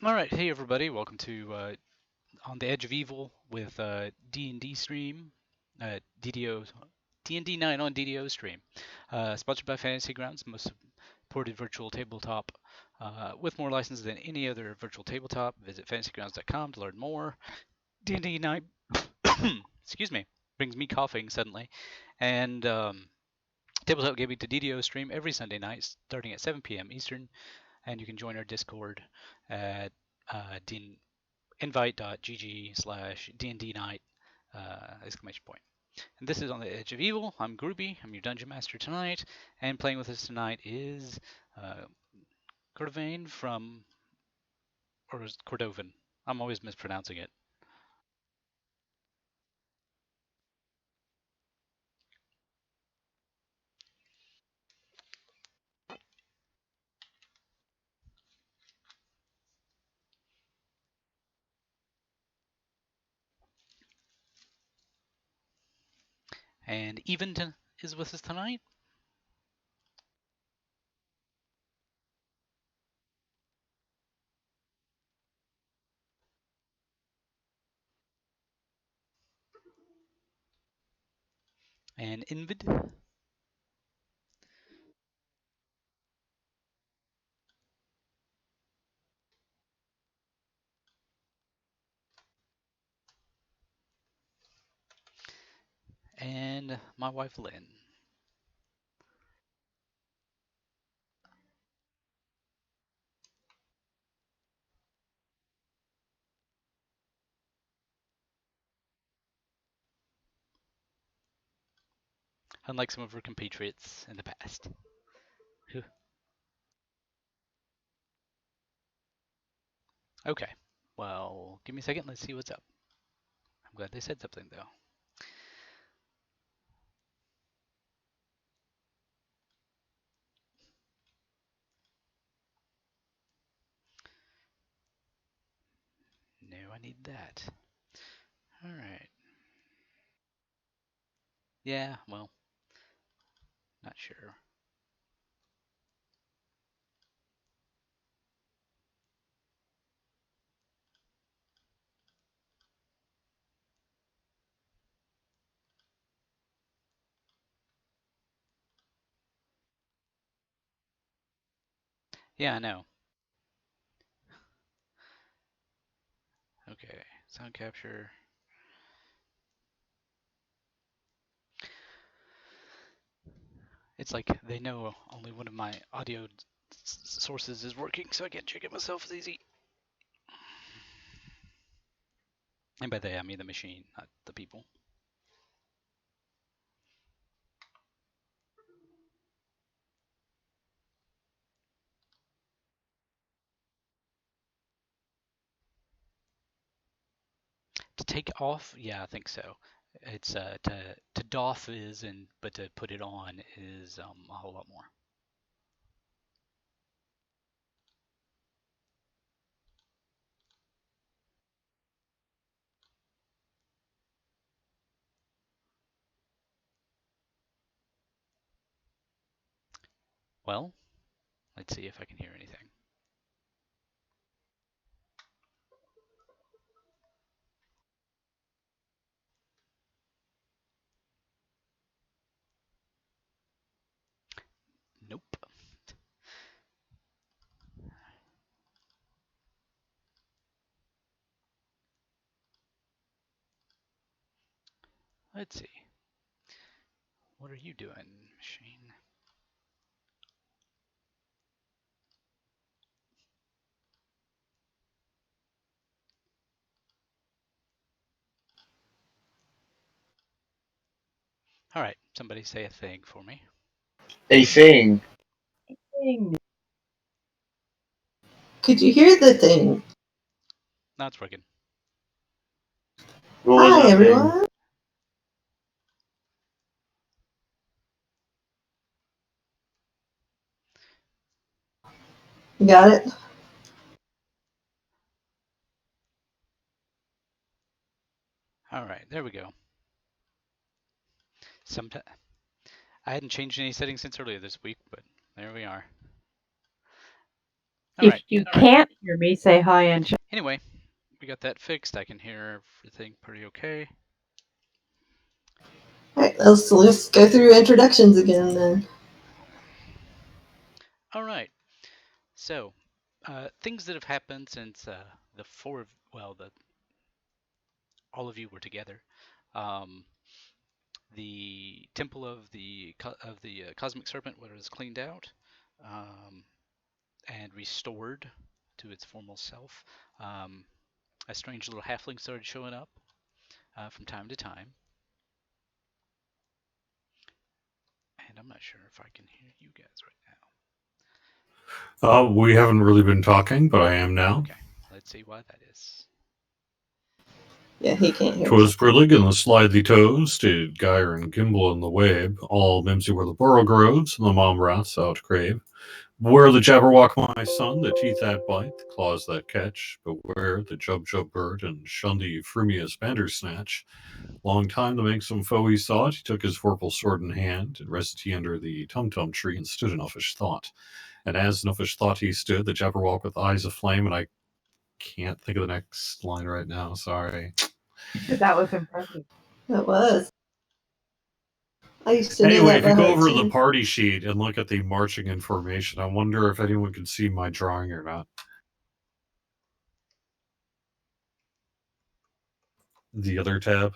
All right, hey everybody, welcome to On the Edge of Evil with D&D stream, DDO D&D night on DDOstream, sponsored by Fantasy Grounds, most supported virtual tabletop with more licenses than any other virtual tabletop. Visit fantasygrounds.com to learn more. D&D night, excuse me, brings me coughing suddenly, and tabletop gaming to DDOstream every Sunday night starting at 7 p.m. Eastern, and you can join our Discord at invite.gg/dnd night exclamation point. And this is On the Edge of Evil. I'm Gruubii. I'm your dungeon master tonight, and playing with us tonight is Cordovan from, or is Cordovan? I'm always mispronouncing it. And Event is with us tonight. And Invid. And my wife Lynn. Unlike some of her compatriots in the past. Okay. Well, give me a second. Let's see what's up. I'm glad they said something, though. No, I need that. All right. Yeah, well, not sure. Yeah, I know. Okay, sound capture. It's like they know only one of my audio sources is working, so I can't check it myself as easy. And by they, I mean the machine, not the people. To take off, yeah, I think so. It's to doff is, and but to put it on is a whole lot more. Well, let's see if I can hear anything. Nope. Let's see. What are you doing, machine? All right, somebody say a thing for me. A thing. Could you hear the thing? Now it's working. What was Hi, the thing? everyone. Got it? All right, there we go. Sometimes I hadn't changed any settings since earlier this week, but there we are. All If right. you can't hear me, say hi in chat. Anyway, we got that fixed. I can hear everything pretty okay. Alright, let's go through introductions again then. All right. So, things that have happened since all of you were together. The temple of the cosmic serpent was cleaned out and restored to its formal self. A strange little halfling started showing up from time to time. And I'm not sure if I can hear you guys right now. We haven't really been talking, but I am now. Okay, let's see why that is. Yeah, he can't hear. 'Twas brillig and the slithy toes, did gyre and gimble in the wabe, all mimsy where the burrow grows, and the mom rats out crave. Beware the jabberwock, my son, the teeth that bite, the claws that catch. Beware the jub bird, and shun the frumious bandersnatch. Long time to make some foe he sought, he took his vorpal sword in hand, and rested he under the tum-tum tree, and stood in uffish thought. And as in uffish thought he stood, the jabberwock with eyes aflame, and I can't think of the next line right now, sorry. That was impressive. That was. I used to know Anyway, that if you by go heart over too. the party sheet and look at the marching information, I wonder if anyone can see my drawing or not. The other tab.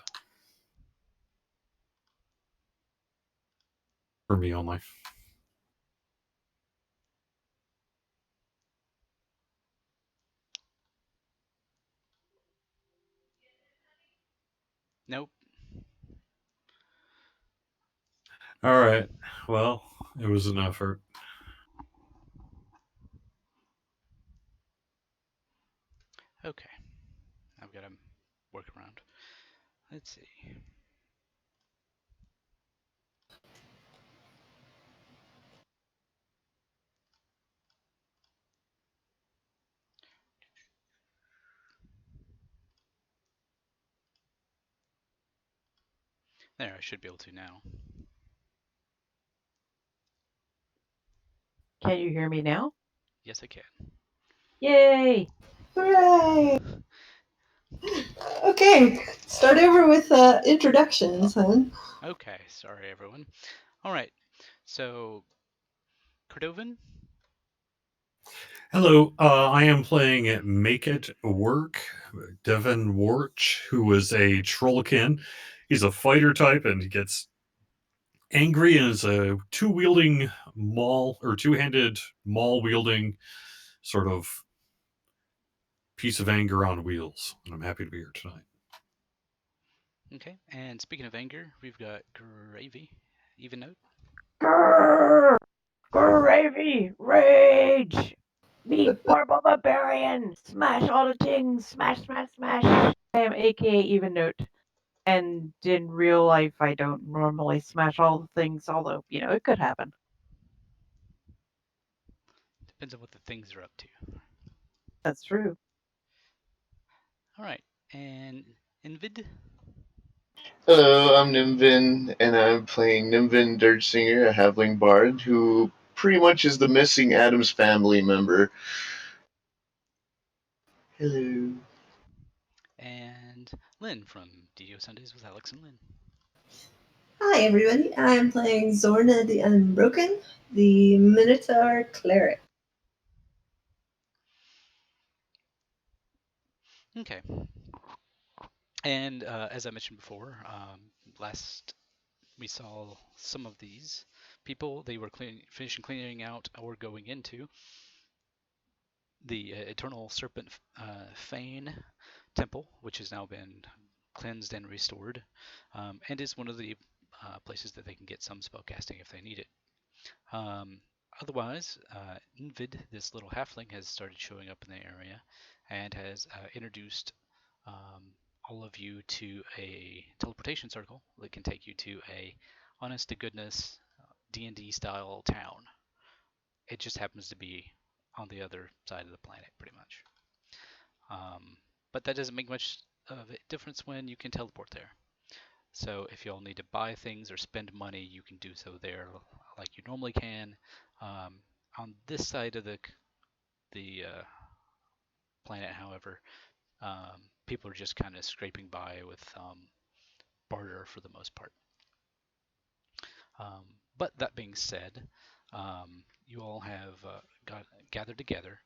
For me only. Nope. All right. Well, it was an effort. Okay, I've got to work around. Let's see. There, I should be able to now. Can you hear me now? Yes, I can. Yay! Hooray! Okay, start over with introductions, huh? Okay, sorry everyone. All right, so Cordovan. Hello, I am playing Makeit Work, Devin Warch, who is a trollkin. He's a fighter type and he gets angry and is a two-handed maul wielding sort of piece of anger on wheels. And I'm happy to be here tonight. Okay, and speaking of anger, we've got Grrrrr Avy, Evennote. Grrrrr Avy, rage! Meet Purple Barbarian! Smash all the things! Smash, smash, smash! I am aka Evennote. And in real life, I don't normally smash all the things, although, it could happen. Depends on what the things are up to. That's true. All right, and Nimvind. Hello, I'm Nimvind, and I'm playing Nimvind Dirgesinger, a halfling bard who pretty much is the missing Adams family member. Hello. And Lynn from DDO Sundays with Alex and Lynn. Hi everybody, I'm playing Zorna the Unbroken, the Minotaur Cleric. Okay. And as I mentioned before, last we saw some of these people. They were finishing cleaning out or going into the Eternal Serpent Fane Temple, which has now been cleansed and restored, and is one of the places that they can get some spellcasting if they need it. Otherwise, Nvid, this little halfling, has started showing up in the area and has introduced all of you to a teleportation circle that can take you to a honest to goodness D&D style town. It just happens to be on the other side of the planet, pretty much. But that doesn't make much of a difference when you can teleport there. So if you all need to buy things or spend money, you can do so there like you normally can. On this side of the the planet, however, people are just kind of scraping by with barter for the most part. But that being said, you all have gathered together.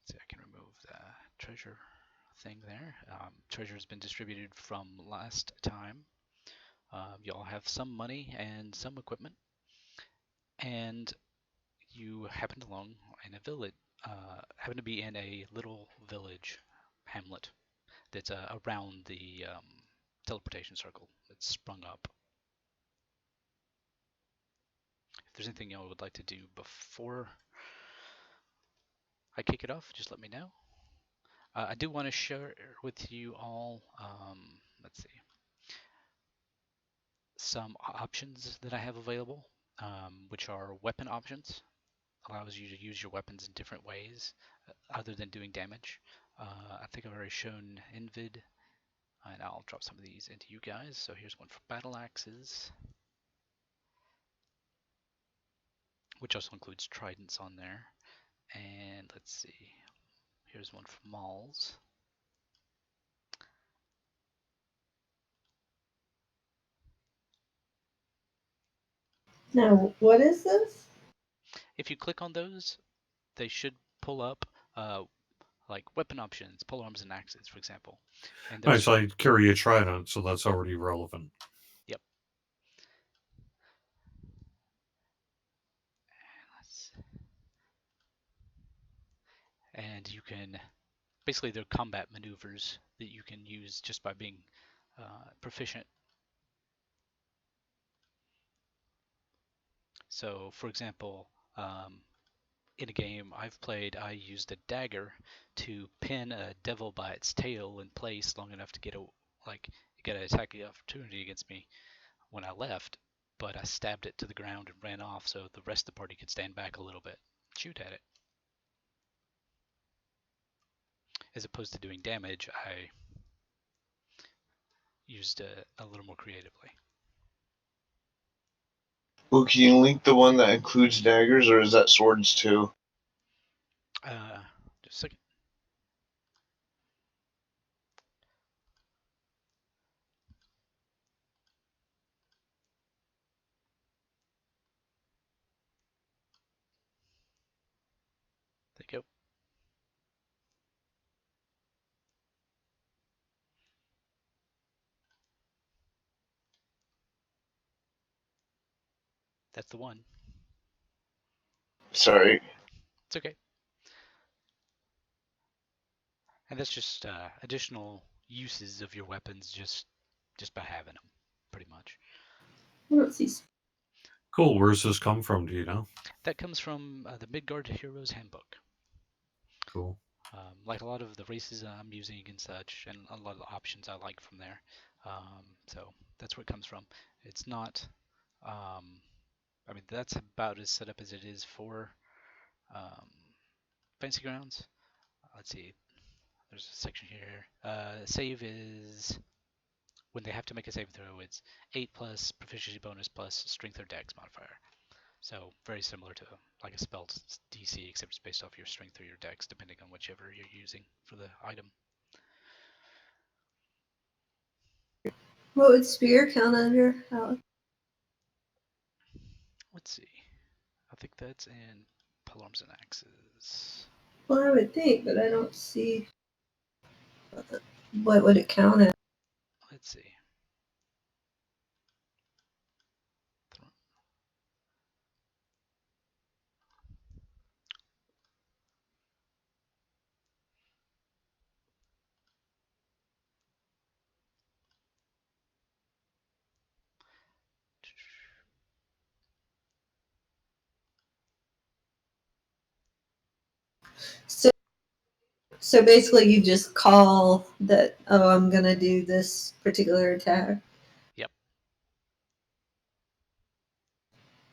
See, I can remove the treasure thing there. Treasure has been distributed from last time. You all have some money and some equipment, and you happened along in a village. Happen to be in a little village hamlet that's around the teleportation circle that's sprung up. If there's anything y'all would like to do before I kick it off, just let me know. I do want to share with you all, let's see, some options that I have available, which are weapon options. Allows you to use your weapons in different ways other than doing damage. I think I've already shown Invid, and I'll drop some of these into you guys. So here's one for battle axes, which also includes tridents on there. And let's see, here's one for mauls. Now, what is this? If you click on those, they should pull up like weapon options, polearms and axes, for example. And there's, Nice, I carry a trident, so that's already relevant. yep. And you can, basically they're combat maneuvers that you can use just by being proficient. So for example, in a game I've played, I used a dagger to pin a devil by its tail in place long enough to get an attacking opportunity against me when I left, but I stabbed it to the ground and ran off so the rest of the party could stand back a little bit, shoot at it. As opposed to doing damage, I used a little more creatively. Well, can you link the one that includes daggers, or is that swords too? Just a second. There you go. That's the one. Sorry. It's okay. And that's just additional uses of your weapons just by having them, pretty much. I don't see. Cool. Where's this come from? Do you know? That comes from the Midgard Heroes Handbook. Cool. Like a lot of the races I'm using and such, and a lot of the options I like from there. So that's where it comes from. It's not. I mean, that's about as set up as it is for Fancy Grounds. Let's see. There's a section here. Save is when they have to make a save throw. It's 8 plus proficiency bonus plus strength or dex modifier. So very similar to like a spell DC, except it's based off your strength or your dex, depending on whichever you're using for the item. What would spear count under? Let's see. I think that's in polearms and axes. Well, I would think, but I don't see. What would it count at? Let's see. So basically, you just call that. Oh, I'm gonna do this particular attack. Yep.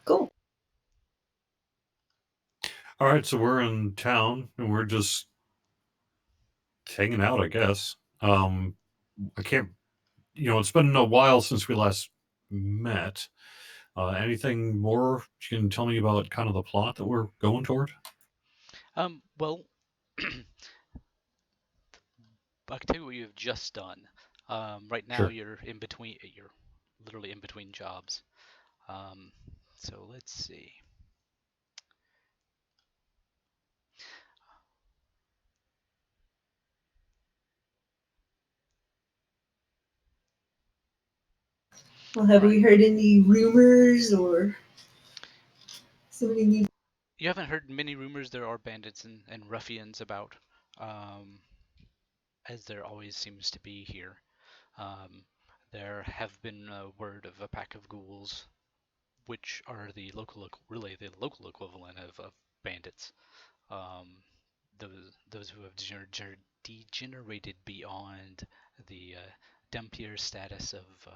Cool. All right, so we're in town and we're just hanging out, I guess. I can't, it's been a while since we last met. Anything more you can tell me about kind of the plot that we're going toward? Well, I can tell you what you have just done. Right now Sure. you're in between. You're literally in between jobs. Um, so let's see. Well, have All right. we heard any rumors or somebody need? You haven't heard many rumors. There are bandits and ruffians about, um, as there always seems to be here. Um, there have been word of a pack of ghouls, which are really the local equivalent of bandits. Um, those who have degenerated beyond the dumpier status of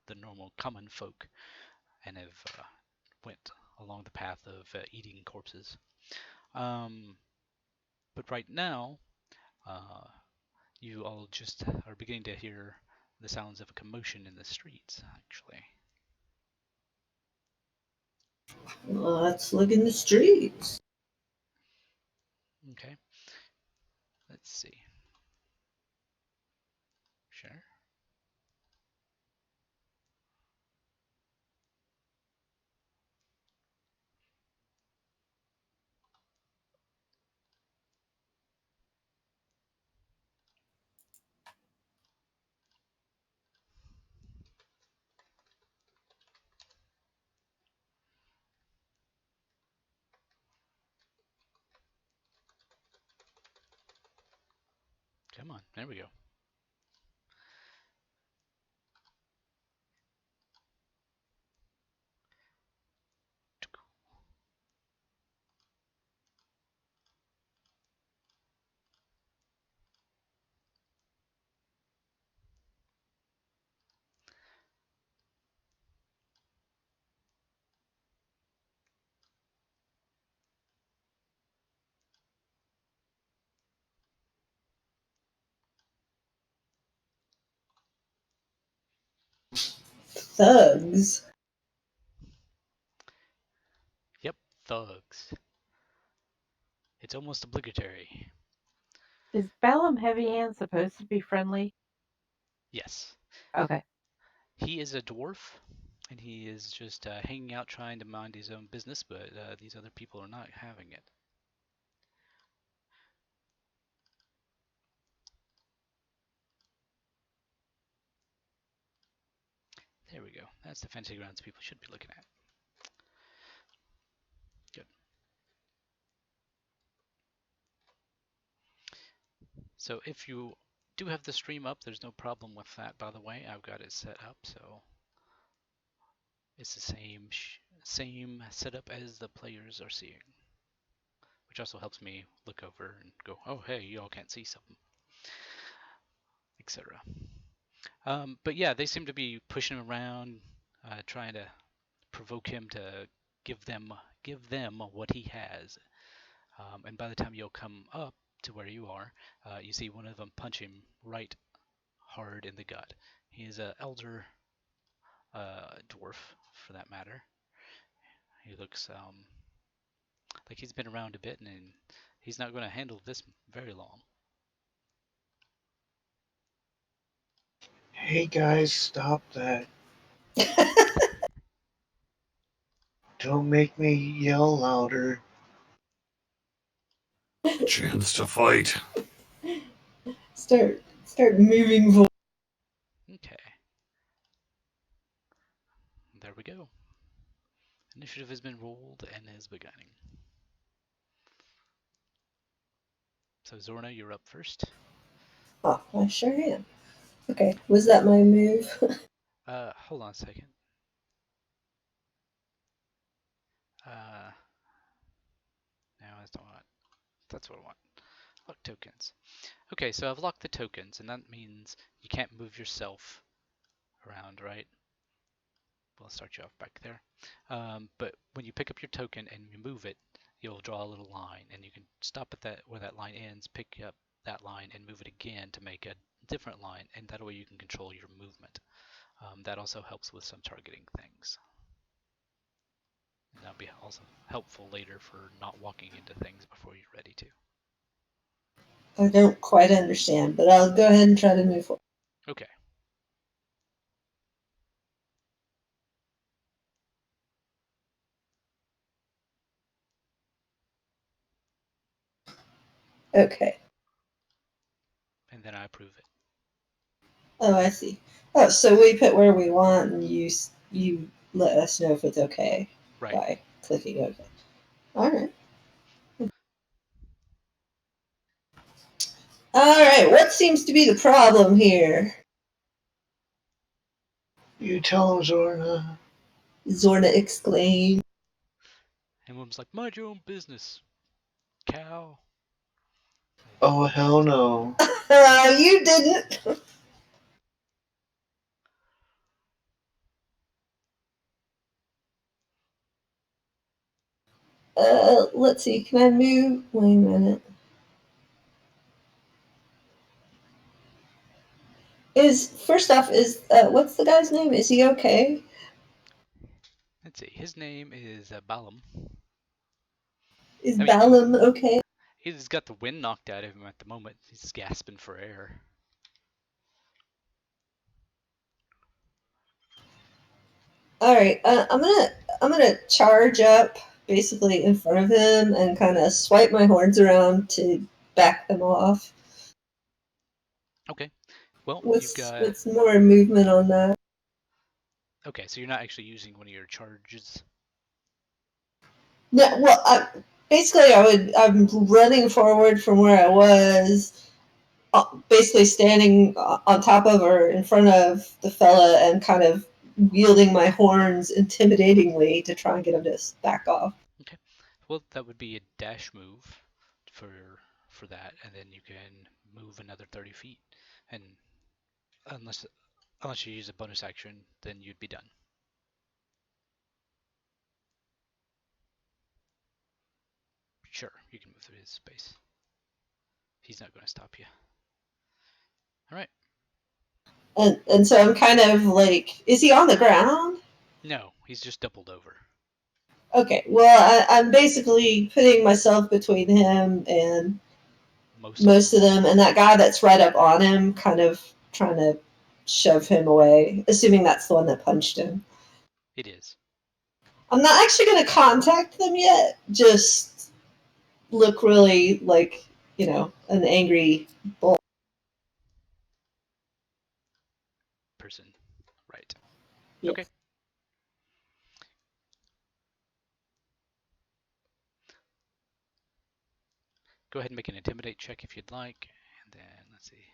the normal common folk and have went along the path of eating corpses. Um, but right now, uh, you all just are beginning to hear the sounds of a commotion in the streets, actually. Let's look in the streets. Okay, let's see. Sure. Come on, there we go. Thugs. Yep, thugs. It's almost obligatory. Is Bellum Heavy Hand supposed to be friendly? Yes. Okay. He is a dwarf, and he is just hanging out trying to mind his own business, but these other people are not having it. There we go. That's the fancy grounds people should be looking at. Good. So if you do have the stream up, there's no problem with that, by the way. I've got it set up, so it's the same setup as the players are seeing, which also helps me look over and go, oh, hey, you all can't see something, etc. But yeah, they seem to be pushing him around, trying to provoke him to give them what he has. And by the time you'll come up to where you are, you see one of them punch him right hard in the gut. He is an elder dwarf, for that matter. He looks like he's been around a bit, and he's not going to handle this very long. Hey guys, stop that. Don't make me yell louder. Chance to fight. Start moving. Okay. There we go. Initiative has been rolled and is beginning. So Zorna, you're up first. Oh, I sure am. Okay, was that my move? Hold on a second. No, that's not what. That's what I want. Lock tokens. Okay, so I've locked the tokens, and that means you can't move yourself around, right? We'll start you off back there. But when you pick up your token and you move it, you'll draw a little line, and you can stop at that where that line ends, pick up that line, and move it again to make a different line, and that way you can control your movement. That also helps with some targeting things. And that'll be also helpful later for not walking into things before you're ready to. I don't quite understand, but I'll go ahead and try to move forward. Okay. Okay. And then I approve it. Oh, I see. Oh, so we put where we want, and you let us know if it's okay Right. by clicking OK. All right. All right. What seems to be the problem here? You tell him, Zorna. Zorna exclaimed. And Wilm's like, mind your own business, cow. Oh, hell no. You didn't. Let's see. Can I move? Wait a minute. First off, what's the guy's name? Is he okay? Let's see. His name is Balam. Is I mean, Balam okay? he's got the wind knocked out of him at the moment. He's gasping for air. All right. I'm gonna charge up basically in front of him and kind of swipe my horns around to back them off. Okay. Well, you've What's got. what's more movement on that? Okay, so you're not actually using one of your charges. No. Well, basically, I'm running forward from where I was, basically standing on top of or in front of the fella and kind of wielding my horns intimidatingly to try and get him to back off. Okay. Well, that would be a dash move for that, and then you can move another 30 feet. And unless you use a bonus action, then you'd be done. Sure, you can move through his space. He's not going to stop you. All right. And so I'm kind of like, is he on the ground? No, he's just doubled over. Okay, well, I'm basically putting myself between him and most of them, and that guy that's right up on him, kind of trying to shove him away, assuming that's the one that punched him. It is. I'm not actually going to contact them yet, just look really like, an angry bull. Person. Right. Yes. Okay. Go ahead and make an intimidate check if you'd like. And then, let's see.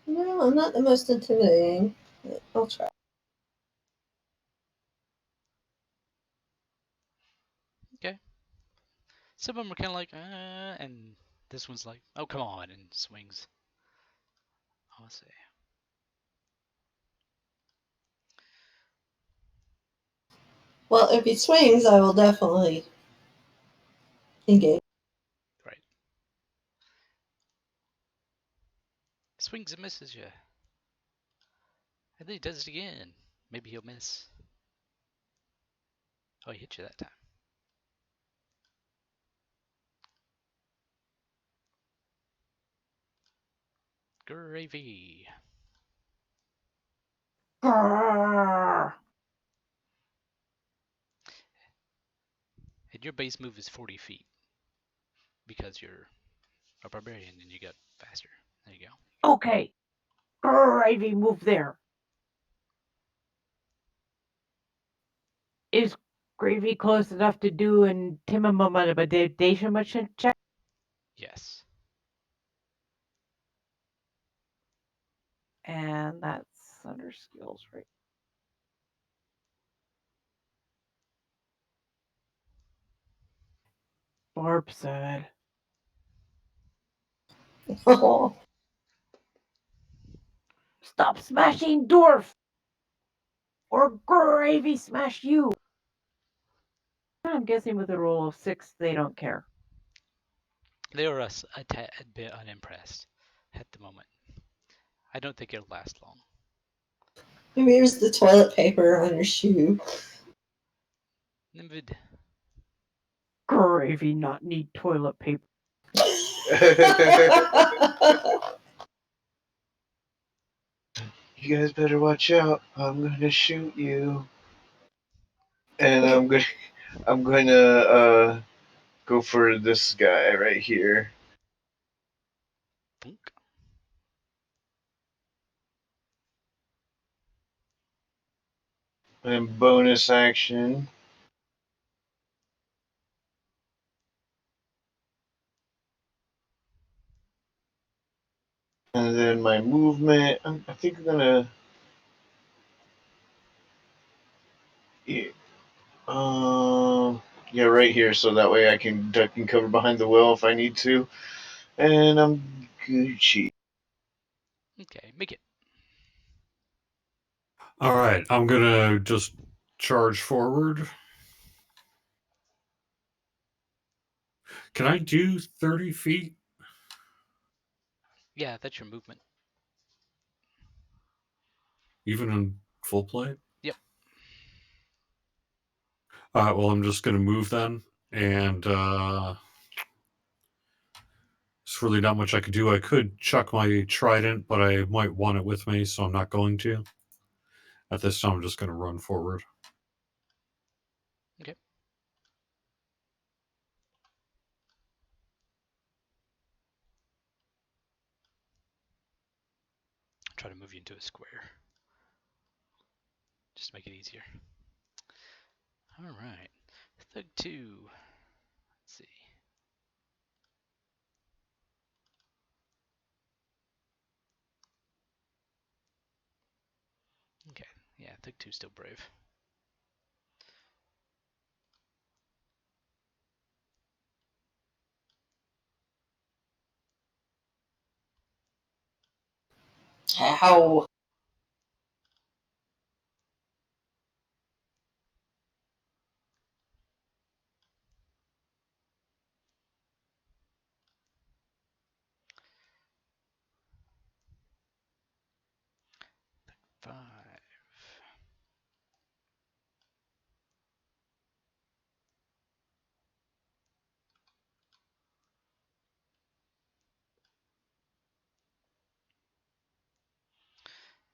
No, I'm not the most intimidating. But I'll try. Okay. Some of them are kind of like, and this one's like, oh, come on, and swings. Oh, let's see. Well, if he swings, I will definitely engage. Right. Swings and misses you. And then he does it again. Maybe he'll miss. Oh, he hit you that time. Grrrrr Avy. Grrrr. And your base move is 40 feet. Because you're a barbarian and you got faster. There you go. Okay. Grrrrr Avy, move there. Is Gravy close enough to do an intimidation check? Yes. And that's under skills, right? Barb said. Oh, Stop smashing dwarf! Or Grrrr Avy smash you! I'm guessing with a roll of 6, they don't care. They are a bit unimpressed at the moment. I don't think it'll last long. Maybe here's the toilet paper on your shoe. Nimvind. Grrrr Avy not need toilet paper. You guys better watch out. I'm gonna shoot you. And I'm gonna go for this guy right here. Boink. And bonus action. And then my movement. I think I'm gonna. Yeah, yeah, right here, so that way I can duck and cover behind the well if I need to. And I'm Gucci. Okay, make it. All right, I'm gonna just charge forward. Can I do 30 feet? Yeah, that's your movement. Even in full plate? Yep. All right, well, I'm just gonna move then. And there's really not much I could do. I could chuck my trident, but I might want it with me, so I'm not going to. At this time, I'm just gonna run forward. Okay. Try to move you into a square. Just to make it easier. All right. Thug 2. Let's see. Okay. Yeah, Thug 2's still brave. Ow. Thug 5.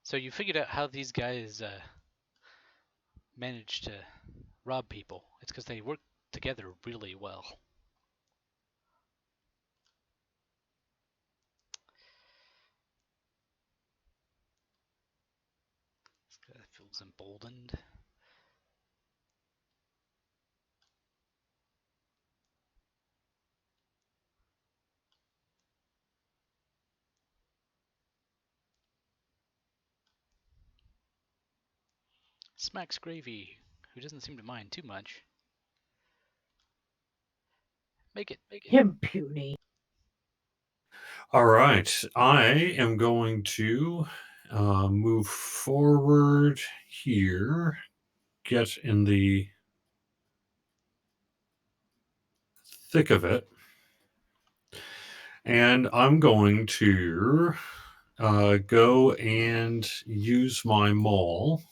So you figured out how these guys managed to rob people. It's because they work together really well. This guy feels emboldened. Smacks Gravy, who doesn't seem to mind too much. Make it, make it. Him puny. All right, I am going to move forward here, get in the thick of it, and I'm going to go and use my maul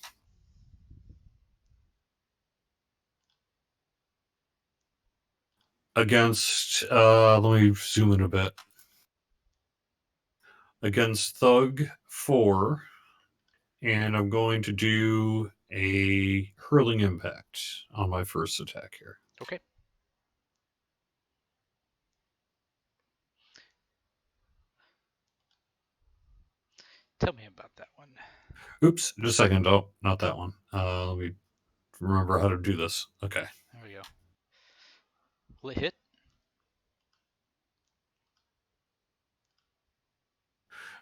against, let me zoom in a bit, against Thug 4, and I'm going to do a hurling impact on my first attack here. Okay. Tell me about that one. Oops, just a second. Oh, not that one. Let me remember how to do this. Okay. There we go. Will it hit?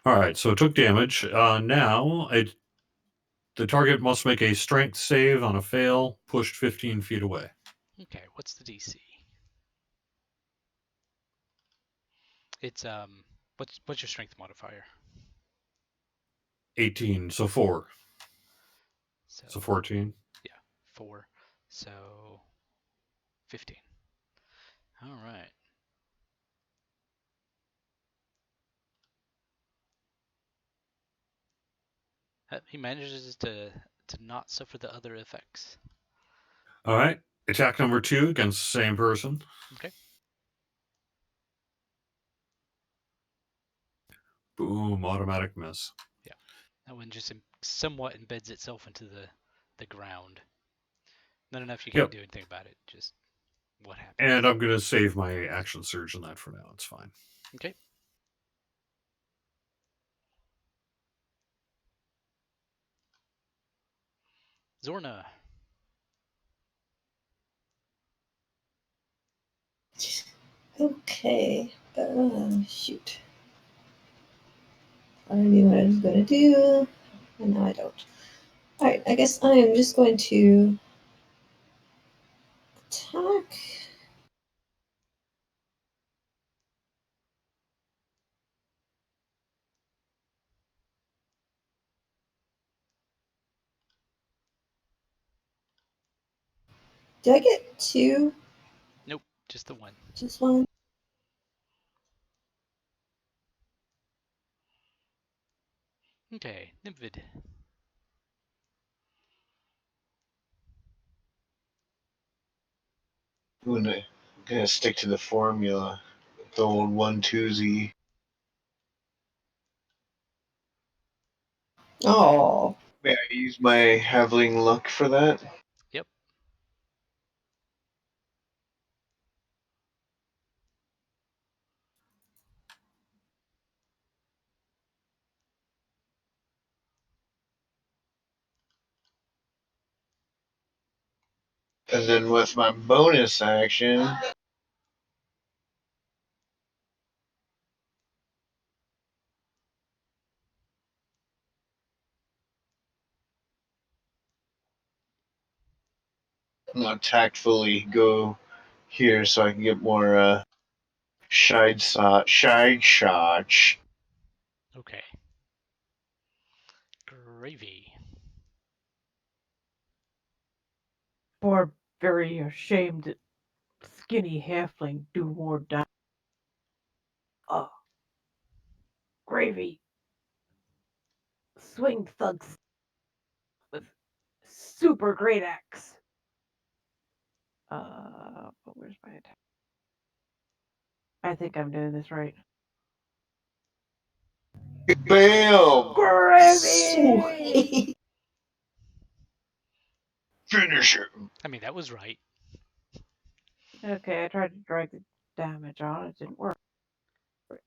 All right, so it took damage. Now, the target must make a strength save on a fail, pushed 15 feet away. Okay, what's the DC? It's what's your strength modifier? 18, so 4. So So 14. yeah, 4. So 15. All right. He manages to not suffer the other effects. All right. Attack number 2 against the same person. Okay. Boom, automatic miss. That one just somewhat embeds itself into the ground. Not enough you Yep. can't do anything about it. Just what happens. And I'm going to save my action surge on that for now. It's fine. Okay. Zorna. Okay. Shoot. I knew what I was going to do, and now I don't. Alright, I guess I am just going to attack. Did I get 2? Nope, just the one. Just 1? Okay, Nimvind. I'm gonna stick to the formula. The old 1-2-Z. Oh. May I use my Havling luck for that? Yep. And then with my bonus action, I'm gonna tactfully go here so I can get more shide shots. Okay. Gravy. Poor, very ashamed, skinny halfling do more damage. Oh, Gravy. Swing thugs with super great axe. But where's my attack? I think I'm doing this right. Bam! Gravy! Sweet. Finish him! I mean, that was right. Okay, I tried to drag the damage on. It didn't work.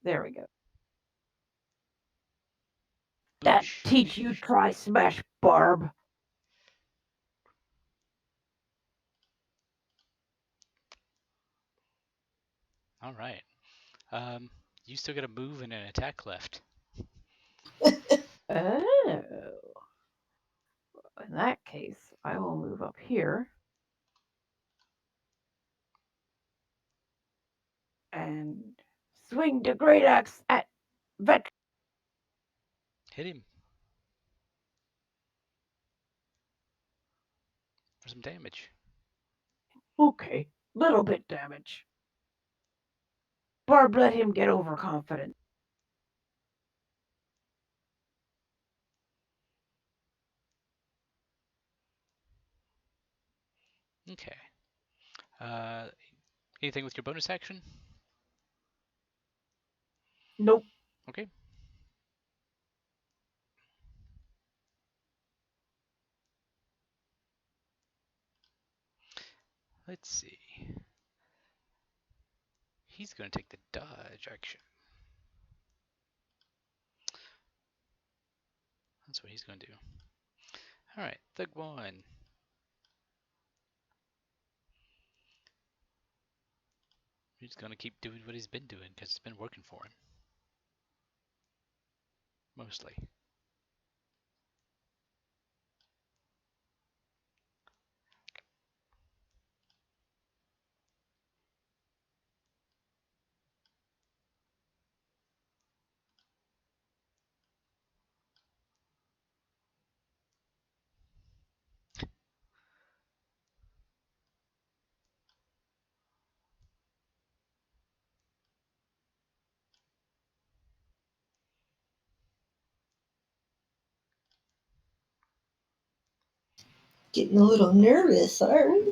There we go. That Boosh. teach you try smash barb. All right. You still got a move and an attack left. Oh. In that case, I will move up here. And swing the great axe at Vet. Hit him for some damage. Okay, little bit damage. Barb let him get overconfident. Okay. Anything with your bonus action? Nope. Okay. Let's see. He's going to take the dodge action. That's what he's going to do. All right, Thug 1. He's going to keep doing what he's been doing because it's been working for him. Mostly. Getting a little nervous, aren't we?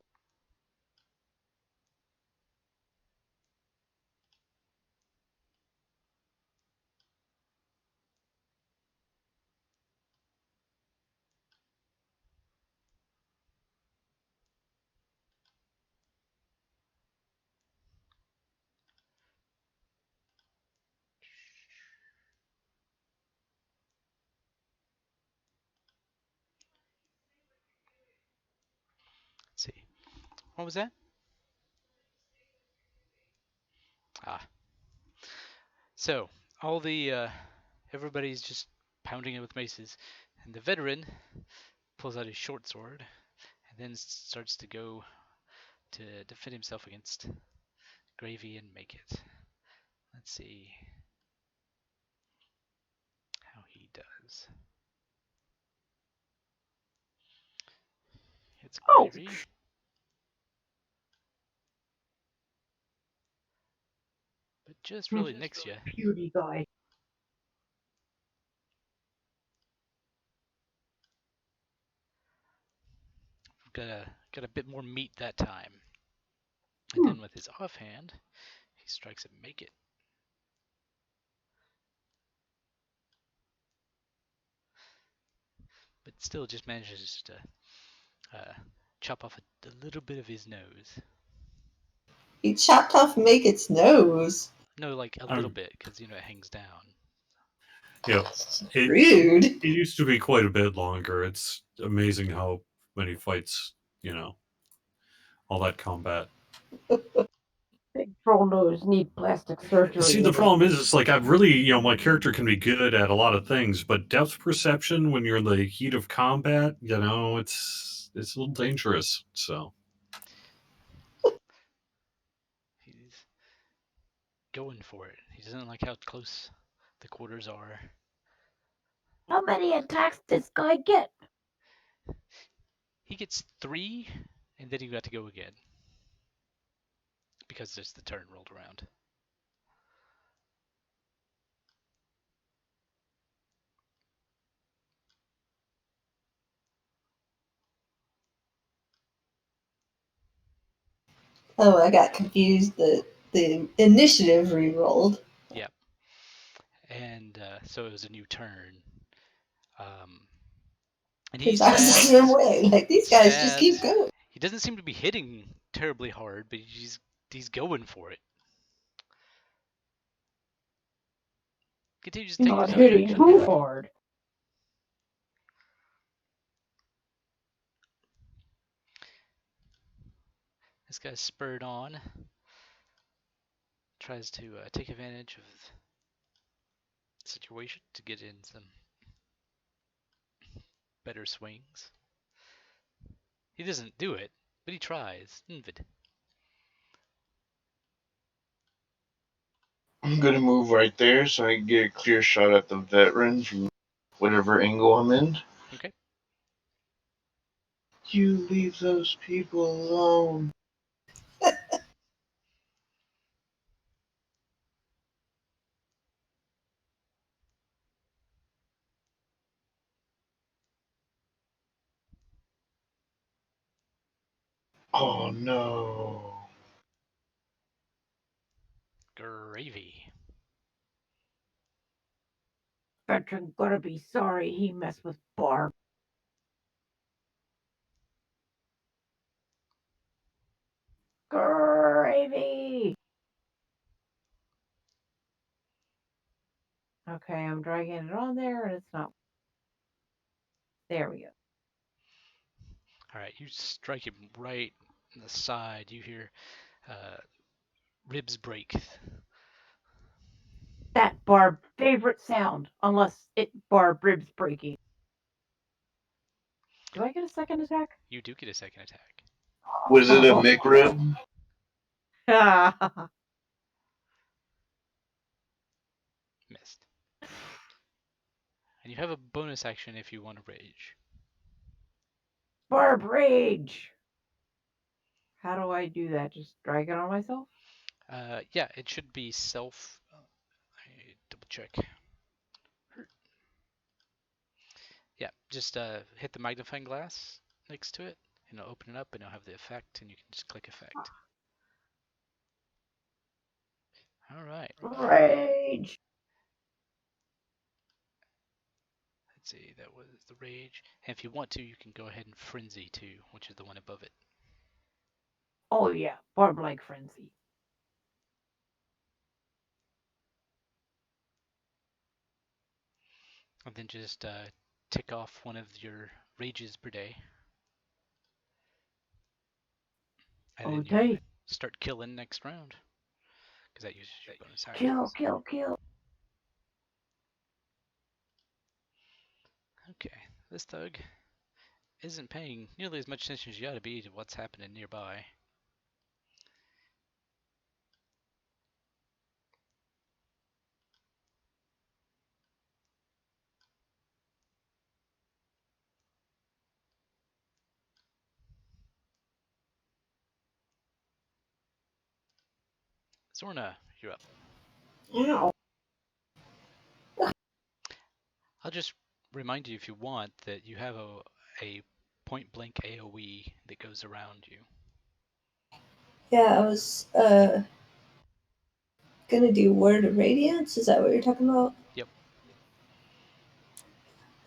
Let's see. What was that? Ah. So, all the, everybody's just pounding it with maces, and the veteran pulls out his short sword, and then starts to go to defend himself against Gravy and Makeit. Let's see how he does. It's Gravy. Ouch. But just really nicks you. Beauty guy. Got a bit more meat that time. And then with his offhand, he strikes at Makeit. But still just manages to chop off a little bit of his nose. He chopped off Makeit's nose. No, like a little bit, because, it hangs down. Yeah, Rude. it used to be quite a bit longer. It's amazing how many fights, all that combat. Big troll nose need plastic surgery. See, the problem is, it's like I've really, my character can be good at a lot of things, but depth perception when you're in the heat of combat, it's a little dangerous. So He's going for it. He doesn't like how close the quarters are. How many attacks does this guy get? He gets 3, and then he got to go again. Because there's the turn rolled around. Oh, I got confused. The initiative re-rolled. Yep. And so it was a new turn. And he Because I was the same stabs. way. Like, these guys just keep going. He doesn't seem to be hitting terribly hard, but he's going for it. Continues to take Not his hitting action. too hard. This guy's spurred on. Tries to take advantage of the situation to get in some better swings. He doesn't do it, but he tries. Nimvind. I'm gonna move right there so I can get a clear shot at the veteran from whatever angle I'm in. Okay. You leave those people alone. Oh no. Grrrrr Avy. Veteran gonna be sorry he messed with Barb. Grrrr Avy. Okay, I'm dragging it on there and it's not. There we go. Alright, you strike him right in the side. You hear ribs break. That Barb favorite sound, unless it Barb ribs breaking. Do I get a second attack? You do get a second attack. Was it a McRib? Missed. And you have a bonus action if you want to rage. Barb rage. How do I do that? Just drag it on myself? Yeah, it should be self. Double check. Yeah, just hit the magnifying glass next to it, and it'll open it up, and it'll have the effect, and you can just click effect. All right. Rage. Let's see, that was the rage. And if you want to, you can go ahead and frenzy too, which is the one above it. Oh yeah, barb like frenzy. And then just tick off one of your rages per day. And then you Okay. start killing next round, because that uses your bonus Kill, actions. kill, kill. Okay, this thug isn't paying nearly as much attention as you ought to be to what's happening nearby. Zorna, you're up. Ow. I'll just remind you, if you want, that you have a point blank AoE that goes around you. Yeah, I was gonna do Word of Radiance. Is that what you're talking about? Yep.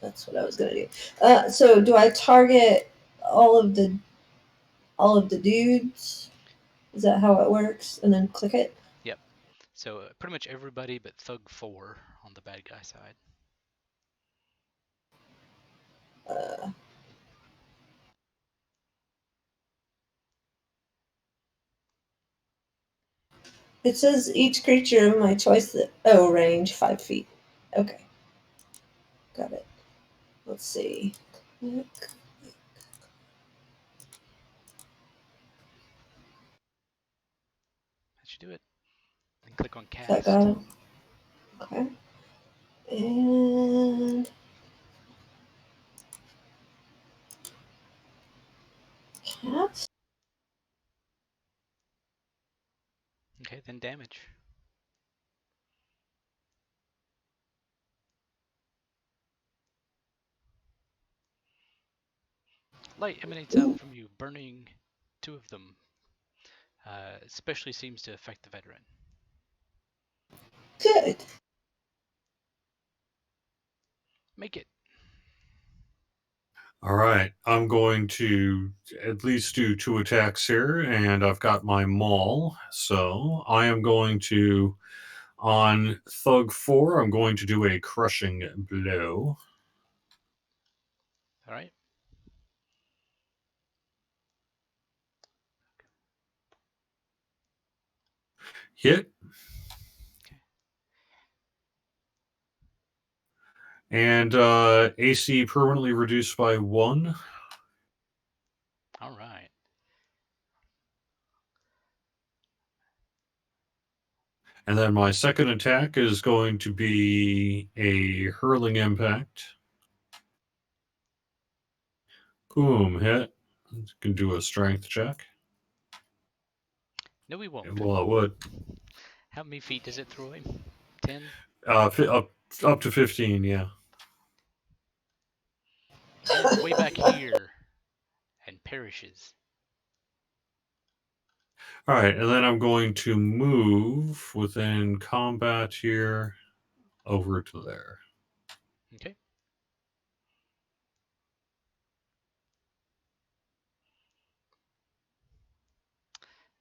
That's what I was gonna do. So do I target all of the dudes? Is that how it works? And then click it? Yep. So pretty much everybody but Thug 4 on the bad guy side. Uh, it says each creature of my choice that range 5 feet. Okay, got it. Let's see. Click. That should do it. Then click on So I cast. got it. Okay. And cast. Okay, then damage. Light emanates out Ooh, from you, burning 2 of them. Especially seems to affect the veteran. good. Make it. All right, I'm going to at least do 2 attacks here, and I've got my maul. So I am going to, on Thug 4, I'm going to do a crushing blow. All right. Hit. Okay. And AC permanently reduced by 1. All right. And then my second attack is going to be a hurling impact. Boom, hit. Can do a strength check. No, we won't. Well, it would. How many feet does it throw him? 10? Up to 15, yeah. He gets way back here and perishes. All right, and then I'm going to move within combat here over to there. Okay.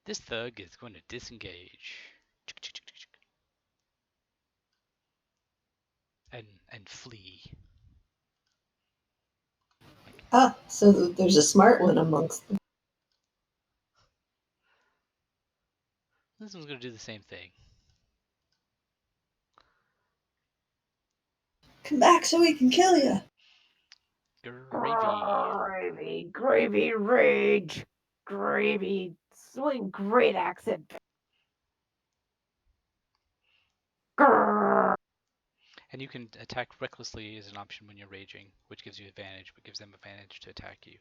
This thug is going to disengage. And flee. Ah, so there's a smart one amongst them. This one's going to do the same thing. Come back so we can kill you. Gravy. Gravy, rage. Gravy, swing great accent. Grrrr. And you can attack recklessly as an option when you're raging, which gives you advantage, but gives them advantage to attack you.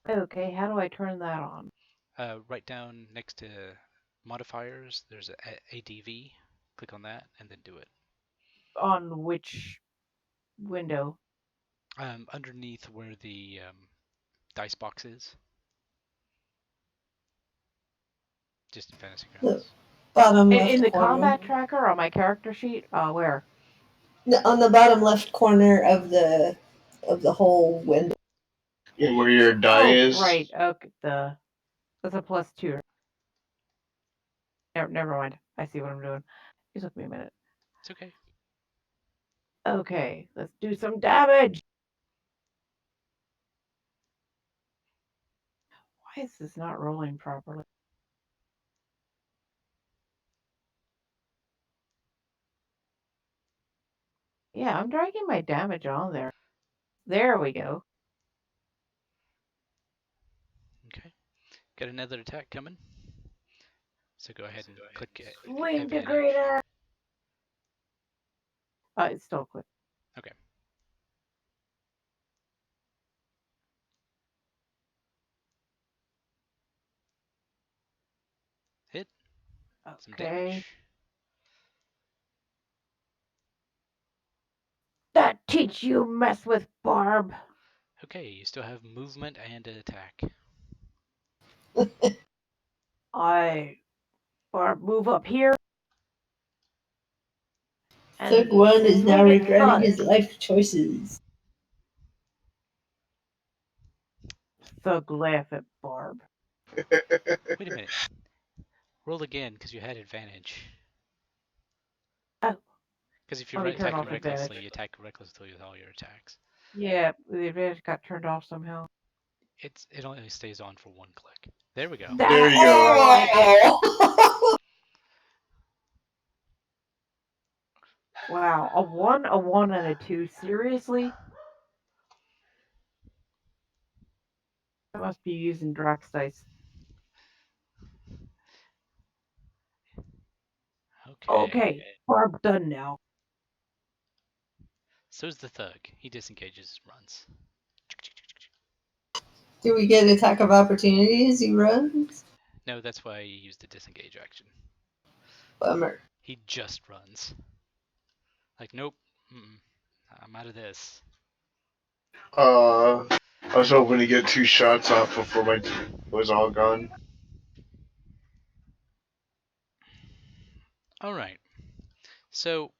Okay, how do I turn that on? Right down next to modifiers, there's a ADV. Click on that and then do it. On which window? Underneath where the dice box is. Just in Fantasy The Grounds. bottom left In the corner. combat tracker on my character sheet? Where? On the bottom left corner of the whole window. Yeah, where your die is. Right. Okay. That's a +2. Never mind. I see what I'm doing. Just took me a minute. It's okay. Okay, let's do some damage. Why is this not rolling properly? Yeah, I'm dragging my damage on there. There we go. Okay. Got another attack coming. So go ahead and click Swing to advantage. greater. It's still quick. Okay. Hit. Some Okay. damage. That teach you mess with Barb. Okay, you still have movement and an attack. Barb, move up here. Thug One is now swing it regretting thud. his life choices. Thug laugh at Barb. Wait a minute. Roll again because you had advantage. Oh. Because if you're Let me turn attacking off recklessly, advantage. you attack recklessly with all your attacks. Yeah, the advantage got turned off somehow. It only stays on for one click. There we go. There you go. Oh! Wow, a 1, and a 2. Seriously? I must be using Drax dice. Okay, Barb done now. So's the thug. He disengages and runs. Do we get attack of opportunity as he runs? No, that's why he used the disengage action. Bummer. He just runs. Like, nope. I'm out of this. I was hoping to get 2 shots off before my was all gone. All right. So,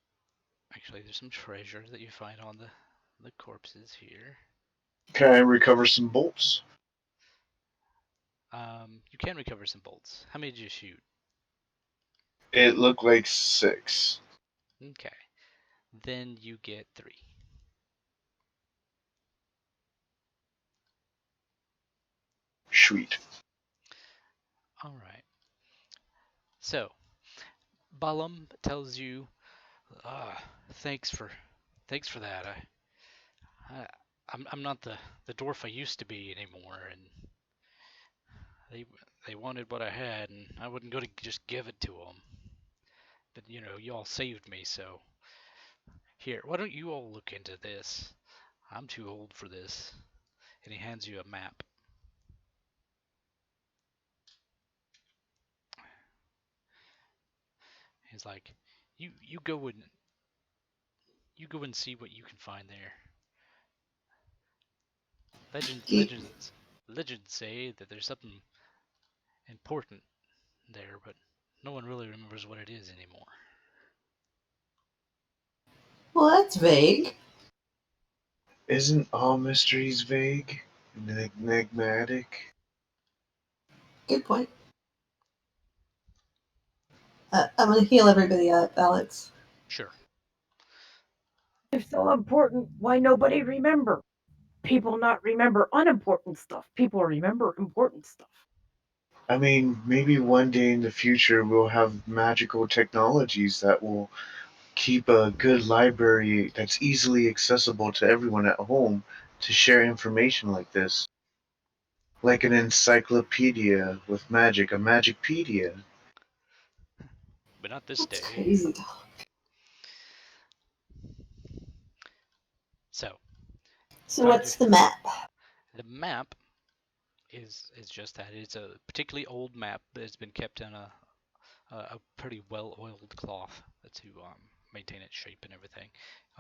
actually, there's some treasure that you find on the corpses here. Can I recover some bolts? You can recover some bolts. How many did you shoot? It looked like 6. Okay. Then you get 3. Sweet. All right. So, Balam tells you, thanks for that. I'm not the dwarf I used to be anymore, and they wanted what I had, and I wasn't going to just give it to them. But you all saved me, so here, why don't you all look into this? I'm too old for this. And he hands you a map. He's like, you go and see what you can find there. Legends say that there's something important there, but no one really remembers what it is anymore. Well, that's vague. Isn't all mysteries vague and enigmatic? Good point. I'm gonna heal everybody up, Alex. Sure. If so important, why nobody remember? People not remember unimportant stuff. People remember important stuff. I mean, maybe one day in the future we'll have magical technologies that will keep a good library that's easily accessible to everyone at home to share information like this. Like an encyclopedia with magic, a magicpedia. But not this That's day. crazy. So what's the map? The map is just that. It's a particularly old map that has been kept in a pretty well-oiled cloth to maintain its shape and everything.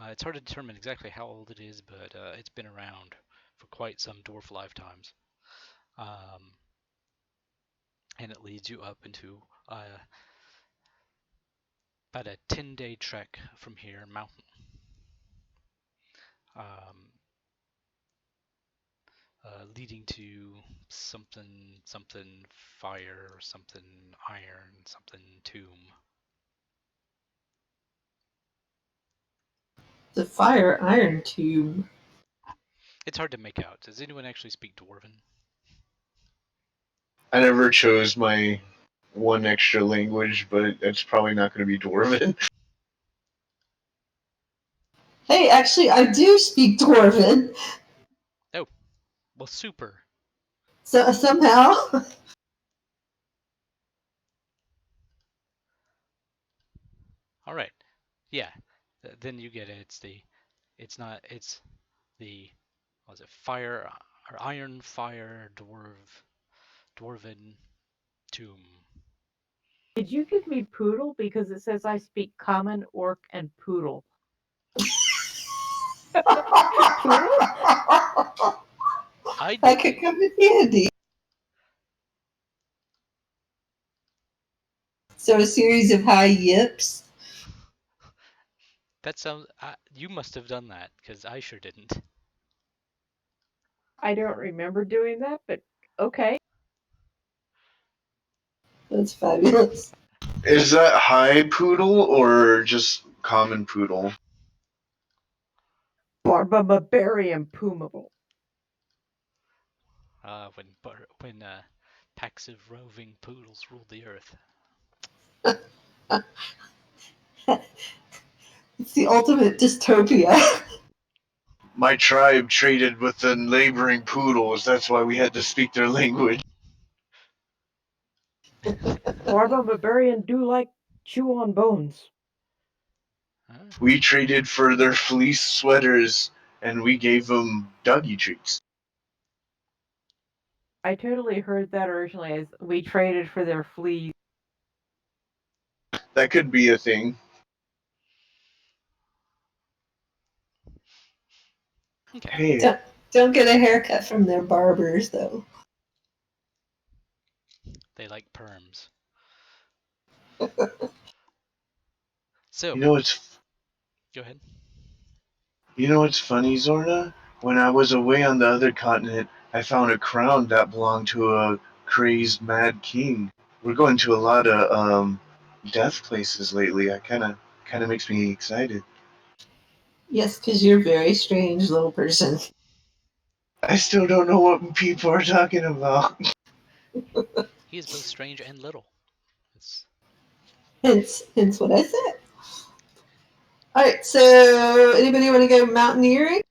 It's hard to determine exactly how old it is, but it's been around for quite some dwarf lifetimes. and it leads you up into about a 10-day trek from here, mountain. Leading to something fire, something iron, something tomb. The fire iron tube. It's hard to make out. Does anyone actually speak Dwarven? I never chose my one extra language, but it's probably not going to be Dwarven. Hey, actually, I do speak Dwarven. Oh, well, super. So somehow. All right. Yeah. Then you get it. It's the, what was it? Fire or iron fire dwarven tomb. Did you give me poodle? Because it says I speak common, orc, and poodle. Poodle? I That did. could come in handy. So a series of high yips. That sounds. You must have done that because I sure didn't. I don't remember doing that, but okay. That's fabulous. Is that high poodle or just common poodle? Barbarian poomable. When packs of roving poodles ruled the earth. It's the ultimate dystopia. My tribe traded with the neighboring poodles. That's why we had to speak their language. Barbarian do like chew on bones. We traded for their fleece sweaters, and we gave them doggy treats. I totally heard that originally as we traded for their fleas. That could be a thing. Okay. Hey, Don't get a haircut from their barbers, though. They like perms. So, you know what's go ahead. you know what's funny, Zorna? When I was away on the other continent, I found a crown that belonged to a crazed mad king. We're going to a lot of death places lately. I kind of makes me excited. Yes, because you're a very strange little person. I still don't know what people are talking about. He is both strange and little. It's... Hence what I said. All right, so anybody want to go mountaineering?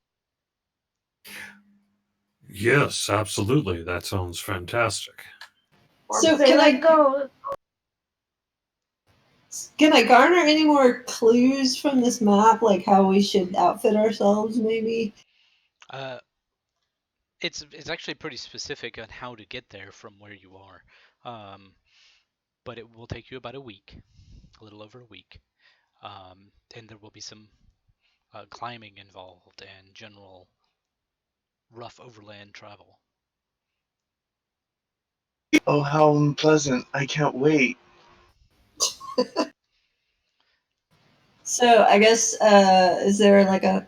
Yes, absolutely. That sounds fantastic. So Say, let's go. Can I garner any more clues from this map, like how we should outfit ourselves, maybe? It's actually pretty specific on how to get there from where you are, but it will take you about a week, a little over a week, and there will be some climbing involved and general rough overland travel. Oh, how unpleasant. I can't wait. So I guess is there like a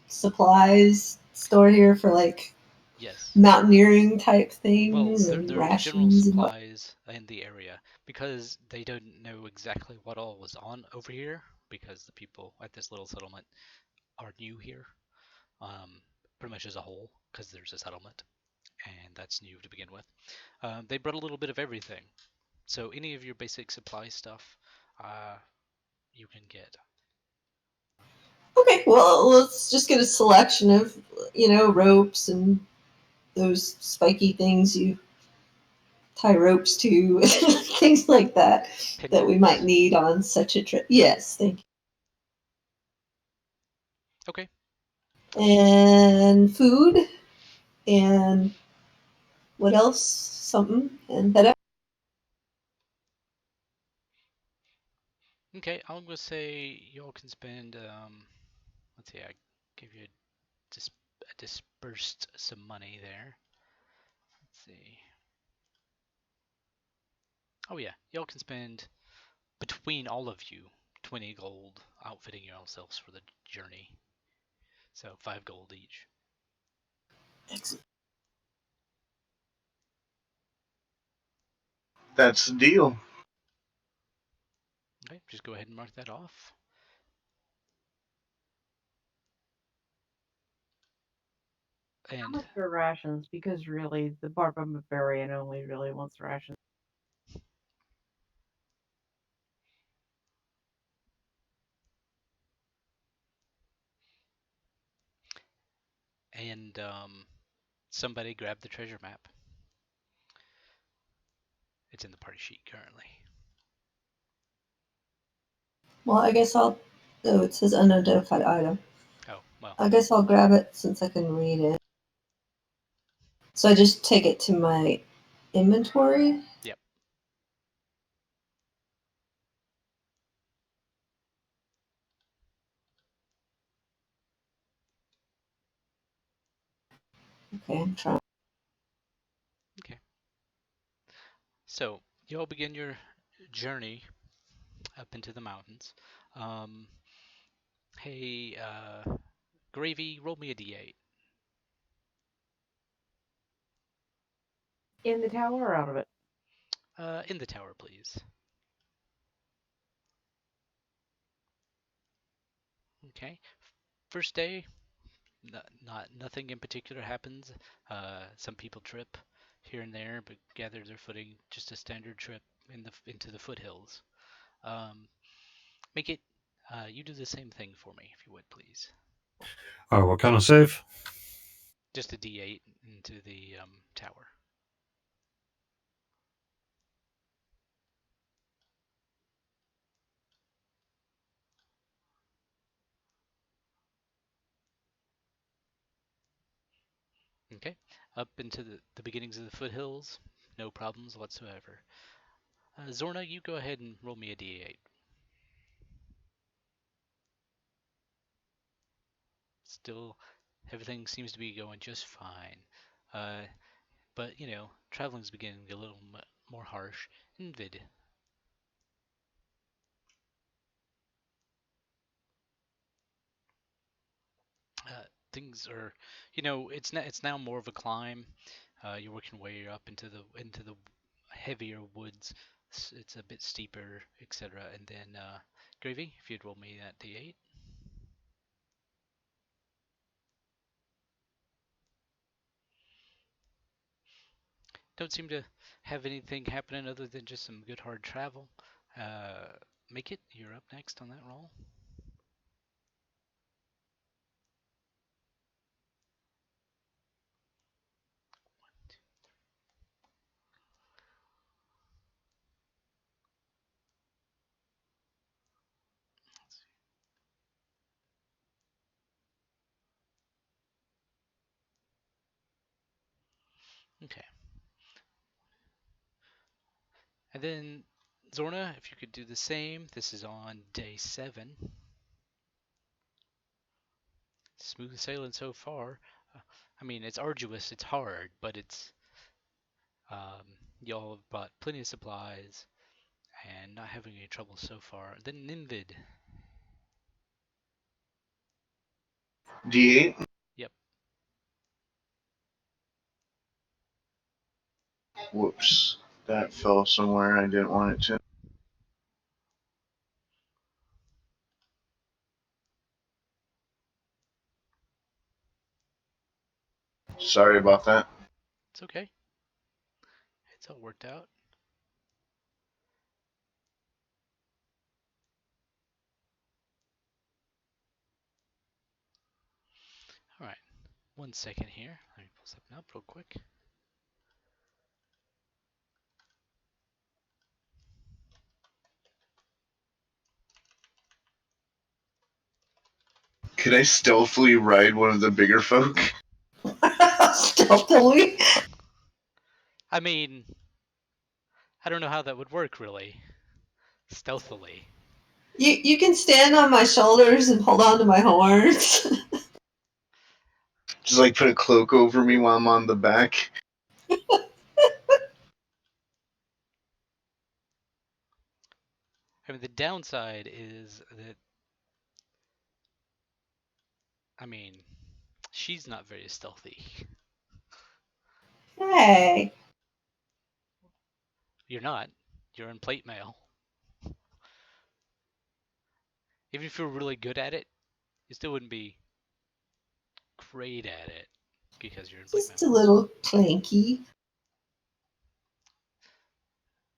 supplies store here for like Yes. mountaineering type Well, things and there are general rations and what? supplies in the area because they don't know exactly what all was on over here because the people at this little settlement are new here, pretty much as a whole because there's a settlement and that's new to begin with. They brought a little bit of everything, so any of your basic supply stuff, you can get. Okay, well let's just get a selection of ropes and those spiky things you tie ropes to, things like that we might Pinions. need on such a trip. Yes, thank Okay. you. And food and what else? Something and head out. Okay, I'm gonna say y'all can spend. Let's see, I give you a dispersed some money there. see. Oh yeah, y'all can spend between all of you 20 gold outfitting yourselves for the journey. So 5 gold each. Excellent. That's the deal. Okay, just go ahead and mark that off. How And much are rations? Because really, the barbarian only really wants rations. somebody grab the treasure map. It's in the party sheet currently. Well, I guess I'll. Oh, it says unidentified item. Oh, well. I guess I'll grab it since I can read it. So I just take it to my inventory? Yep. Okay, I'm trying. Okay. So, you all begin your journey up into the mountains. Hey, Gravy, roll me a d8. In the tower or out of it? In the tower, please. Okay. First day, nothing in particular happens. Some people trip here and there, but gather their footing. Just a standard trip into the foothills. Make it. You do the same thing for me, if you would, please. What kind of save? Just a d8 into the tower. Okay. Up into the beginnings of the foothills, no problems whatsoever. Zorna, you go ahead and roll me a d8. Still, everything seems to be going just fine. But, traveling's beginning to get a little more harsh. Invid. Things are, it's now more of a climb. You're working way up into the heavier woods. It's a bit steeper, etc. And then, Gravy, if you'd roll me that d8. Don't seem to have anything happening other than just some good hard travel. Make it. You're up next on that roll. Okay. And then, Zorna, if you could do the same. This is on day 7. Smooth sailing so far. I mean, it's arduous, it's hard, but y'all have bought plenty of supplies and not having any trouble so far. Then Nimvid. D8. Yep. Whoops. That fell somewhere I didn't want it to. Sorry about that. It's okay. It's all worked out. All right. 1 second here. Let me pull something up real quick. Could I stealthily ride one of the bigger folk? Stealthily? I mean, I don't know how that would work, really. Stealthily. You can stand on my shoulders and hold on to my horns. Just like put a cloak over me while I'm on the back. I mean, the downside is that, I mean, she's not very stealthy. Hey. You're not. You're in plate mail. Even if you're really good at it, you still wouldn't be great at it because you're in plate Just mail. a little clanky.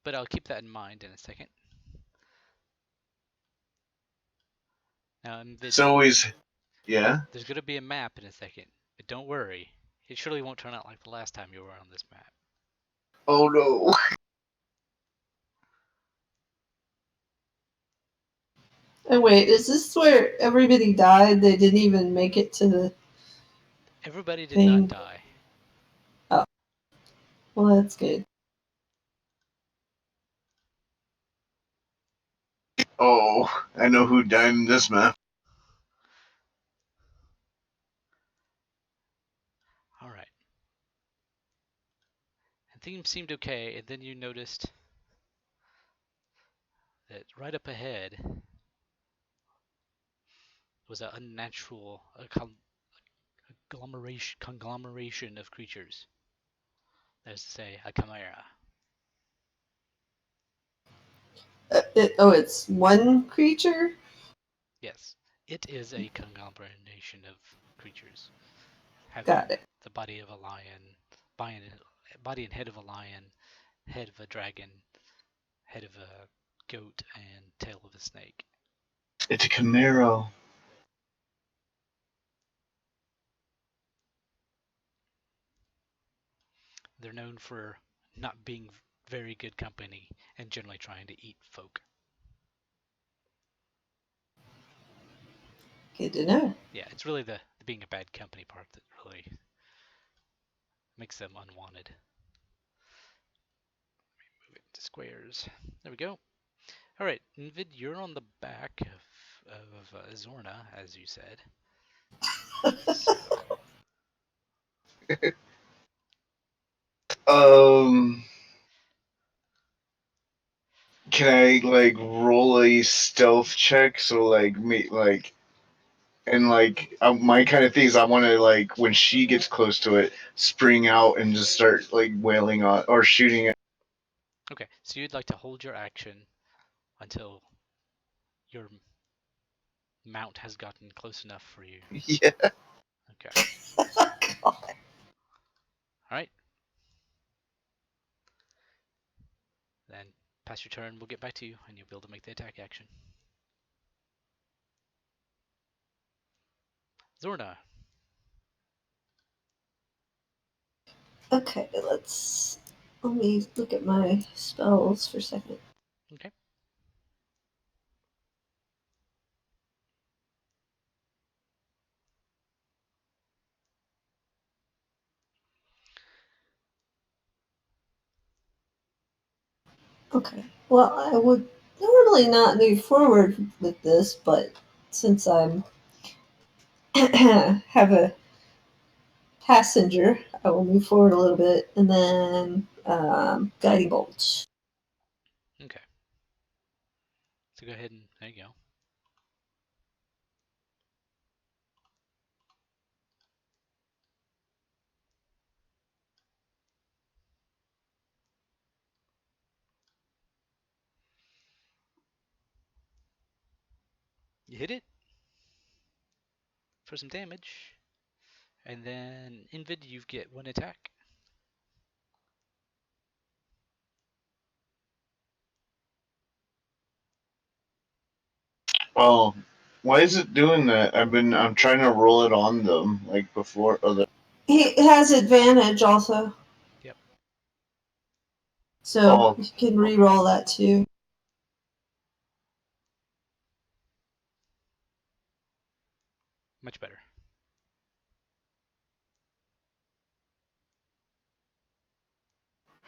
But I'll keep that in mind in a second. Now, It's always, yeah. there's going to be a map in a second, but don't worry. It surely won't turn out like the last time you were on this map. Oh no. And wait, is this where everybody died? They didn't even make it to the Everybody did thing? not die. Oh. Well, that's good. Oh, I know who died in this map. All right. And things seemed okay, and then you noticed that right up ahead was an unnatural conglomeration of creatures. That is to say, a chimera. It's one creature? Yes, it is a conglomeration of creatures having Got it. the body of a lion, body and head of a lion, head of a dragon, head of a goat, and tail of a snake. It's a Camaro. They're known for not being very good company and generally trying to eat folk. Good to know. Yeah, it's really the being a bad company part that really makes them unwanted. Let me move it into squares. There we go. All right, Nvid, you're on the back of Zorna, as you said. So, Um, can I like roll a stealth check? So like me like and like my kind of things I want to like when she gets close to it, spring out and just start like wailing on or shooting it. okay, so you'd like to hold your action until your mount has gotten close enough for you. Yeah. Okay. God. All right. Then pass your turn. We'll get back to you, and you'll be able to make the attack action. Zorna. Okay, let me look at my spells for a second. Okay. Okay. Well, I would normally not move forward with this, but since I'm have a passenger, I will move forward a little bit and then guiding bolt. Okay. So go ahead and there you go. You hit it for some damage, and then Invid, you get one attack. Well, why is it doing that? I'm trying to roll it on them like before other. He has advantage also, Yep. so Oh, you can re-roll that too. Much better.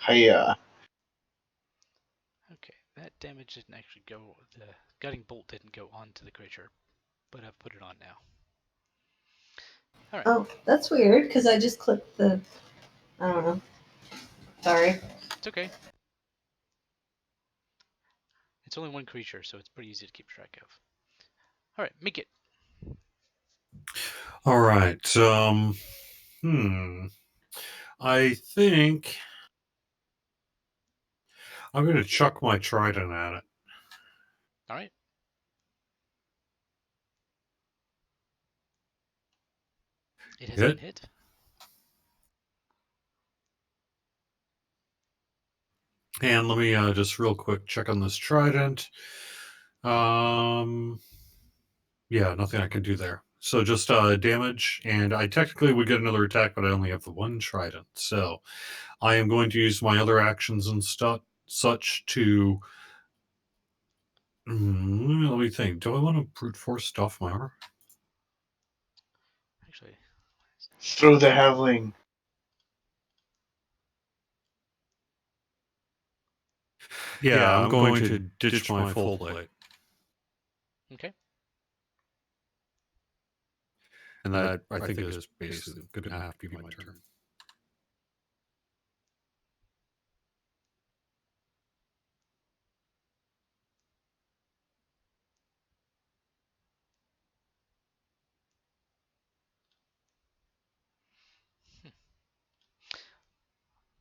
hiya. Okay, that damage didn't actually go. The guiding bolt didn't go onto the creature, but I've put it on now. All right. Oh, that's weird because I just clicked the. I don't know. Sorry. It's okay. It's only one creature, so it's pretty easy to keep track of. All right, make it. All right. I think I'm going to chuck my trident at it. All right. It has been hit. And let me just real quick check on this trident. Yeah, nothing I can do there. So just damage, and I technically would get another attack, but I only have the one trident. So I am going to use my other actions and such to. Let me think. Do I want to brute force stuff my armor? Actually, Throw the Havling. Yeah, I'm going to ditch my full plate. okay. And that, I think, is basically going to have to be my turn.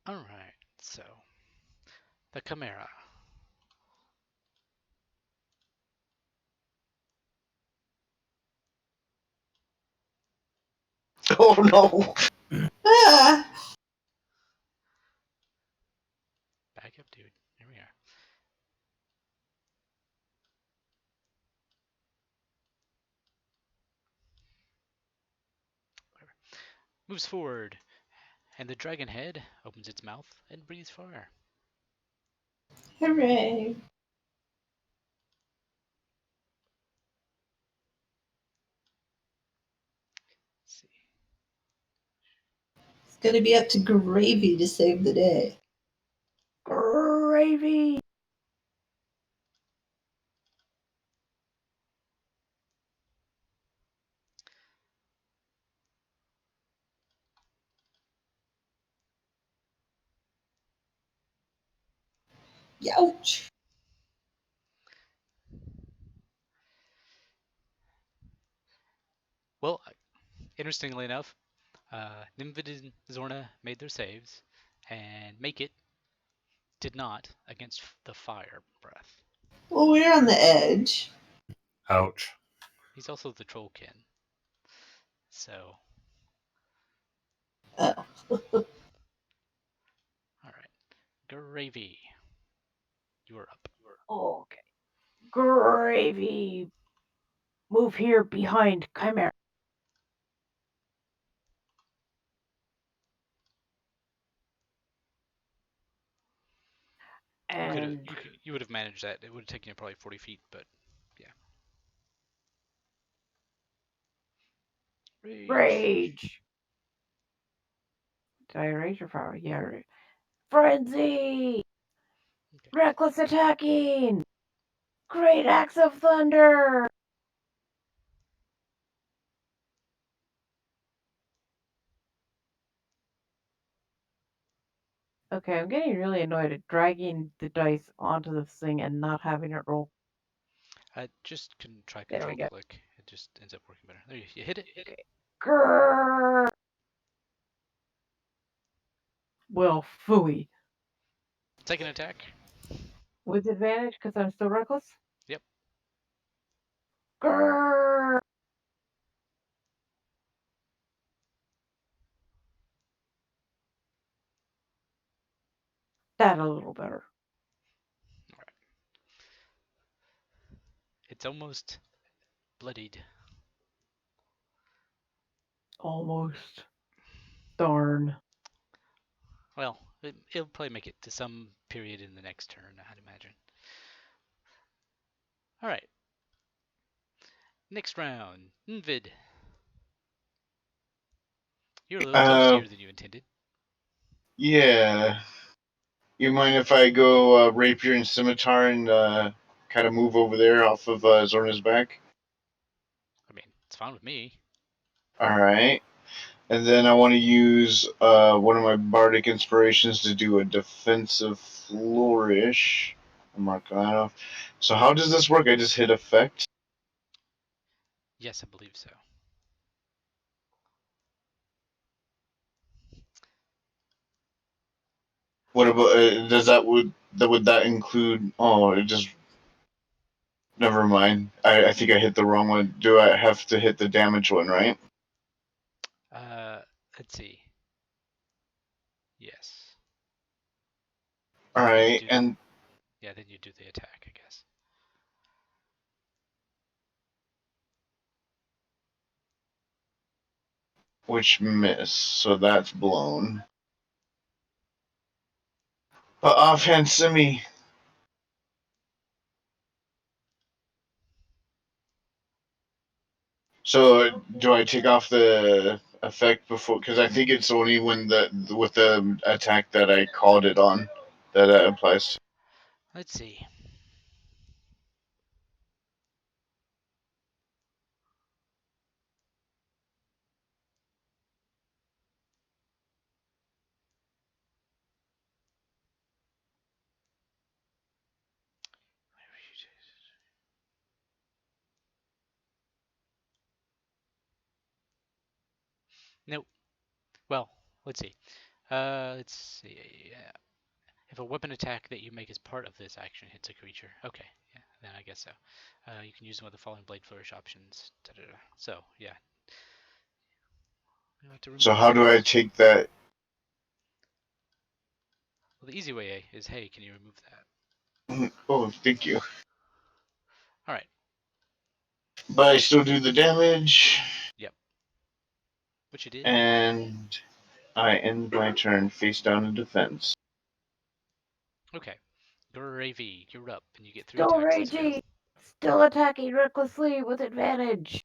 All right. So the Chimera. Oh no! Ah, Back up, dude. Here we are. Whatever. Moves forward, and the dragon head opens its mouth and breathes fire. hooray. Let's see. It's going to be up to Gravy to save the day. Grrrrr Avy. Ouch. Well, interestingly enough, Nimvind and Zorna made their saves, and Makeit did not against the fire breath. Well, we're on the edge. Ouch. He's also the trollkin. So. Oh. All right. Gravy. You are up. Okay. Grrrr Avy. Move here behind Chimera. And you would have managed that. It would have taken you probably 40 feet, but yeah. rage. Did I rage or fire? Yeah. Frenzy. Okay. Reckless attacking. Great axe of thunder. Okay, I'm getting really annoyed at dragging the dice onto this thing and not having it roll. Just try There we control go. click. It just ends up working better. There you hit it. Okay. Grrrr. Well, phooey. Second attack. With advantage because I'm still reckless? Yep. Grrrr. That a little better. All right. It's almost bloodied. Almost. Darn. Well, it'll probably make it to some period in the next turn, I'd imagine. All right. Next round. Nvid. You're a little toastier than you intended. Yeah. You mind if I go rapier and scimitar and kind of move over there off of Zorna's back? I mean, it's fine with me. Alright. And then I want to use one of my bardic inspirations to do a defensive flourish. Mark that off. So how does this work? I just hit effect. Yes, I believe so. What about does that would that include? Oh, it just never mind. I think I hit the wrong one. Do I have to hit the damage one, right? Let's see. Yes. All Then you right, do the, and yeah, then you do the attack, I guess. which miss, so that's blown. But offhand, Simi. So do I take off the effect before? Because I think it's only when with the attack that I called it on that it applies. Let's see. Nope. Well, let's see. Let's see. If a weapon attack that you make as part of this action hits a creature, okay, yeah, then I guess so. You can use one of the following blade flourish options. Da-da-da. So yeah, you have to remove So how do I those. take that? Well, the easy way is, hey, can you remove that? Oh, thank you. All right. But I still do the damage. Yep. Which you did. And I end my turn face down in defense. Okay. Grrrrr Avy, you're up, and you get 3 Still attacks. Let's go. raging. Still attacking recklessly with advantage.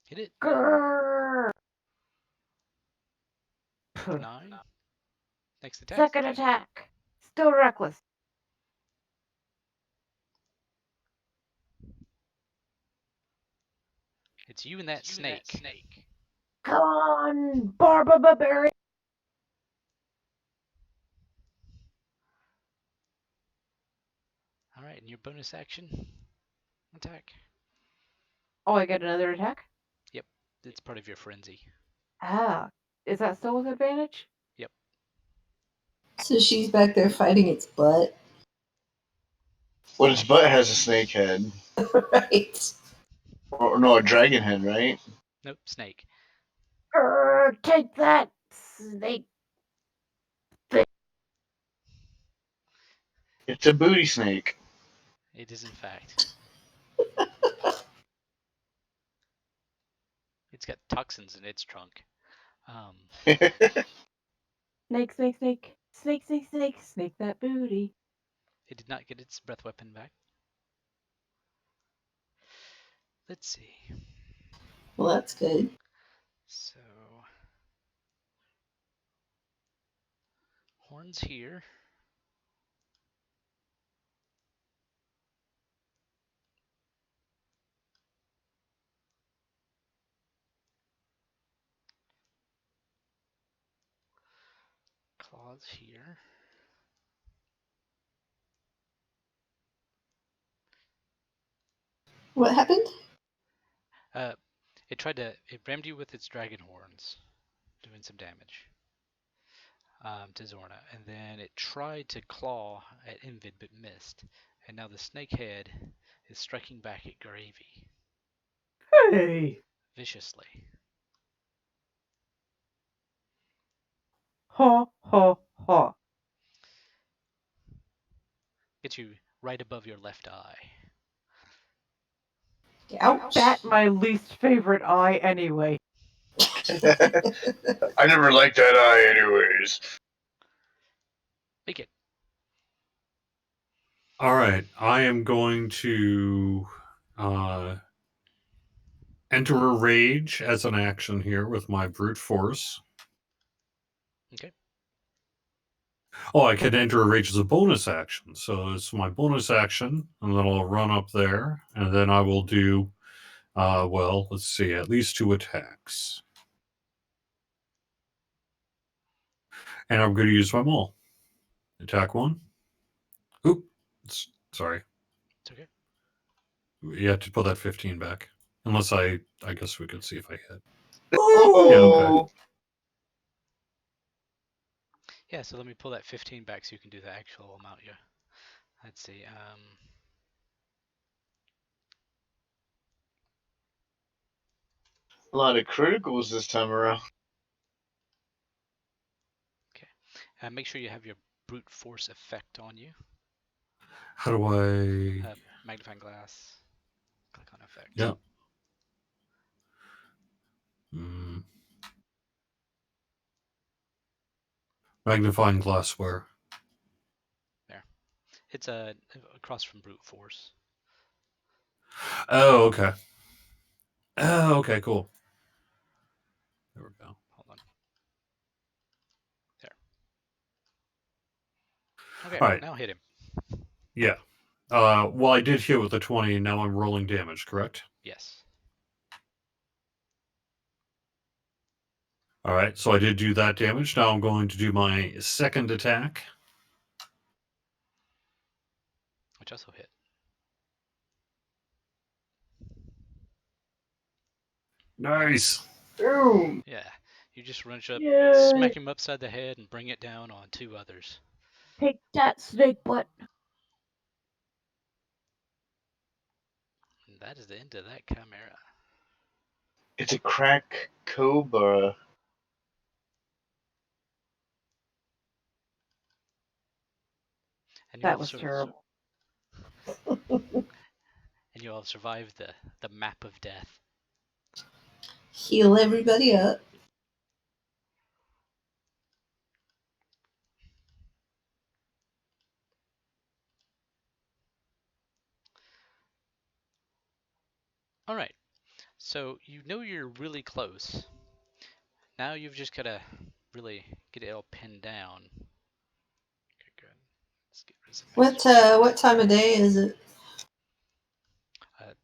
Hit it Grrrr. for 9. Next attack. Second attack. Still reckless. It's you and that snake. Come on, Barbarian. All right, and your bonus action attack. Oh, I get another attack? Yep, it's part of your frenzy. Ah, is that still with advantage? Yep. So she's back there fighting its butt. Well, its butt has a snake head. Right. Or no, a dragon head, right? Nope, snake. Grrrr, take that, snake. It's a booty snake. It is in fact. It's got toxins in its trunk. Snake, snake, snake. Snake, snake, snake. Snake that booty. It did not get its breath weapon back. Let's see. Well, that's good. So, horns here. Claws here. What happened? It rammed you with its dragon horns, doing some damage to Zorna, and then it tried to claw at Invid but missed, and now the snake head is striking back at Gravy Hey. viciously. Ha, ha, ha. Gets you right above your left eye. Ouch. That my least favorite eye anyway. I never liked that eye, anyways. Make it. All right, I am going to enter a rage as an action here with my brute force. Okay. Oh, I can enter a rage as a bonus action. So it's my bonus action, and then I'll run up there, and then I will do, well, let's see, at least 2 attacks. And I'm going to use my maul. Attack 1. Oop. Sorry. It's okay. You have to put that 15 back. Unless I guess we could see if I hit. Ooh. Yeah, okay. Yeah, so let me pull that 15 back so you can do the actual amount. Yeah. Let's see. A lot of criticals this time around. Make sure you have your brute force effect on you. How do I... Magnifying glass. Click on effect. Yeah. Magnifying glass where? There. It's across from brute force. Oh, okay. Oh, okay, cool. There we go. Hold on. There. Okay, All right. now hit him. Yeah. Well, I did hit with a 20, and now I'm rolling damage, correct? Yes. All right, so I did do that damage. Now I'm going to do my second attack. Which also hit. Nice. Boom. Yeah. You just run up, Yay! smack him upside the head, and bring it down on 2 others. Take that, snake butt. And that is the end of that chimera. It's a crack cobra. And That was terrible. And you all survived the map of death. Heal everybody up. All right. So you know you're really close. Now you've just got to really get it all pinned down. Okay, good. Let's get rid of some What time of day is it?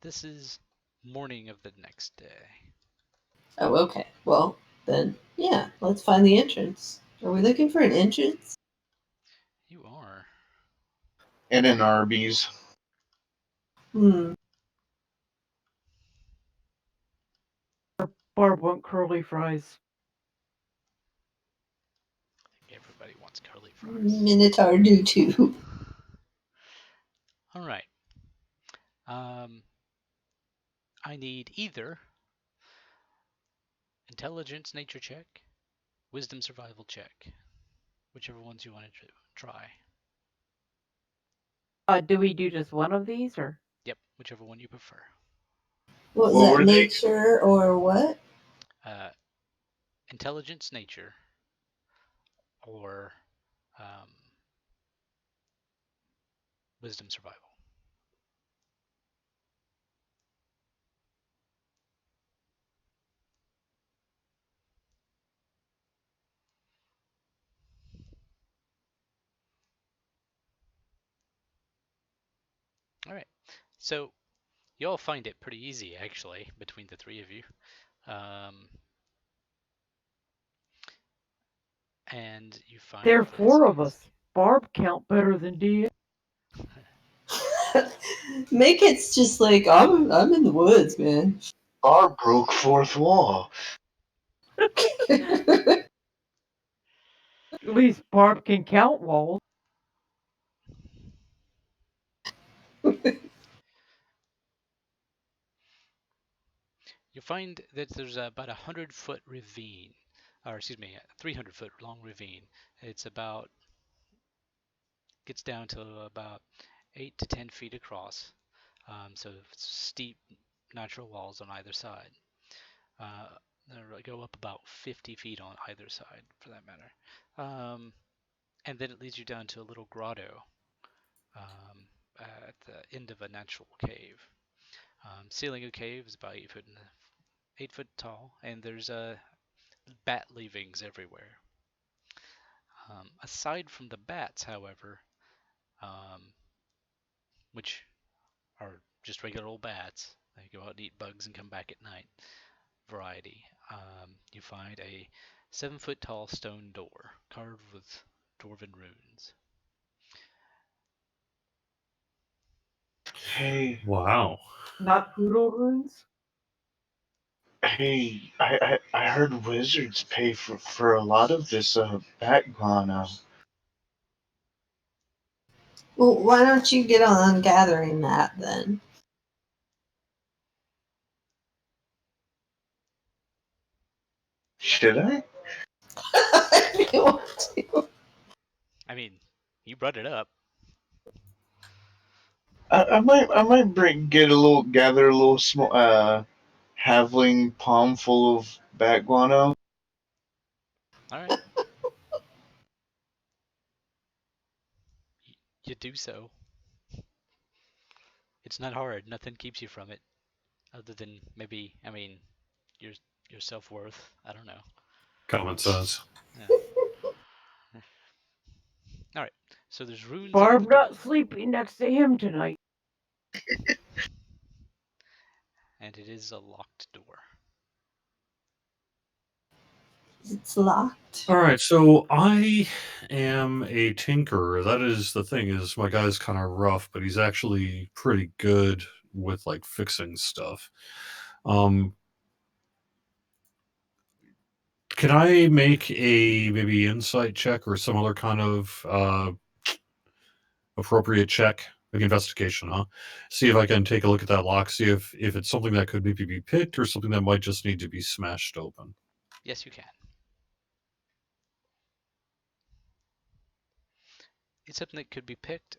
this is morning of the next day. Oh, okay. Well, then, yeah, let's find the entrance. Are we looking for an entrance? You are. And an Arby's. Barb want curly fries. Everybody wants curly fries. Minotaur do too. All right. I need either intelligence nature check, wisdom survival check, whichever ones you want to try. Do we do just one of these, or? Yep, whichever one you prefer. What was What that, were they? nature or what? Intelligence nature or wisdom survival. All right. So you all find it pretty easy, actually, between the 3 of you. And you find There are 4 of us. Barb count better than D. Makeit's just like, I'm in the woods, man. R broke fourth wall. At least Barb can count walls. You find that there's about 100-foot ravine, or excuse me, a 300-foot long ravine. It's about, gets down to about 8 to 10 feet across. So steep natural walls on either side. They go up about 50 feet on either side, for that matter. And then it leads you down to a little grotto at the end of a natural cave. Ceiling of cave is about 8 foot tall, and there's bat leavings everywhere. Aside from the bats, however, which are just regular old bats, they go out and eat bugs and come back at night, variety, you find a 7-foot tall stone door carved with dwarven runes. Hey, Wow. Not poodle runes? hey, I heard wizards pay for a lot of this bat guano. Well, why don't you get on gathering that then? Should I? I don't want to. I mean, you brought it up. I might gather a little small halvling palm full of bat guano. All right, you do so. It's not hard. Nothing keeps you from it, other than maybe, I mean, your your self-worth. I don't know. Common sense. Yeah. All right. So there's runes on Barb the not door, sleeping next to him tonight. and it is a locked door. It's locked. All right, so I am a tinkerer. That is the thing, is my guy's kind of rough, but he's actually pretty good with like fixing stuff. Can I make a maybe insight check or some other kind of appropriate check, like investigation, huh? See if I can take a look at that lock, see if it's something that could maybe be picked or something that might just need to be smashed open. Yes, you can. It's something that could be picked.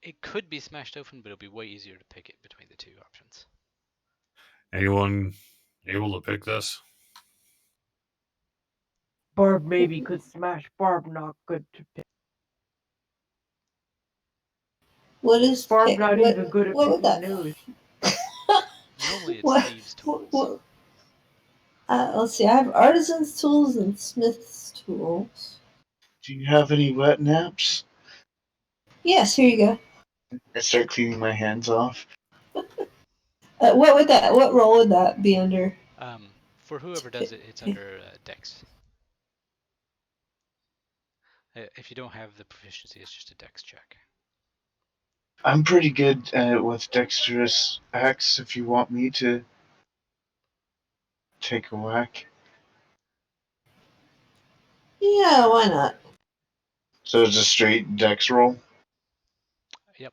It could be smashed open, but it'll be way easier to pick it between the two options. Anyone able to pick this? Barb maybe could smash. Barb not good to pick. What is Barb not even good at what would picking that? nose. Normally, it's What? thieves' tools. Let's see. I have artisans' tools and smiths' tools. Do you have any wet naps? Yes, here you go. I start cleaning my hands off. What would that? What role would that be under? For whoever does it, it's under Dex. If you don't have the proficiency, it's just a Dex check. I'm pretty good with dexterous acts. If you want me to take a whack, Yeah, why not? so it's a straight dex roll. Yep.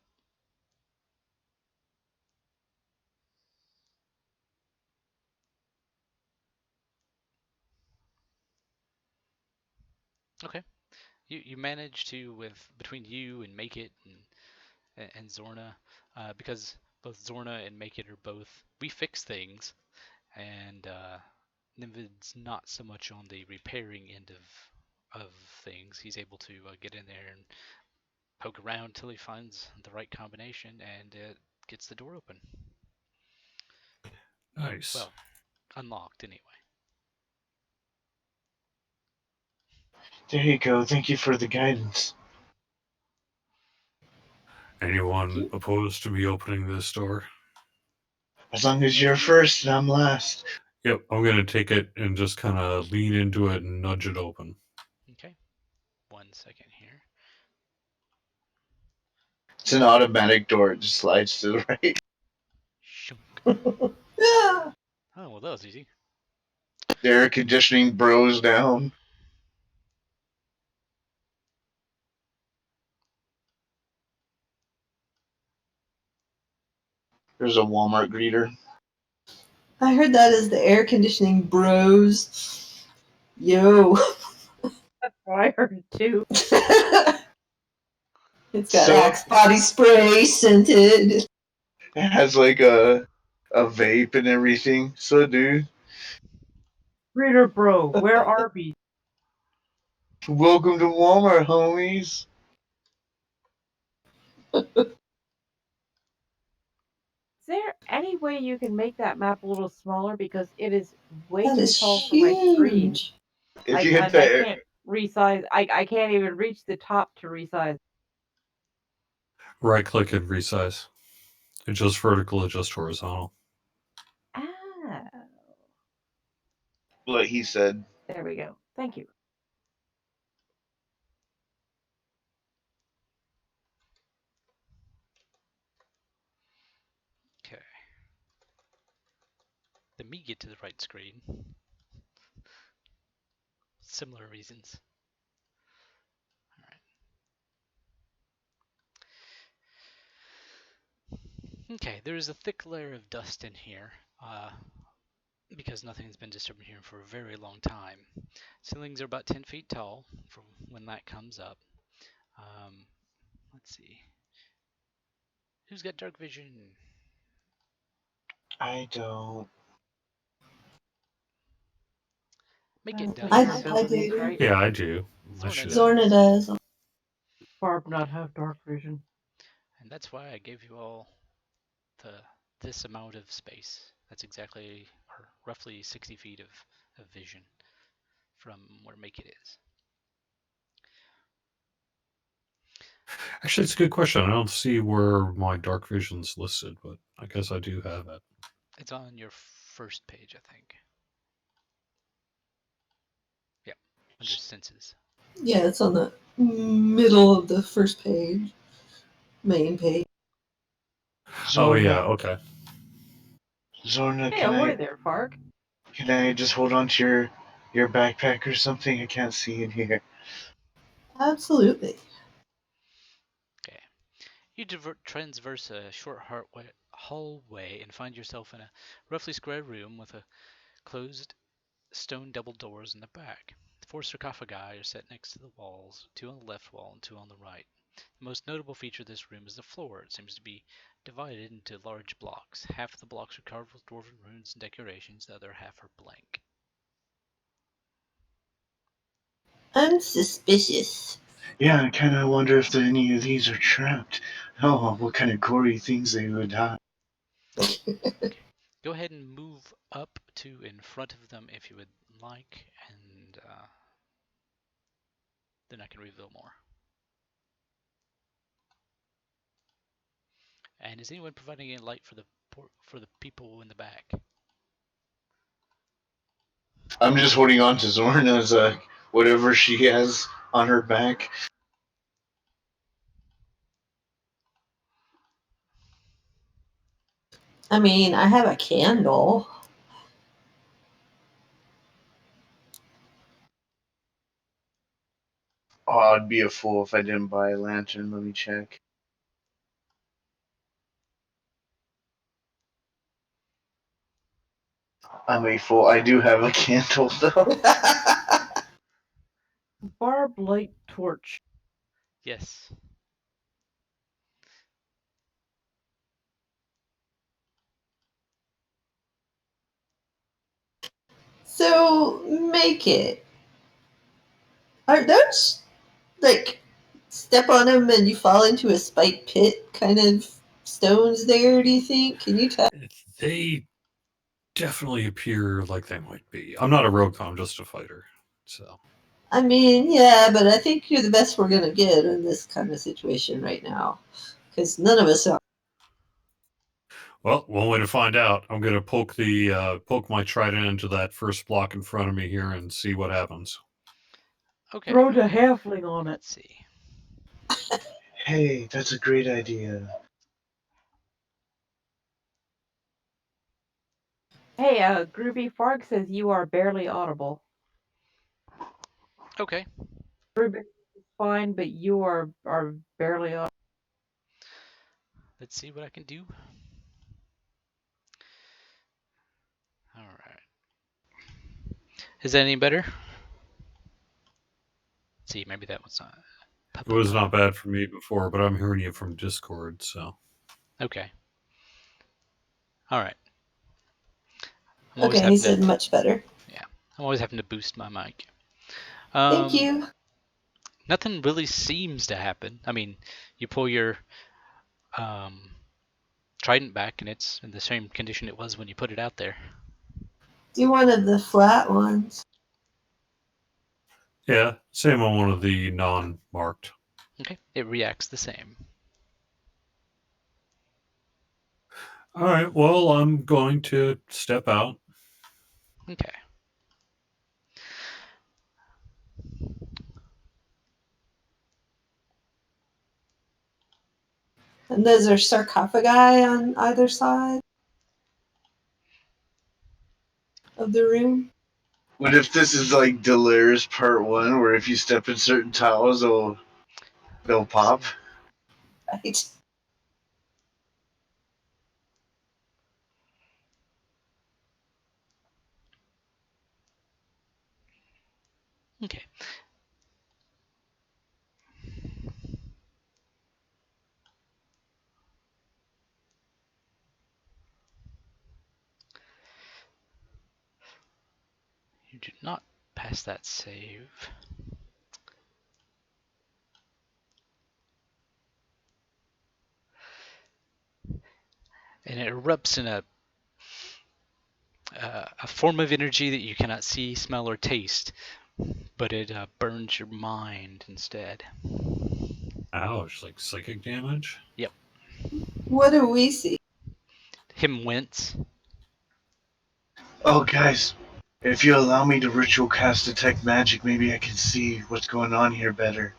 Okay. You manage to, with between you and Makeit and Zorna, because both Zorna and Makeit are both, we fix things, and Nimvind's not so much on the repairing end of things. He's able to get in there and poke around till he finds the right combination and gets the door open. Nice. Well, unlocked anyway. There you go. Thank you for the guidance. Anyone opposed to me opening this door? As long as you're first and I'm last. Yep, I'm going to take it and just kind of lean into it and nudge it open. Okay. 1 second here. It's an automatic door. It just slides to the right. Shunk. Yeah. Oh, well, that was easy. The air conditioning bros down. There's a Walmart greeter. I heard that as the air conditioning bros. Yo. That's what I heard too. It's got So Axe body spray scented. it has like a vape and everything. So dude, Reader bro, where Arby's? welcome to Walmart, homies. Is there any way you can make that map a little smaller because it is way That too is tall for my screen? huge. If Like you hit I that can't resize. I can't even reach the top to resize. Right click and resize. Adjust vertical, adjust horizontal. Ah, What he said. there we go. Thank you. Okay. Let me get to the right screen. Similar reasons. Okay, there is a thick layer of dust in here, because nothing's been disturbed here for a very long time. Ceilings are about 10 feet tall for when that comes up. Let's see. Who's got dark vision? I don't. Make it That's does. your abilities, do. right? Yeah, I do. Zorna does. Zorna does. Barb not have dark vision. And that's why I gave you all this amount of space. That's exactly, or roughly 60 feet of vision from where Makeit is. Actually, it's a good question. I don't see where my dark vision's listed, but I guess I do have it. It's on your first page, I think. Yeah, under senses. Yeah, it's on the middle of the first page, main page. Oh Zorna, yeah, okay. Zorna, Hey, ahoy there, Fark. can I just hold on to your backpack or something? I can't see in here. Absolutely. Okay. You transverse a short hallway and find yourself in a roughly square room with a closed stone double doors in the back. 4 sarcophagi are set next to the walls, 2 on the left wall and 2 on the right. The most notable feature of this room is the floor. It seems to be divided into large blocks. Half of the blocks are carved with dwarven runes and decorations, the other half are blank. I'm suspicious. Yeah, I kind of wonder if any of these are trapped. Oh, what kind of gory things they would have. Go ahead and move up to in front of them if you would like, and then I can reveal more. And is anyone providing any light for the people in the back? I'm just holding on to Zorna's whatever she has on her back. I mean, I have a candle. Oh, I'd be a fool if I didn't buy a lantern. Let me check. I'm a fool. I do have a candle though. Barb light torch. Yes. So make it. Are those like step on them and you fall into a spiked pit kind of stones there? Do you think? Can you tell? They definitely appear like they might be. I'm not a rogue, I'm just a fighter. So I mean, yeah, but I think you're the best we're gonna get in this kind of situation right now, because none of us are. well, one way to find out. I'm gonna poke my trident into that first block in front of me here and see what happens. Okay. Throw the halfling on it. Let's see. Hey, that's a great idea. Hey, Gruubii, Fark says you are barely audible. Okay. Gruubii is fine, but you are barely audible. Let's see what I can do. All right. Is that any better? Let's see, maybe that was not. It was not bad for me before, but I'm hearing you from Discord, so. Okay. All right. Okay, he said much better. Yeah, I'm always having to boost my mic. Thank you. Nothing really seems to happen. I mean, you pull your trident back, and it's in the same condition it was when you put it out there. Do one of the flat ones. Yeah, same on one of the non-marked. Okay, it reacts the same. All right, well, I'm going to step out. Okay. And those are sarcophagi on either side of the room. What if this is like Delirious Part 1, where if you step in certain tiles, they'll pop? Right. Okay. You did not pass that save. And it erupts in a form of energy that you cannot see, smell, or taste, but it burns your mind instead. Ouch, like psychic damage? Yep. What do we see? Him wince. Oh, guys, if you allow me to ritual cast detect magic, maybe I can see what's going on here better.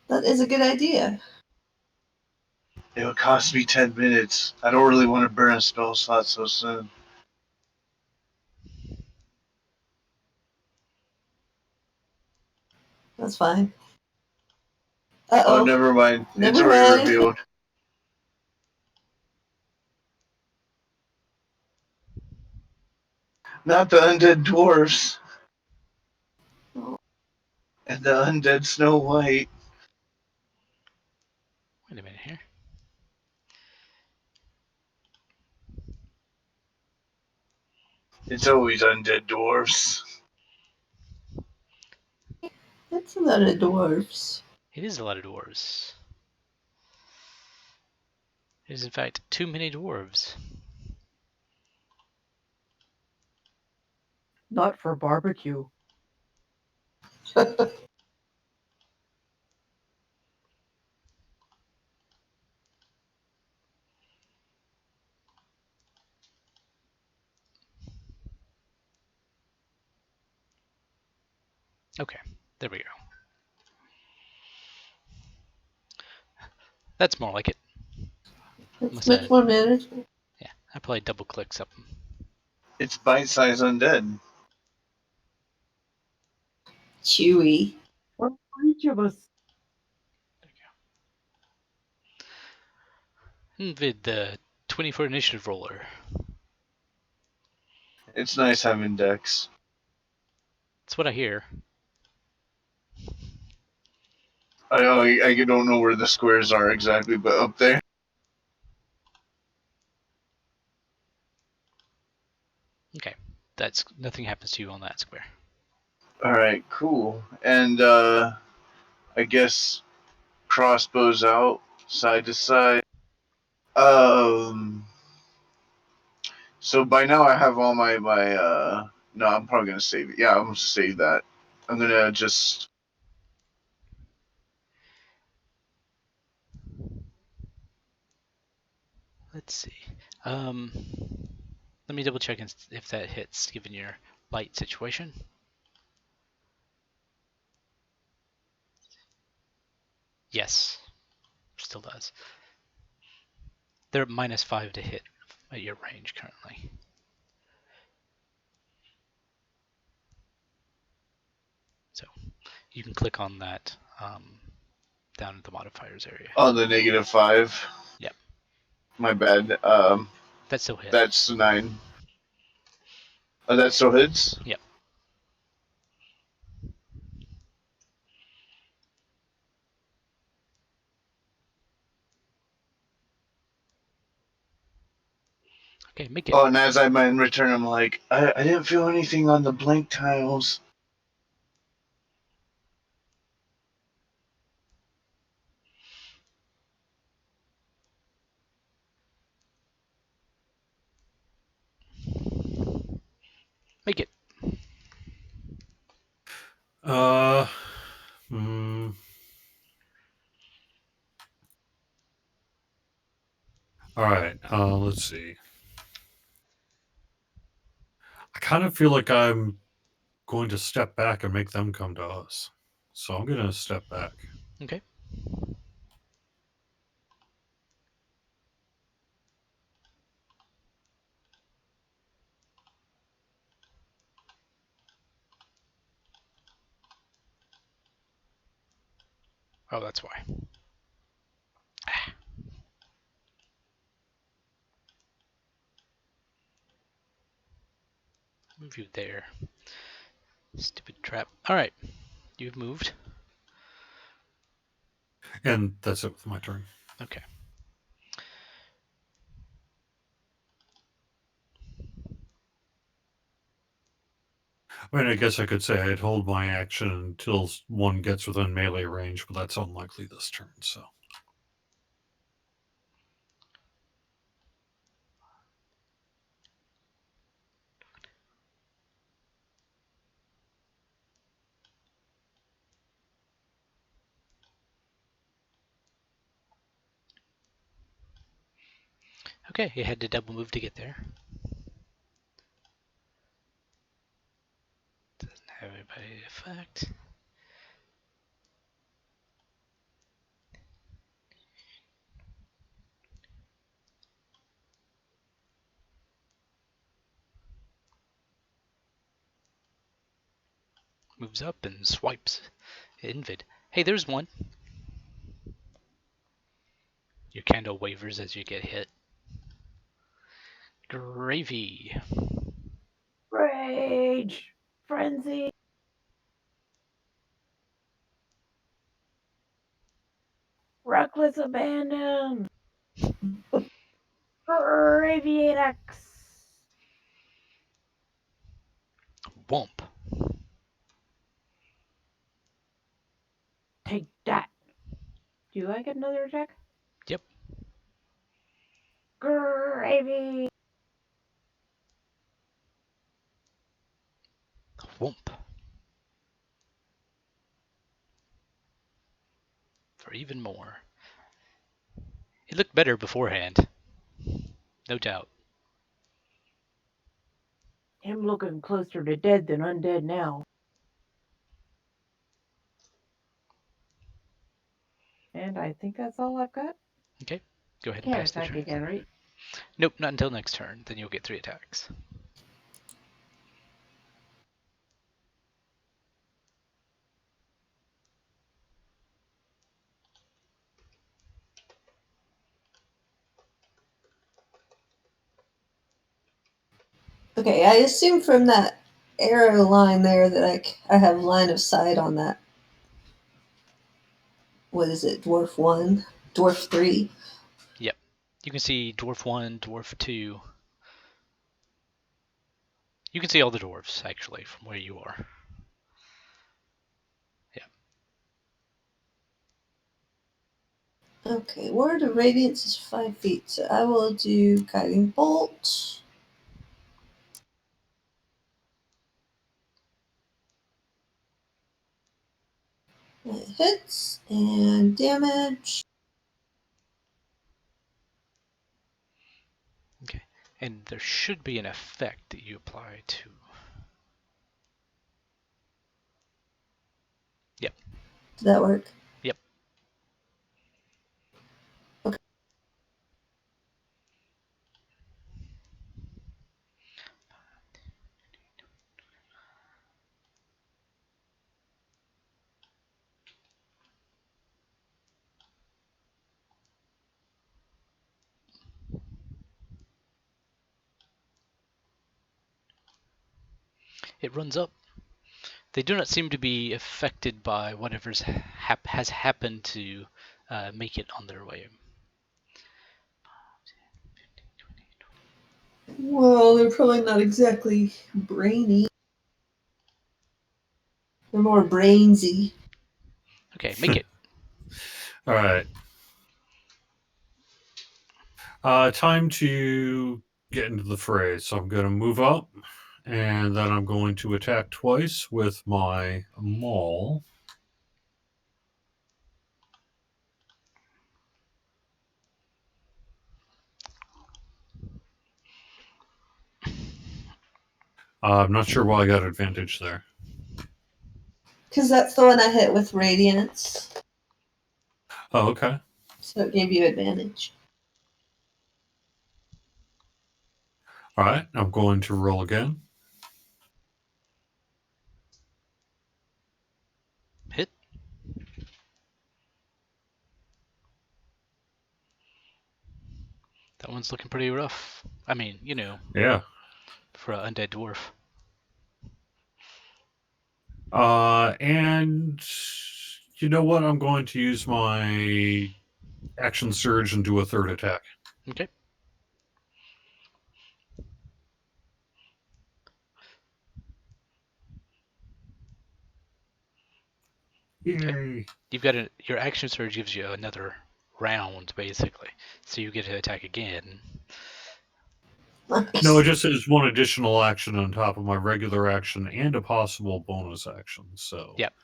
That is a good idea. It'll cost me 10 minutes. I don't really want to burn a spell slot so soon. That's fine. Oh, Uh-oh. never mind. It's Never already mind. revealed. Not the undead dwarfs Oh, and the undead Snow White. Wait a minute here. It's always undead dwarfs. that's a lot of dwarves. It is a lot of dwarves. It is, in fact, too many dwarves. Not for barbecue. Okay, there we go. That's more like it. It's Must much have, more manageable. yeah, I probably double click something. It's bite-sized undead. Chewy. One for each of us. With the 24 initiative roller. It's nice having decks. That's what I hear. I don't know where the squares are exactly, but up there. Okay, that's nothing happens to you on that square. Alright, cool. And, I guess crossbows out, side to side. So by now I have all my no, I'm probably gonna save it. Yeah, I'm gonna save that. I'm gonna just Let's see. Um, Let me double check if that hits, given your light situation. Yes, still does. They're at -5 to hit at your range currently. So you can click on that down at the modifiers area. on the -5. Yep. My bad. That still hit. That's 9. Oh, that still hits? Yep. Okay, make it. Oh, and as I might in return, I'm like, I didn't feel anything on the blank tiles. Make it. Hmm. All right. Let's see. I kind of feel like I'm going to step back and make them come to us. So I'm going to step back. Okay. Oh, that's why. Move you there. Stupid trap. Alright. You've moved. And that's it with my turn. Okay. I mean, I guess I could say I'd hold my action until one gets within melee range, but that's unlikely this turn, so. Okay, you had to double move to get there. Doesn't have anybody effect. Moves up and swipes. Invid. Hey, there's one. Your candle wavers as you get hit. Gravy. Rage! Frenzy! Reckless abandon! Grrrrr Avy. Womp. Take that! Do I get another attack? Yep. Grrrr Avy. Womp. For even more. It looked better beforehand. No doubt. Him looking closer to dead than undead now. And I think that's all I've got. Okay. Go ahead and Can't pass the attack turn. again, right? Nope, not until next turn. Then you'll get 3 attacks. Okay, I assume from that arrow line there that I have line of sight on that. What is it? Dwarf 1? Dwarf 3? Yep. You can see Dwarf 1, Dwarf 2. You can see all the dwarves, actually, from where you are. Okay, Word of Radiance is 5 feet, so I will do Guiding Bolt. It hits, and damage. Okay. And there should be an effect that you apply to. Yep. Does that work? Yep. Okay. It runs up. They do not seem to be affected by whatever's has happened to make it on their way. Well, they're probably not exactly brainy. They're more brainsy. Okay, make it. All right. Time to get into the fray. So I'm going to move up And then I'm going to attack twice with my maul. I'm not sure why I got advantage there. Because that's the one I hit with Radiance. Oh, okay. So it gave you advantage. All right, I'm going to roll again. Hit. That one's looking pretty rough. I mean, you know, Yeah. for an undead dwarf. And you know what? I'm going to use my action surge and do a third attack. Okay. Yay. You've got your action surge gives you another round, basically. So you get to attack again. Nice. No, it just is one additional action on top of my regular action and a possible bonus action. So Yep.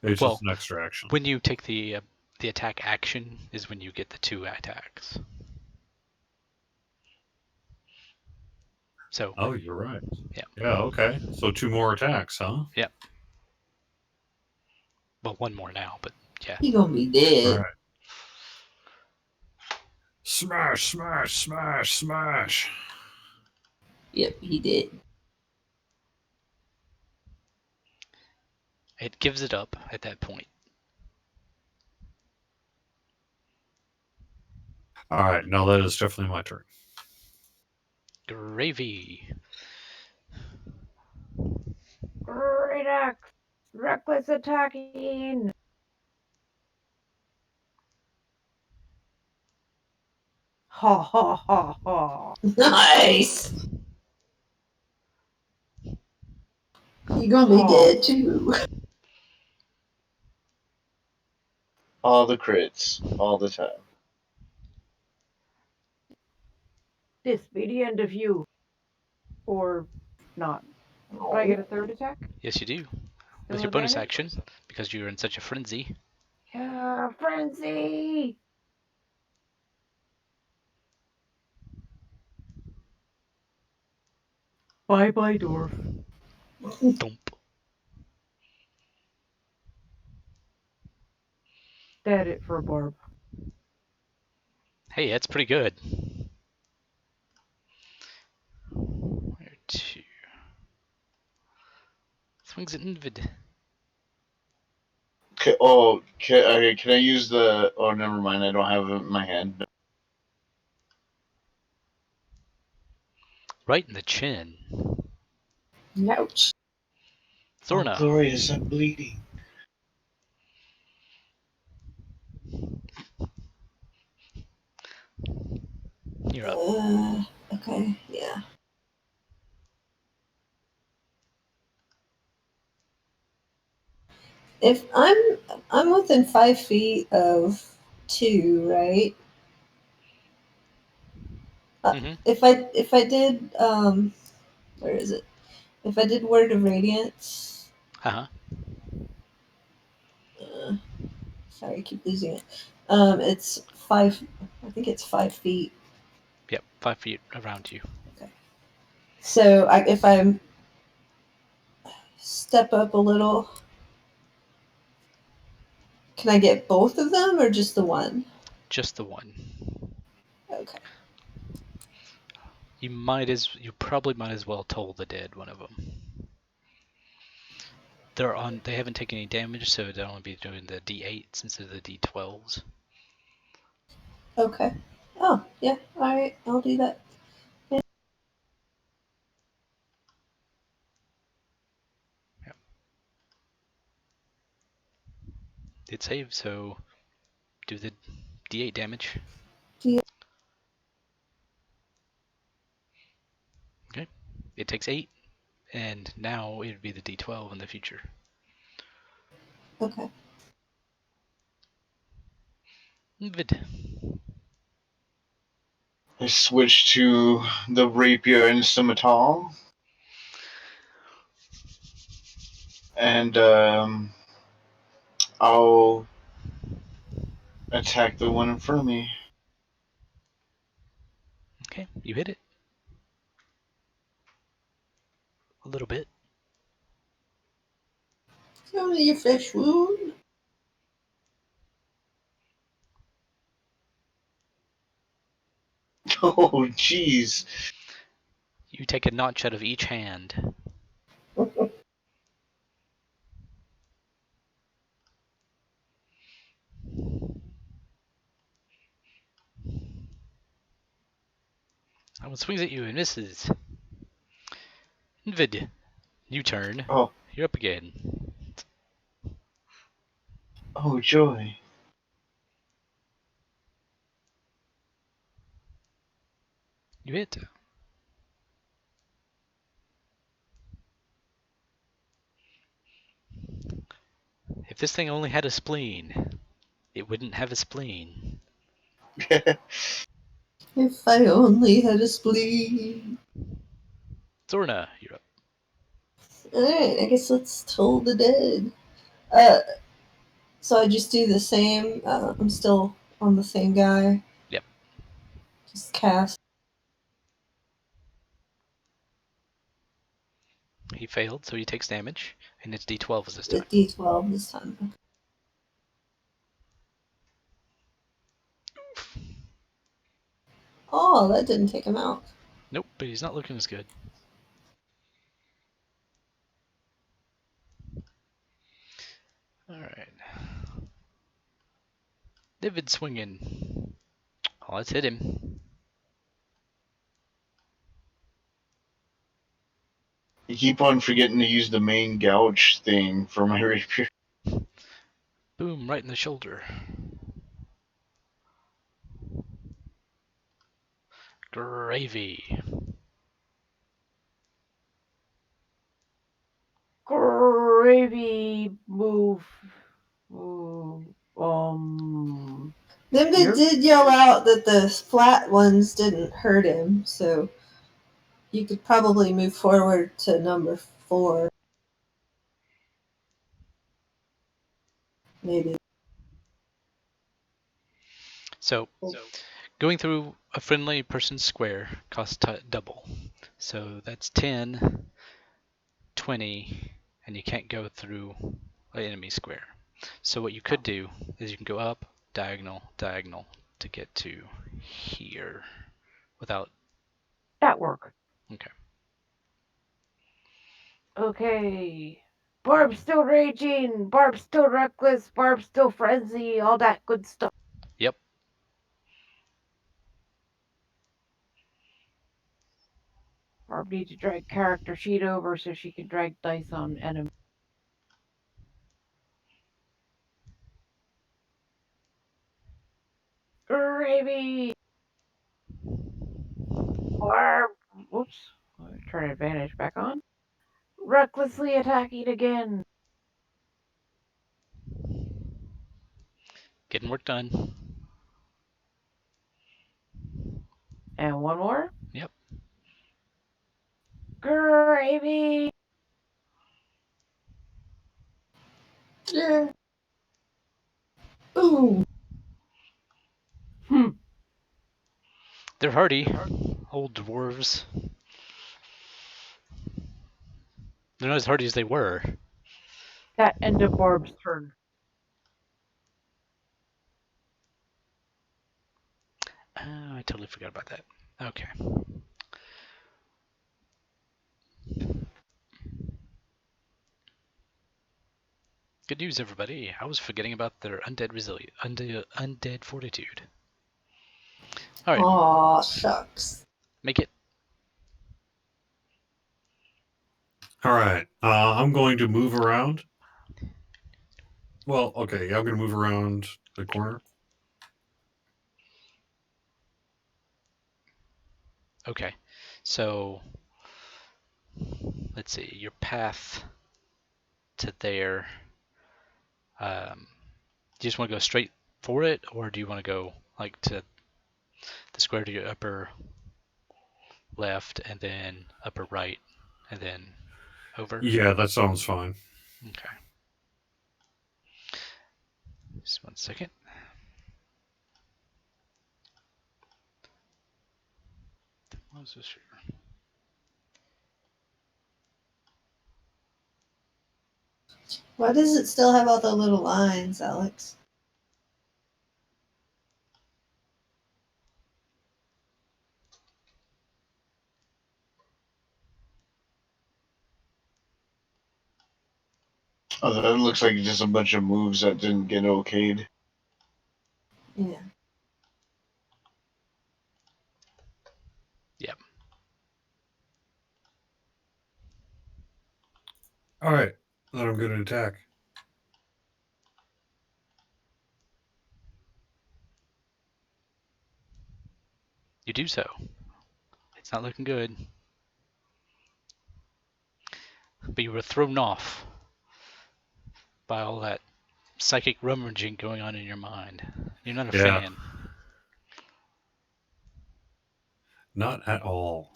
it's Well, just an extra action. When you take the attack action is when you get the 2 attacks. So. Oh, you're right. Yeah. Yeah, okay. So 2 more attacks, huh? Yep. Well, 1 more now, but yeah. He gonna be dead. All right. Smash, smash, smash, smash. Yep, he did. It gives it up at that point. All right, now that is definitely my turn. Gravy. Great axe. Reckless attacking. Ha ha ha ha. Nice. He gonna be dead too. All the crits, all the time. This be the end of you. Or not. Do I get a third attack? Yes, you do. With Still your bonus advantage? action, because you're in such a frenzy. Yeah, frenzy! Bye bye, dwarf. Thump. Dead it for Barb. Hey, that's pretty good. Where to? Swings at Nimvind. Okay, can I use the... Oh, never mind. I don't have it in my hand. Right in the chin. Ouch. Zorna. Oh, glorious, I'm bleeding. You're up. Okay, yeah. If I'm within 5 feet of 2, right? Mm-hmm. If I did where is it? If I did Word of Radiance, Uh-huh. sorry, I keep losing it. It's 5. I think it's 5 feet. Yep, 5 feet around you. So if I step up a little, can I get both of them or just the one? Just the one. Okay. You probably might as well toll the dead one of them. They haven't taken any damage, so they'll only be doing the D8 instead of the D12s. Okay. Oh, yeah. All right. I'll do that. It saved, so do the D8 damage. Yeah. Okay. It takes 8, and now it would be the D12 in the future. Okay. Vid. I switch to the rapier and scimitar. and I'll attack the one in front of me. Okay, you hit it. A little bit. Tell me your flesh wound. Oh, jeez. You take a notch out of each hand. That one swings at you and misses. Nimvind, new turn. Oh, You're up again. oh, joy. You hit. If this thing only had a spleen, it wouldn't have a spleen. If I only had a spleen. Zorna, you're up. Alright, I guess let's toll the dead. Uh, so I just do the same. I'm still on the same guy. Yep. Just cast. He failed, so he takes damage, and it's D12 this The time. D12 this time. Oh, that didn't take him out. Nope, but he's not looking as good. Alright. Nimvind swinging. Oh, let's hit him. You keep on forgetting to use the main gouge thing for my rapier. Boom, right in the shoulder. Grrrrr Avy. Grrrrr Avy, move. Nimba Here? did yell out that the flat ones didn't hurt him, so you could probably move forward to number 4. Maybe. So, going through a friendly person's square costs double. So that's 10, 20, and you can't go through an enemy square. So what you could do is you can go up, diagonal, diagonal to get to here without. That work. Okay. Okay. Barb's still raging. Barb's still reckless. Barb's still frenzy. All that good stuff. Yep. Barb needs to drag character sheet over so she can drag dice on enemy. Gravy. Barb. Whoops. Turn advantage back on. Recklessly attacking again. Getting work done. And one more. Yep. Gravy. Yeah. Ooh. They're hardy. Old dwarves. They're not as hardy as they were. That ended Barb's turn. I totally forgot about that. Okay. Good news, everybody. I was forgetting about their undead fortitude. All right. Aw, shucks. Make it. All right. I'm going to move around. Well, okay. I'm going to move around the corner. Okay. So let's see. Your path to there. Do you just want to go straight for it, or do you want to go like to the square to your upper left, and then upper right, and then over? Yeah, that sounds fine. Okay. Just 1 second. What was this here? Why does it still have all the little lines, Alex? Oh, that looks like just a bunch of moves that didn't get okayed. Yeah. Yep. All right, then I'm going to attack. You do so. It's not looking good. But you were thrown off by all that psychic rummaging going on in your mind. You're not a Yeah. fan. Not at all.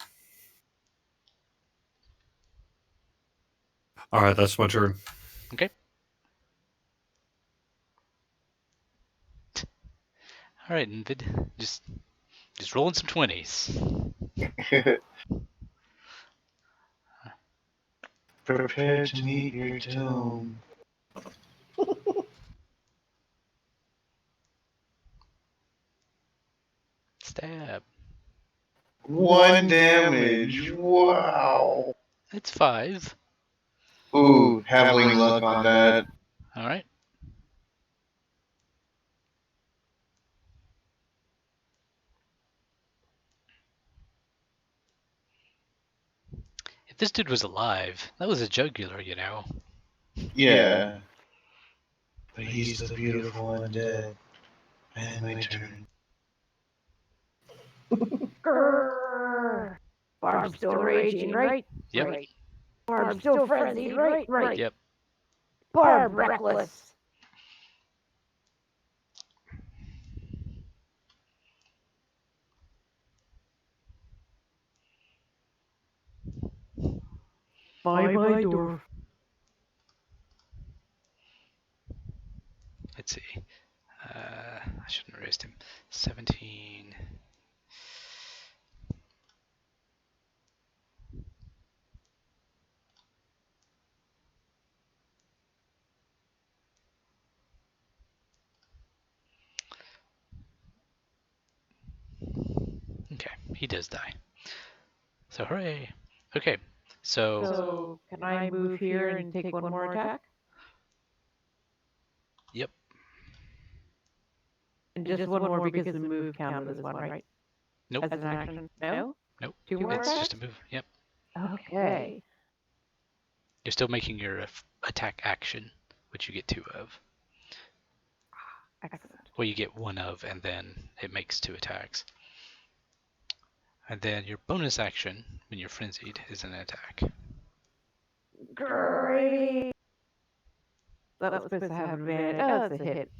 All right, that's my turn. Okay. All right, Nimvind. Just rolling some 20s. Prepare to meet your doom. Stab. 1 damage. Wow. It's 5. Ooh, having luck on that. All right. If this dude was alive, that was a jugular, you know. Yeah. But he's the beautiful undead. And my turn. Grrrr. Barb's still raging, right? Yep. Right. Barb's still frenzied, right? Right. Yep. Barb reckless. Bye-bye, dwarf. Let's see. I shouldn't have raised him. 17. Okay, he does die. So hooray. Okay, So, can I move here and take one more attack? Yep. And just one more because the move counted as one, right? Nope. As an action? No? Nope. 2 more It's attacks? just a move. Yep. Okay. You're still making your attack action, which you get 2 of. Excellent. Well, you get 1 of, and then it makes 2 attacks. And then your bonus action, when you're frenzied, is an attack. Grrrrr. That was supposed to have advantage. Oh, it's a hit.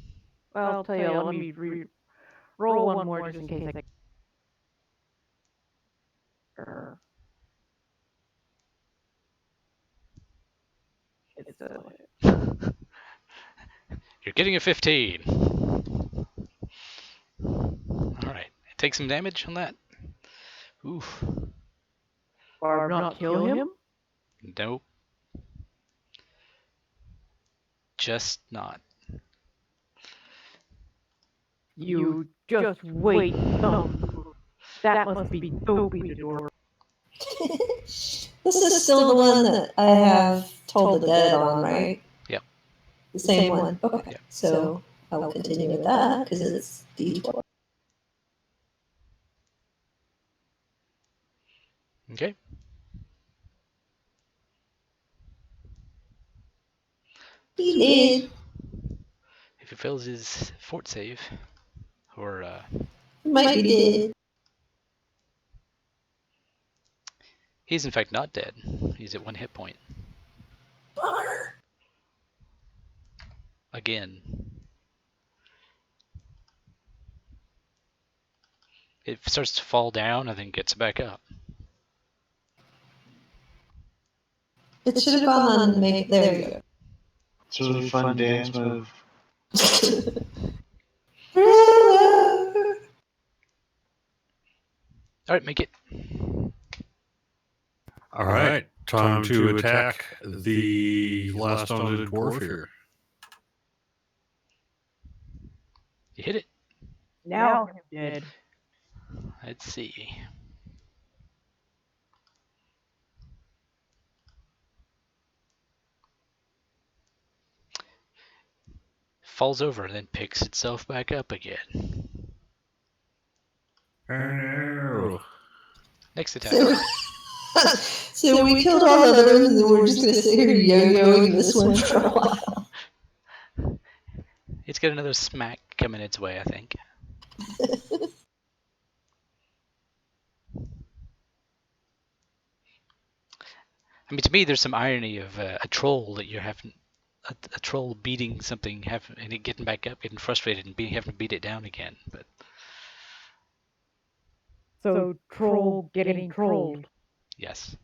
Well, I'll tell you, let me roll one more just in case I... Grrrr. It's a hit. You're getting a 15. Alright. Take some damage on that. Oof. Barb not kill him? Nope. Just not. You just wait. That must be dopey to door. This is still the one that I have told the dead on, right? Yep. The same one. Okay. Yep. So I will continue with that because it's D12. Okay. He did. If he fails his fort save, or Might be dead. he's in fact not dead. He's at 1 hit point. Bummer. Again. It starts to fall down and then gets back up. It should have gone on to make. There you go. It's a really fun dance move. Thriller. All right, make it. All right, time to attack the last undead dwarf here. You hit it. Now I'm dead. Let's see. Falls over and then picks itself back up again. Oh, no. Next attack. So we killed all the other ones, and we're just gonna sit here yo-yoing this one for a while. It's got another smack coming its way, I think. I mean, to me, there's some irony of a troll that you're having, a troll beating something, and it getting back up, getting frustrated, and having to beat it down again. But So troll getting trolled. yes,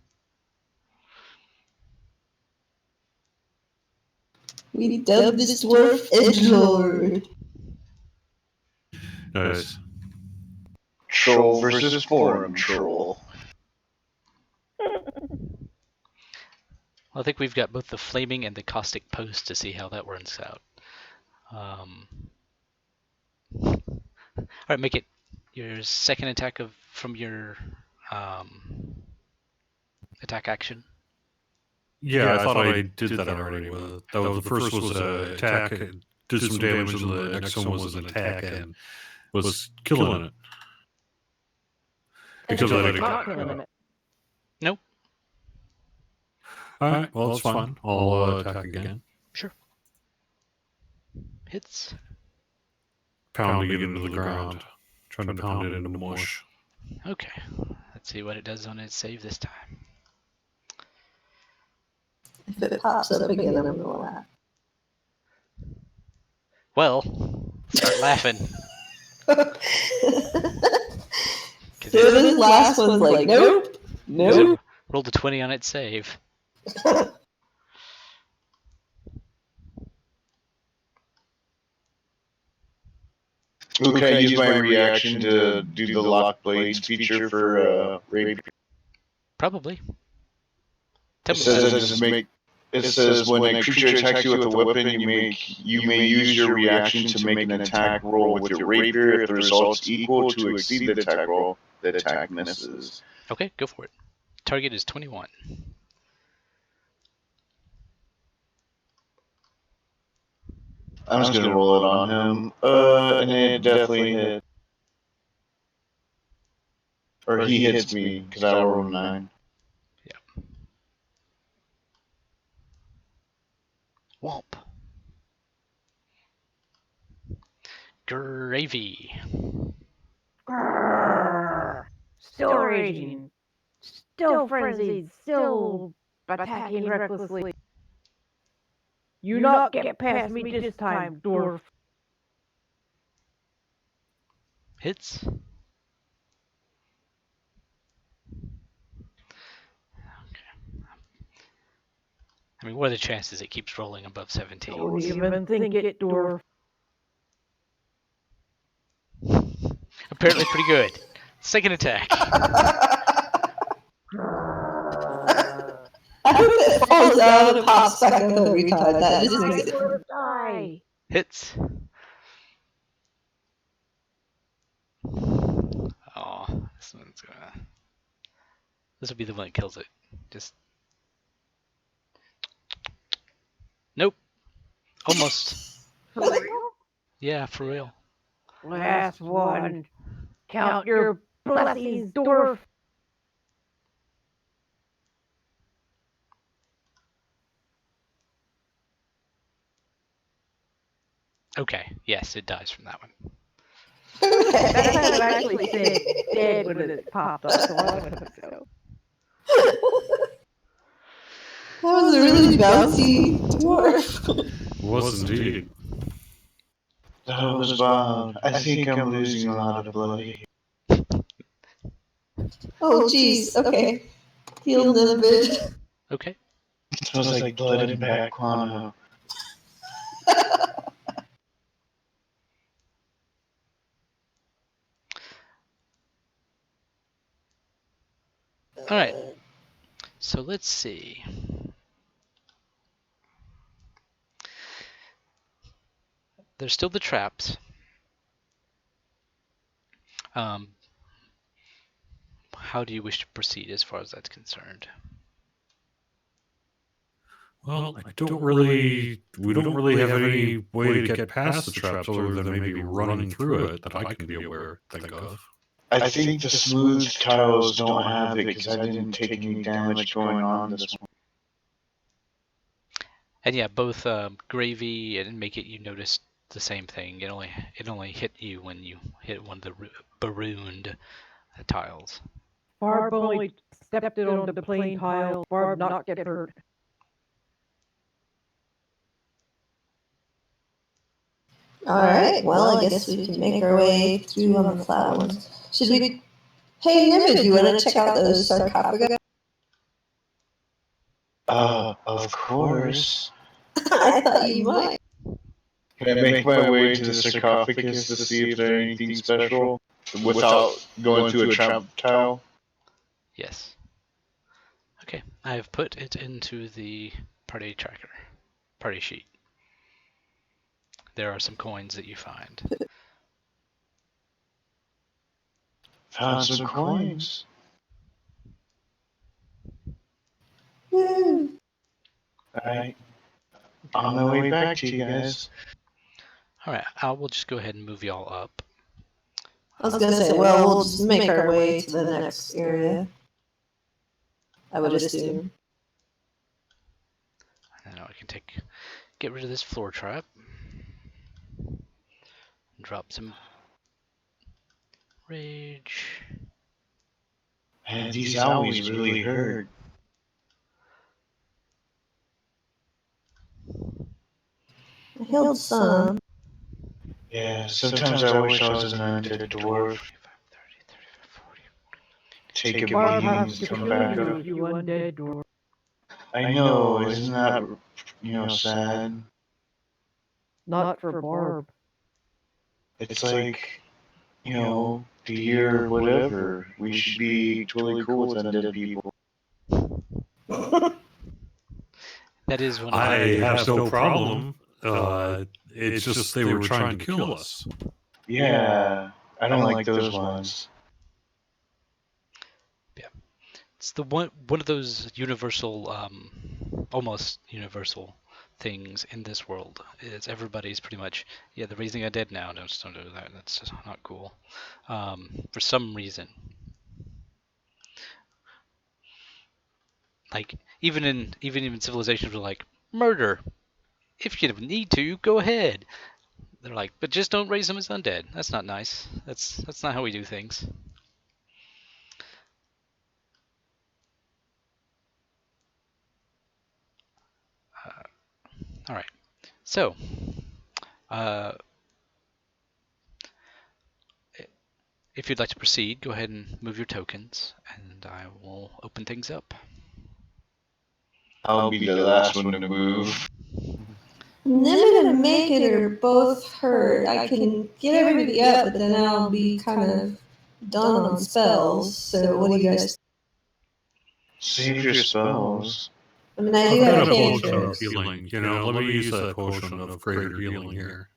We dubbed this dwarf Edgelord. Nice. Troll versus forum troll. well, I think we've got both the flaming and the caustic post to see how that works out. All right, make it your second attack from your attack action. Yeah, I thought I did that already. That was, the first was an attack, did some damage, and the next one was an attack and was killing it. Because I think Not killing it. Nope. all right, well, it's fine. I'll attack again. Sure. Hits. Pounding it into the ground. Trying to pound it into mush. Okay. Let's see what it does on its save this time. If it pops up again, I'm gonna laugh. Well, start laughing. So this last one's like, nope, nope. Rolled a 20 on its save. Ooh, can I use my reaction to do the lock blades feature for rapier? Probably. It says when a creature attacks you with a weapon, you may use your reaction to make an attack roll with your rapier. If the result's equal to exceed the attack roll, the attack misses. Okay, go for it. Target is 21. I'm just gonna roll it on him. And it definitely hit. Or he hits me, because I rolled a 9. Yeah. Womp. Grrrrr Avy. Grrrr. Still raging. Still frenzied. Still attacking recklessly. You not get past me this time, dwarf. Hits. I mean, what are the chances it keeps rolling above 17? Don't even think it, dwarf. Apparently pretty good. Second attack. I hope it falls out and pops back up every time. That just makes it. Die. Hits. Oh, this one's gonna. This will be the one that kills it. Just. Nope. Almost. For real? Yeah, for real. Last one. Count your blessings, dwarf. Okay. Yes, it dies from that one. That kind of actually said dead when it popped up, so I went with go. That was a really bouncy dwarf. Was indeed. That was wild. I think I'm losing a lot of blood here. Oh, jeez. Okay. Heal Nimvind. Okay. It smells like blood and bad guano. All right. So let's see. There's still the traps. How do you wish to proceed as far as that's concerned? Well, we don't really have any way to get past the traps other than maybe running through it that I can be aware, think of. I think the smooth tiles don't have it because I didn't take any damage going on this one. And yeah, both Gravy and Make It, you noticed the same thing. It only hit you when you hit one of the barooned tiles. Barb only stepped it on the plain tile. Barb not get hurt. Alright, well, I guess we can make our way through on the flat ones. Should we... Hey, Nimvind, do you want to check out those sarcophagi? Of course. I thought you might. Can I make my way to the sarcophagus to see if there's anything special without going to a trap tile? Yes. Okay, I have put it into the party tracker, party sheet. There are some coins that you find. Found some coins. Woo! Alright. On my way back to you guys. Alright, I will just go ahead and move y'all up. I was gonna say, well, we'll just make our way to the next area. I would assume. And now I can get rid of this floor trap. Drop some rage. Man, these owies really hurt. I healed some. Yeah, sometimes I wish I was an undead dwarf. Take a Barb beating has and to come kill back you, up. you undead dwarf. I know, isn't that, sad? Not for Barb. It's like, the year whatever. We should be totally cool with undead people. That is one of I have no problem. It's just they were trying to kill us. Yeah, I don't like those ones. It's the one of those universal, almost universal things in this world. Is everybody's pretty much, yeah, they're raising a dead now. Don't do that. That's just not cool. For some reason, like even in civilizations, we're like murder. If you need to, go ahead. They're like, but just don't raise them as undead. That's not nice. That's not how we do things. All right. So, if you'd like to proceed, go ahead and move your tokens, and I will open things up. I'll be the last one to move. Nimvind and Make It are both hurt. I can get everybody up, but then I'll be kind of done on spells. So what do you guys... Save your spells. I mean, I do I've got have a potion of cantrips. healing. Let me use that potion of greater healing here.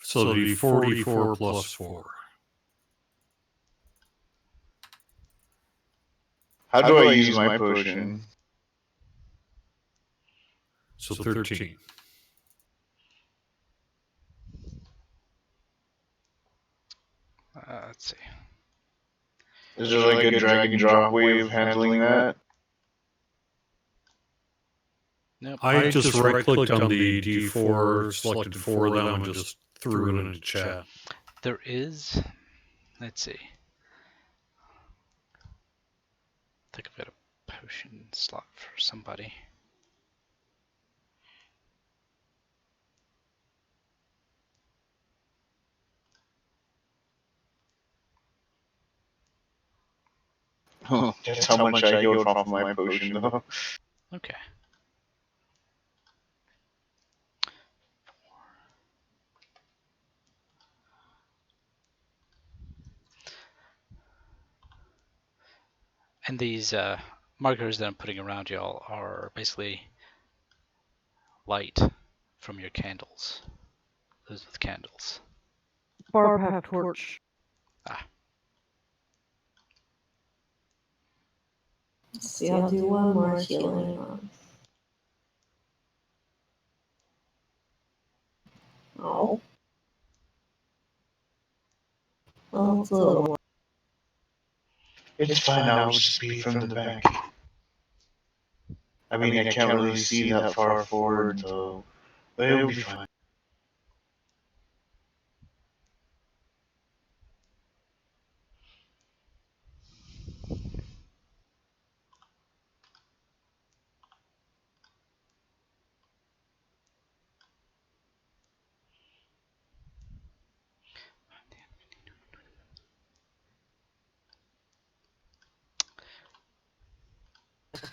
So it'll be 44 plus 4. How do I use my potion? So 13. Let's see. Is there like a drag and drop way of handling that? Nope. I just right-clicked on the D4, selected 4 of them, and just threw it into chat. There is. Let's see. I think I've got a potion slot for somebody. Oh, that's how much I healed off my potion, though. Okay. And these markers that I'm putting around y'all are basically light from your candles. Those are the candles. Barb have torch. Let's see, I'll do one more healing on. Oh. Well, it's a little more. It's fine, I'll just be from the back. I mean, I can't really see that far forward, though. But it'll be fine.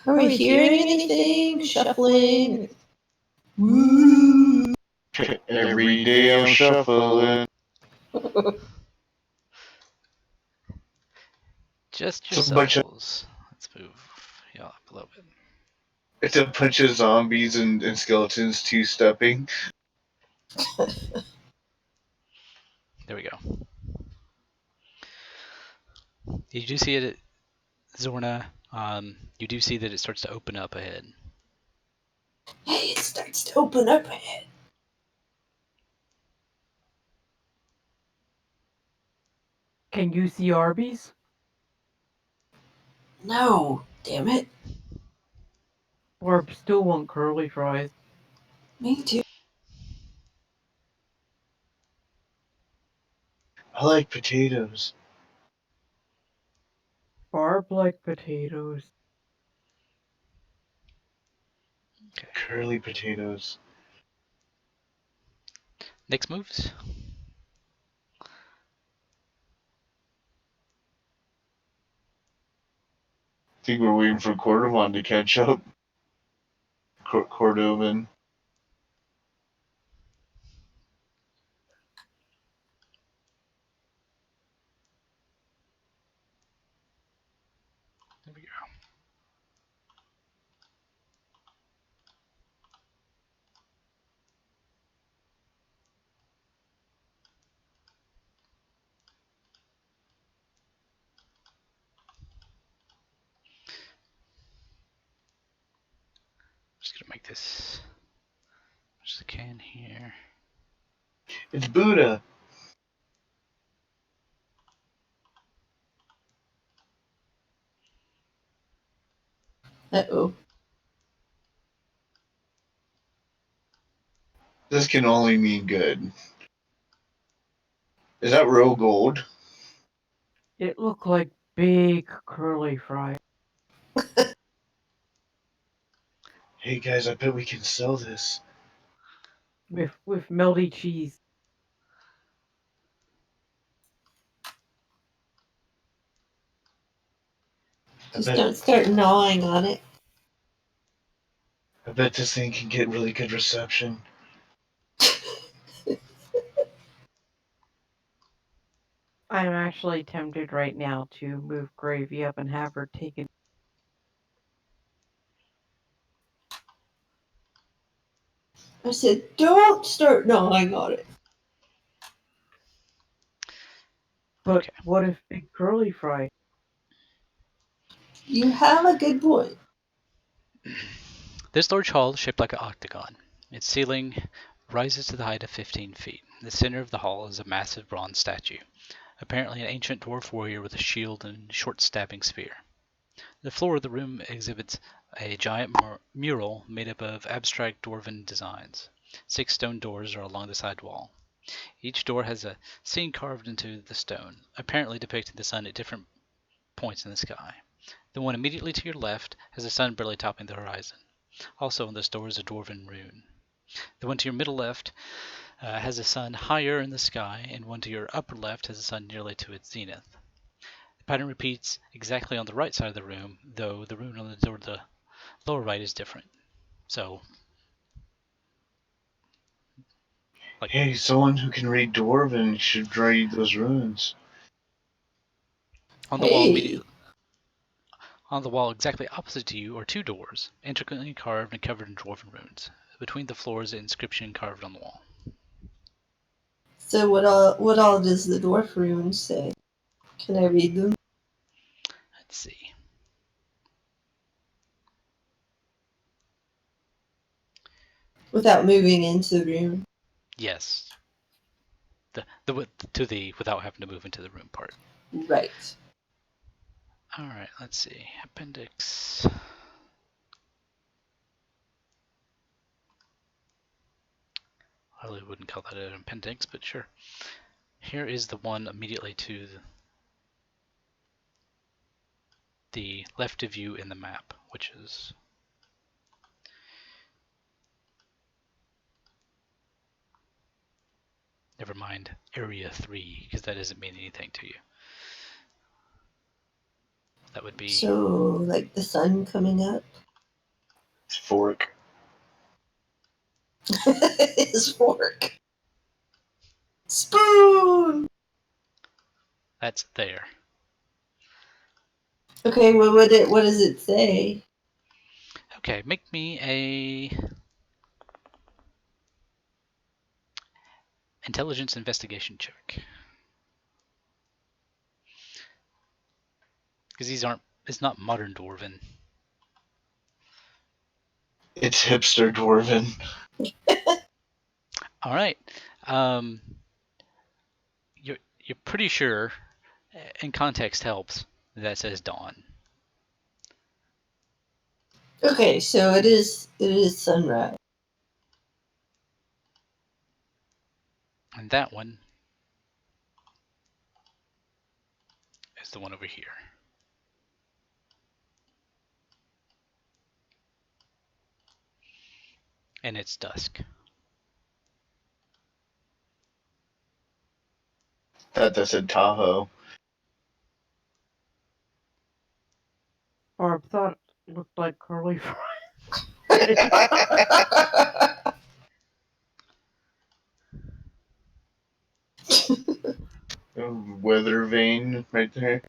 Are we hearing anything? Shuffling? Woo! Every day I'm shuffling. Just It's a bunch of- yourselves. Let's move y'all up a little bit. It's a bunch of zombies and skeletons two-stepping. There we go. You do see it, Zorna. You do see that it starts to open up ahead. Hey, it starts to open up ahead. Can you see Arby's? No, damn it. Barb still want curly fries. Me too. I like potatoes. Barb like potatoes. Okay. Curly potatoes. Next moves. I think we're waiting for Cordovan to catch up. Cordovan. There we go. Just gonna make this as I can here. It's Buddha. Uh-oh. This can only mean good. Is that real gold? It looked like big curly fries. Hey guys, I bet we can sell this. With melty cheese. Just don't start gnawing on it. I bet this thing can get really good reception. I'm actually tempted right now to move Gravy up and have her take it. I said, don't start gnawing on it. But Okay. what if big curly fry? You have a good point. This large hall is shaped like an octagon. Its ceiling rises to the height of 15 feet. The center of the hall is a massive bronze statue, apparently an ancient dwarf warrior with a shield and short stabbing spear. The floor of the room exhibits a giant mural made up of abstract dwarven designs. 6 stone doors are along the side wall. Each door has a scene carved into the stone, apparently depicting the sun at different points in the sky. The one immediately to your left has the sun barely topping the horizon. Also on this door is a dwarven rune. The one to your middle left has the sun higher in the sky, and one to your upper left has the sun nearly to its zenith. The pattern repeats exactly on the right side of the room, though the rune on the door to the lower right is different. So, Hey, someone who can read Dwarven should read those runes. on the wall On the wall exactly opposite to you are two doors, intricately carved and covered in dwarven runes. Between the floors, an inscription carved on the wall. So what all does the dwarf runes say? Can I read them Let's see. without moving into the room? Yes. Without having to move into the room part. Right. All right. Let's see. Appendix. I really wouldn't call that an appendix, but sure. Here is the one immediately to the left of you in the map, which is never mind area 3, because that doesn't mean anything to you. That would be So like the sun coming up. Fork. His fork. Spoon. that's there. Okay, well, what does it say? Okay, make me a intelligence investigation check. Because it's not modern dwarven. It's hipster dwarven. All right. You're pretty sure, and context helps, that says dawn. Okay, so it is sunrise. And that one is the one over here. And it's dusk. That said Tahoe. Barb thought it looked like curly fries. Weather vane right there.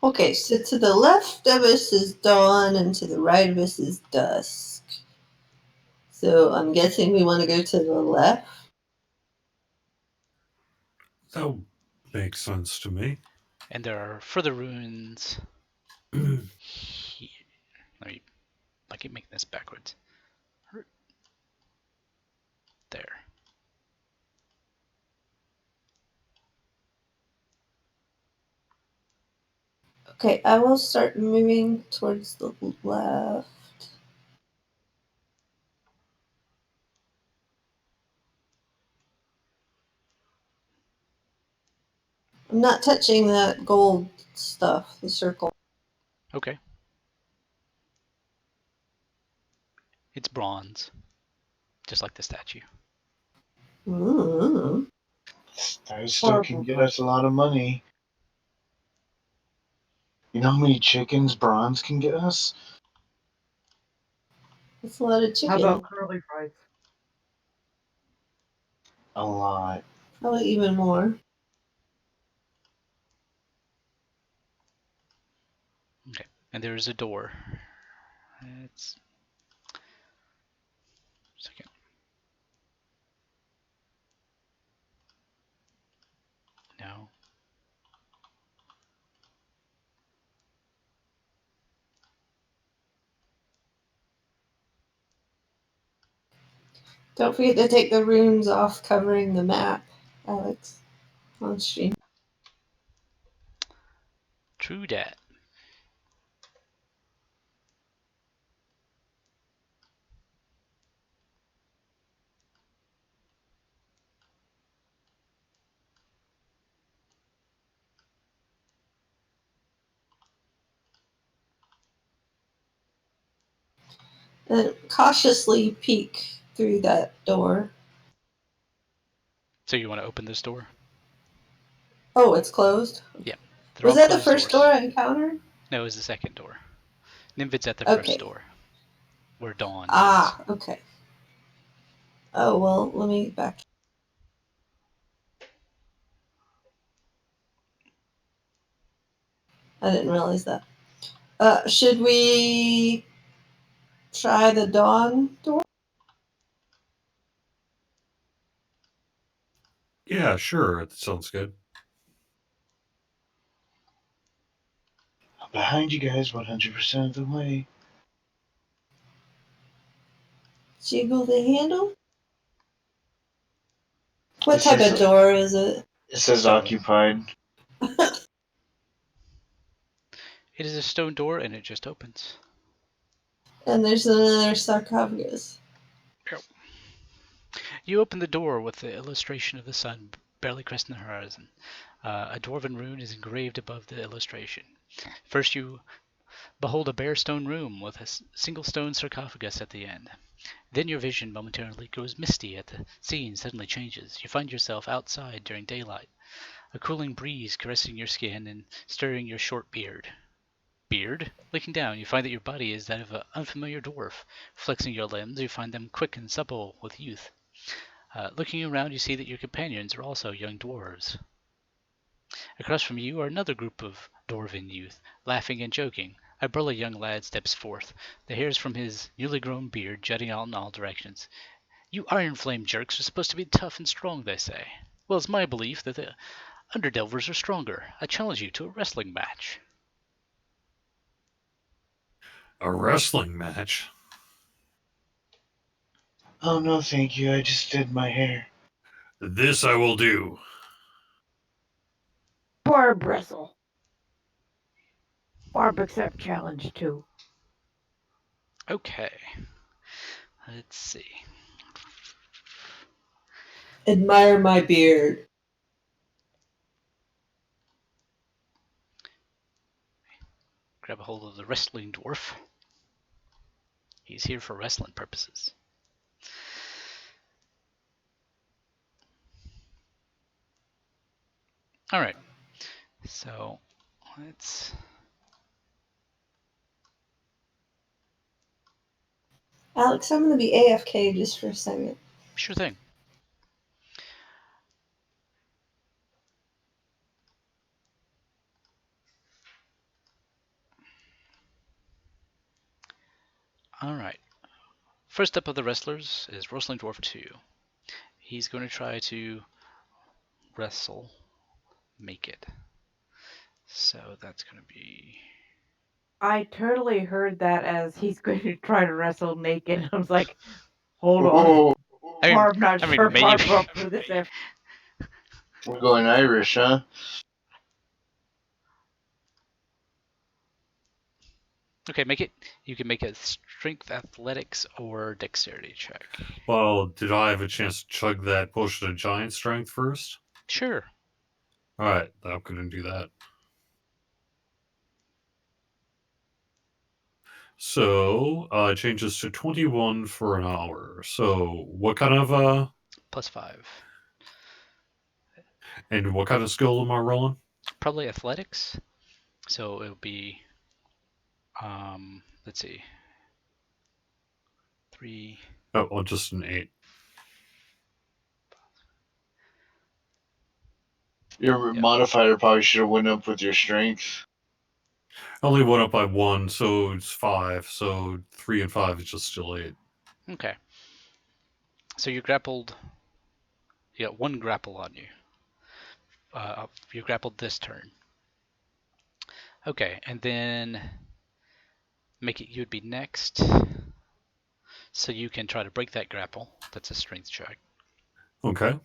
Okay, so to the left of us is dawn, and to the right of us is dusk. So I'm guessing we want to go to the left. That makes sense to me. And there are further ruins Well, here. I keep making this backwards. There. Okay, I will start moving towards the left. I'm not touching that gold stuff, the circle. Okay. It's bronze. Just like the statue. Mm. That still can get us a lot of money. You know how many chickens bronze can get us? That's a lot of How chicken. about curly fries? A lot. Probably even more. Okay. And there is a door. It's second. No. Don't forget to take the runes off covering the map, Alex, on stream. True dat. And cautiously peek through that door. So you want to open this door? Oh, it's closed? Yeah. Was that the first door I encountered? No, it was the second door. Nimvid's at the Okay. first door. Where dawn is. Ah, okay. Oh, well, let me back. I didn't realize that. Should we try the dawn door? Yeah, sure. It sounds good. I'm behind you guys 100% of the way. Jiggle the handle? What It type says, of door is it? it says Stone. occupied. It is a stone door, and it just opens. And there's another sarcophagus. You open the door with the illustration of the sun barely cresting the horizon. A dwarven rune is engraved above the illustration. First, you behold a bare stone room with a single stone sarcophagus at the end. Then your vision momentarily grows misty as the scene suddenly changes. You find yourself outside during daylight, a cooling breeze caressing your skin and stirring your short beard. Looking down, you find that your body is that of an unfamiliar dwarf. Flexing your limbs, you find them quick and supple with youth. Looking around, you see that your companions are also young dwarves. Across from you are another group of dwarven youth, laughing and joking. A burly young lad steps forth, the hairs from his newly grown beard jutting out in all directions. You iron flame jerks are supposed to be tough and strong, they say. Well, it's my belief that the Underdelvers are stronger. I challenge you to a wrestling match. A wrestling match? Oh no, thank you. I just did my hair. This I will do. Barb wrestle. Barb accept challenge too. Okay. Let's see. Admire my beard. Grab a hold of the wrestling dwarf. He's here for wrestling purposes. Alright. So, let's... Alex, I'm going to be AFK just for a second. Sure thing. Alright. First up of the wrestlers is Wrestling Dwarf 2. He's going to try to wrestle Makeit. So that's going to be... I totally heard that as he's going to try to wrestle naked. I was like, hold on. Oh, Barb, not sure maybe. Barb up for this. we're going Irish, huh? Okay, you can make a strength, athletics, or dexterity check. Well, did I have a chance to chug that potion of giant strength first? Sure. Alright, I'm going to do that. So, it changes to 21 for an hour. So, what kind of, +5. and what kind of skill am I rolling? Probably athletics. So it'll be, let's see. 3. Oh, just an 8. Your Yeah. modifier probably should have went up with your strength. I only went up by 1, so it's 5. So 3 and 5 is just still 8. Okay. So you grappled. You got 1 grapple on you. You grappled this turn. Okay, and then you'd be next. So you can try to break that grapple. That's a strength check. Okay.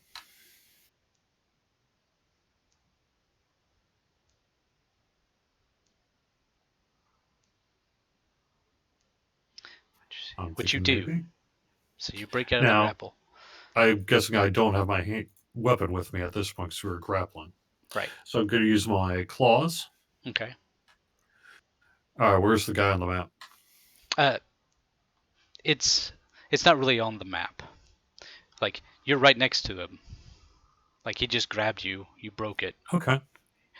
Which you do. Maybe. So you break out of the Now, grapple. I'm guessing I don't have my weapon with me at this point because we were grappling. Right. So I'm going to use my claws. Okay. Alright, where's the guy on the map? It's not really on the map. Like, you're right next to him. Like, he just grabbed you. You broke it. Okay.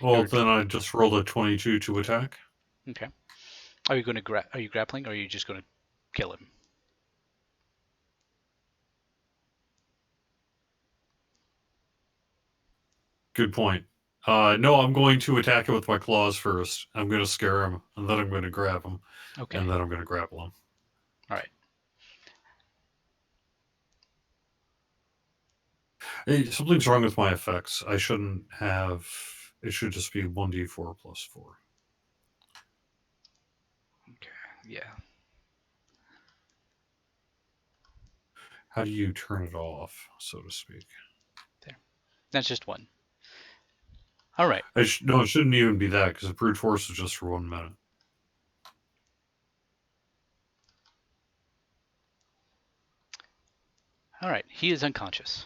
Well, then I just rolled a 22 to attack. Okay. Are you going to Are you grappling, or are you just going to kill him? Good point. No, I'm going to attack it with my claws first. I'm going to scare him, and then I'm going to grab him, Okay. and then I'm going to grapple him. All right. Hey, something's wrong with my effects. I shouldn't have. It should just be 1d4 plus 4. Okay. Yeah. How do you turn it off, so to speak? That's just one. All right. No, it shouldn't even be that, because the brute force is just for 1 minute. All right. He is unconscious.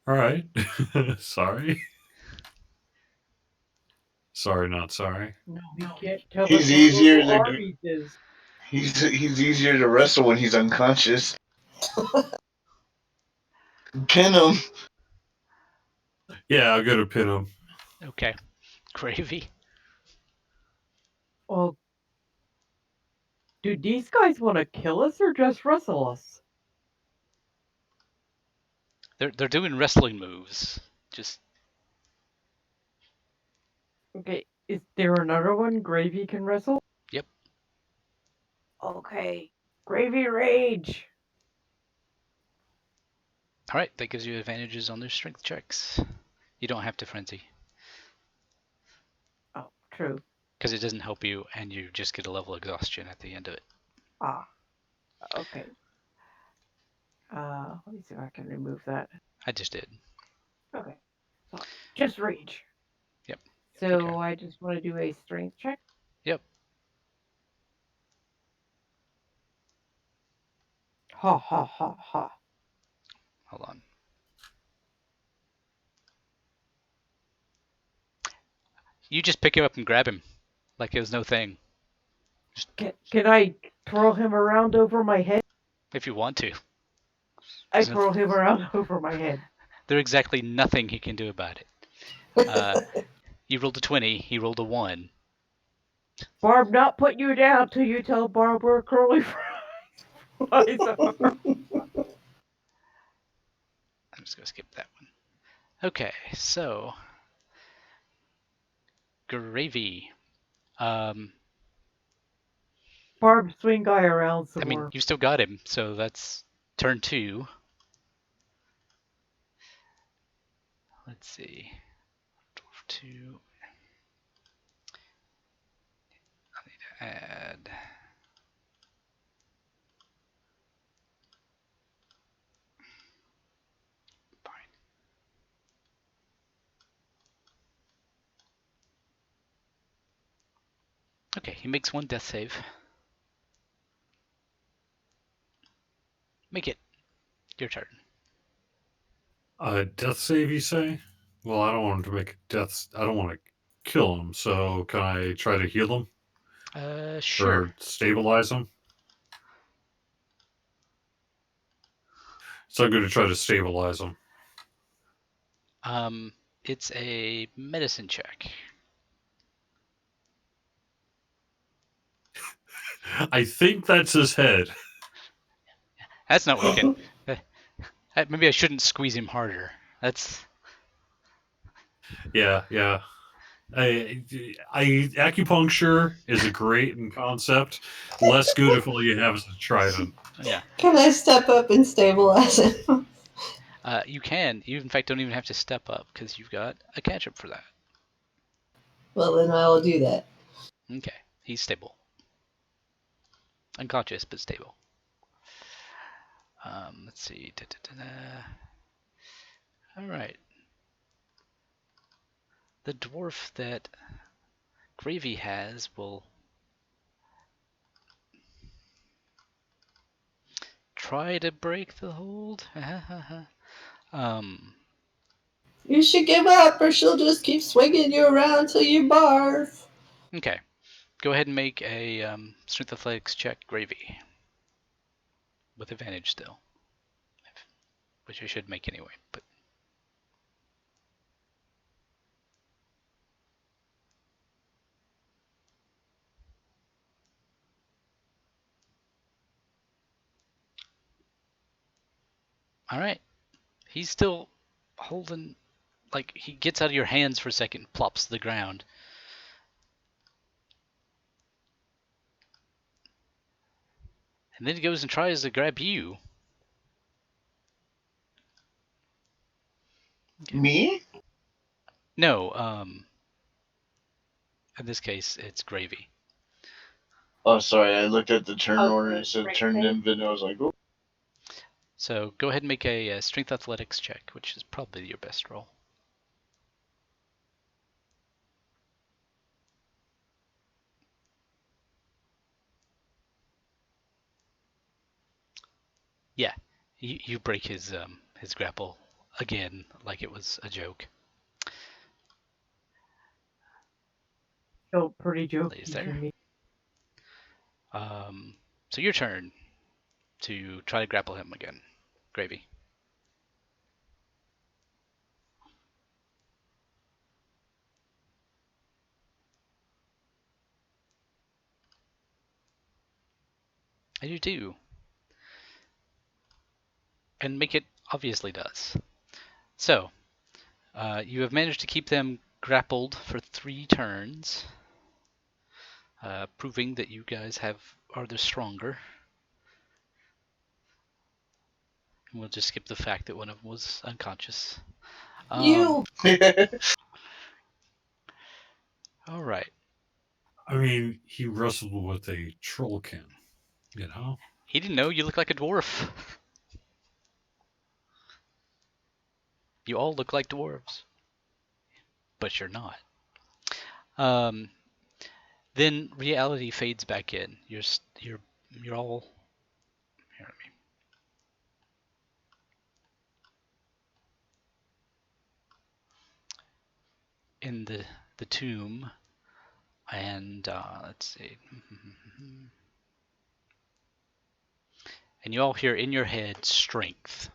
All right. Sorry. Sorry, not sorry. No, we can't tell us He's what easier local to Arby's is. he's easier to wrestle when he's unconscious. Pin him. Yeah, I'll go to pin him. Okay. Gravy. Well, do these guys want to kill us or just wrestle us? They're doing wrestling moves. Just Okay, is there another one Gravy can wrestle? Yep. Okay, Gravy Rage! all right. That gives you advantages on their strength checks. You don't have to frenzy Oh, true. because it doesn't help you, and you just get a level exhaustion at the end of it. Ah, okay. Let me see if I can remove that. I just did. Okay, so just Rage. Yep. So Okay. I just want to do a strength check. Yep. Ha ha ha ha. Hold on. You just pick him up and grab him like it was no thing. Can I twirl him around over my head? If you want to. I There's no- twirl him around over my head. There's exactly nothing he can do about it. You rolled a 20. He rolled a 1. Barb, not put you down till you tell Barb where Curly flies are. I'm just gonna skip that one. Okay, so Gravy. Um, Barb, swing guy around some I mean, more. you still got him, so that's turn 2. Let's see. Dwarf 2. I need to add. Fine. Okay, he makes 1 death save. Make it. Your turn. Death save, you say? Well, I don't want him to make death. I don't want to kill him, so can I try to heal him? Sure. Or stabilize him? So I'm going to try to stabilize him. It's a medicine check. I think that's his head. That's not working. Maybe I shouldn't squeeze him harder. That's. Yeah. Acupuncture is a great in concept. Less good if all you have is a trident. Yeah. Can I step up and stabilize him? You can. You, in fact, don't even have to step up because you've got a catch-up for that. Well, then I will do that. Okay. He's stable. Unconscious, but stable. Let's see. All right. The dwarf that Gravy has will try to break the hold. You should give up, or she'll just keep swinging you around till you barf. Okay. Go ahead and make a strength athletics check, Gravy, with advantage still, which I should make anyway. But All right. He's still holding, like, he gets out of your hands for a second, plops to the ground. And then he goes and tries to grab you. Okay. Me? No, in this case, it's Gravy. Oh, sorry. I looked at the turn Oh, order and it said right, turn right. Nimvind. I was like, oh. So go ahead and make a strength athletics check, which is probably your best roll. Yeah, you break his grapple again, like it was a joke. Still pretty Lays jokey there. to me. So your turn to try to grapple him again, Gravy. And you do. And Makeit obviously does. So, you have managed to keep them grappled for 3 turns, proving that you guys are the stronger. And we'll just skip the fact that one of them was unconscious. You. All right. I mean, he wrestled with a trollkin, you know? He didn't know you look like a dwarf. You all look like dwarves, but you're not. Then reality fades back in. You're all here. Let me. In the tomb, and let's see. And you all hear in your head strength.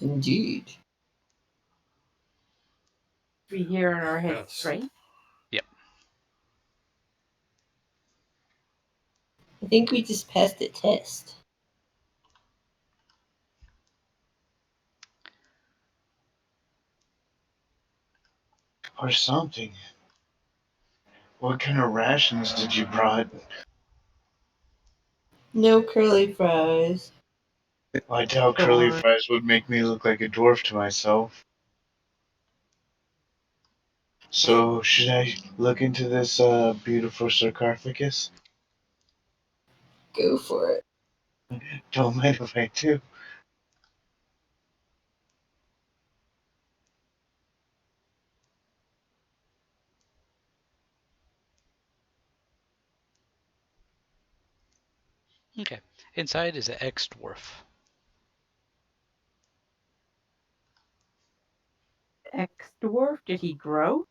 Indeed. We hear in our head Yes. strength. Yep. I think we just passed the test. Or something. What kind of rations did you brought? No curly fries. I doubt curly Darn. fries would make me look like a dwarf to myself. So, should I look into this beautiful sarcophagus? Go for it. Don't mind if I do. Okay. Inside is an ex-dwarf. Ex-dwarf? Did he grow?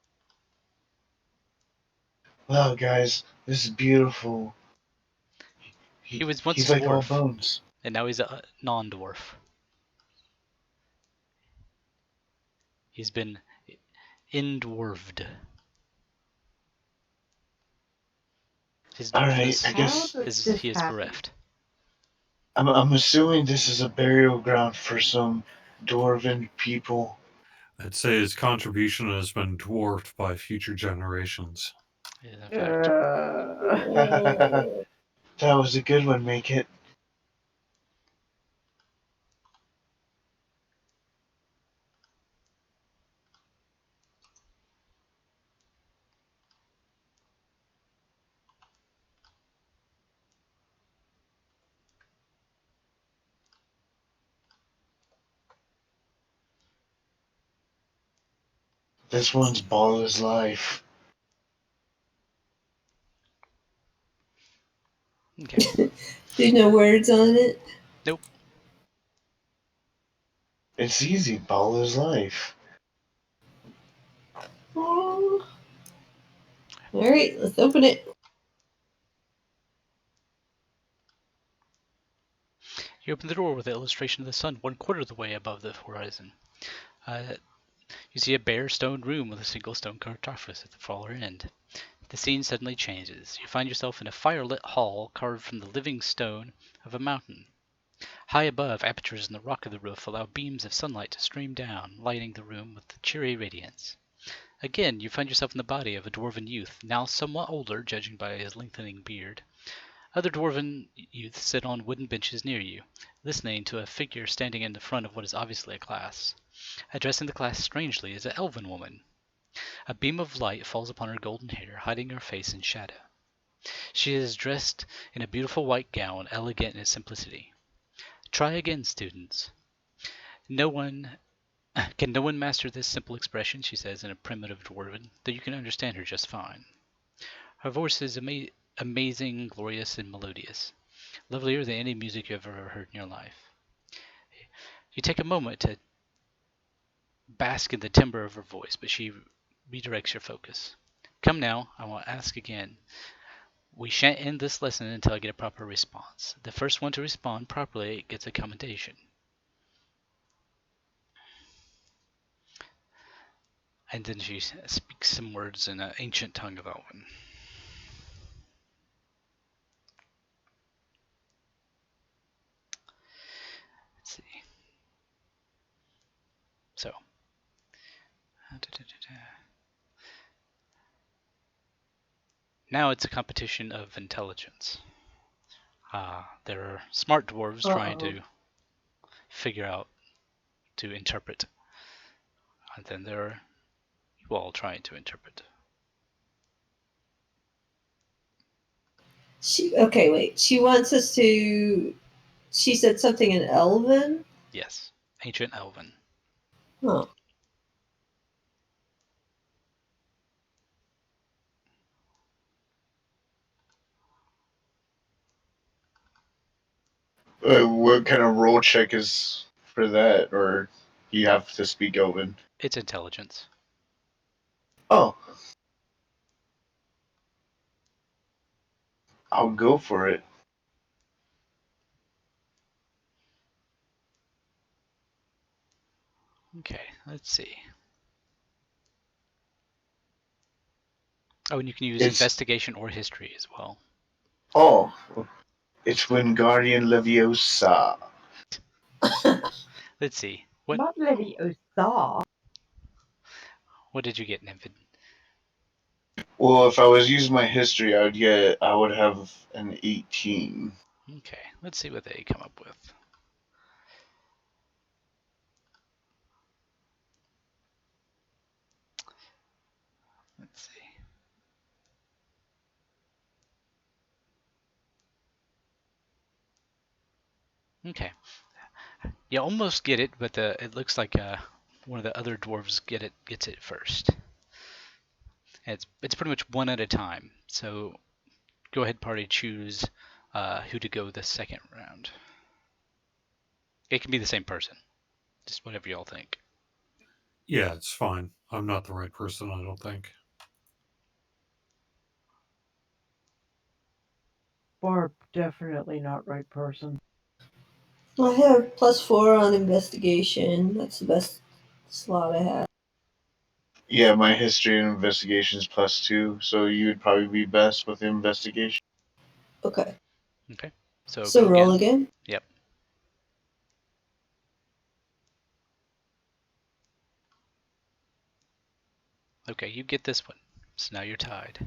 Wow, guys, this is beautiful. He was once He's a like all dwarf, bones. and now he's a non-dwarf. He's been indwarved. His Alright, I dwarfness How guess does is this he is happen? bereft. I'm assuming this is a burial ground for some dwarven people. I'd say his contribution has been dwarfed by future generations. In fact, That was a good one, make it. This one's ball is life. okay. There's no words on it. Nope. It's easy, ball is life. All right, let's open it. You open the door with the illustration of the sun 1/4 of the way above the horizon. You see a bare stone room with a single stone sarcophagus at the far end. The scene suddenly changes. You find yourself in a firelit hall carved from the living stone of a mountain. High above, apertures in the rock of the roof allow beams of sunlight to stream down, lighting the room with cheery radiance. Again, you find yourself in the body of a dwarven youth, now somewhat older, judging by his lengthening beard. Other dwarven youths sit on wooden benches near you, listening to a figure standing in the front of what is obviously a class. Addressing the class strangely is an elven woman. A beam of light falls upon her golden hair, hiding her face in shadow. She is dressed in a beautiful white gown, elegant in its simplicity. Try again, students. No one master this simple expression, she says in a primitive dwarven, though you can understand her just fine. Her voice is amazing, glorious, and melodious, lovelier than any music you've ever heard in your life. You take a moment to bask in the timbre of her voice, but she redirects your focus. Come now, I will ask again. We shan't end this lesson until I get a proper response. The first one to respond properly gets a commendation. And then she speaks some words in an ancient tongue of Elven. Let's see. So. Now it's a competition of intelligence. There are smart dwarves trying to figure out to interpret. And then there are you all trying to interpret. Wait. She wants us to. She said something in Elven? Yes, ancient Elven. Huh. What kind of roll check is for that, or you have to speak Elven? It's intelligence. Oh, I'll go for it. Okay, let's see. Oh, and you can use investigation or history as well. Oh, it's Wingardium Leviosa. Let's see. What? Not Leviosa. What did you get, Nimvind? Well, if I was using my history, I would have an 18. Okay, let's see what they come up with. Let's see. Okay. You almost get it, but it looks like one of the other dwarves gets it first. And it's pretty much one at a time. So go ahead, party, choose who to go the second round. It can be the same person, just whatever y'all think. Yeah, it's fine. I'm not the right person, I don't think. Barb, definitely not right person. I have +4 on investigation. That's the best slot I have. Yeah, my history and investigation is +2, so you would probably be best with investigation. Okay. Okay. So So go roll again? Yep. Okay, you get this one. So now you're tied.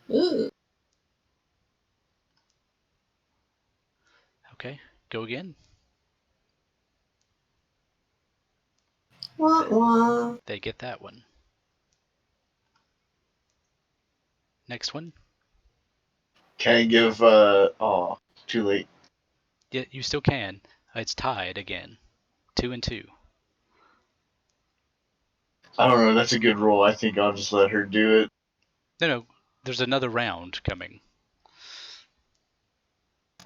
Ooh. Okay, go again. Wah, wah. They get that one. Next one. Can I give, oh, too late. Yeah, you still can. It's tied again. 2 and 2. I don't know, that's a good roll. I think I'll just let her do it. No, there's another round coming.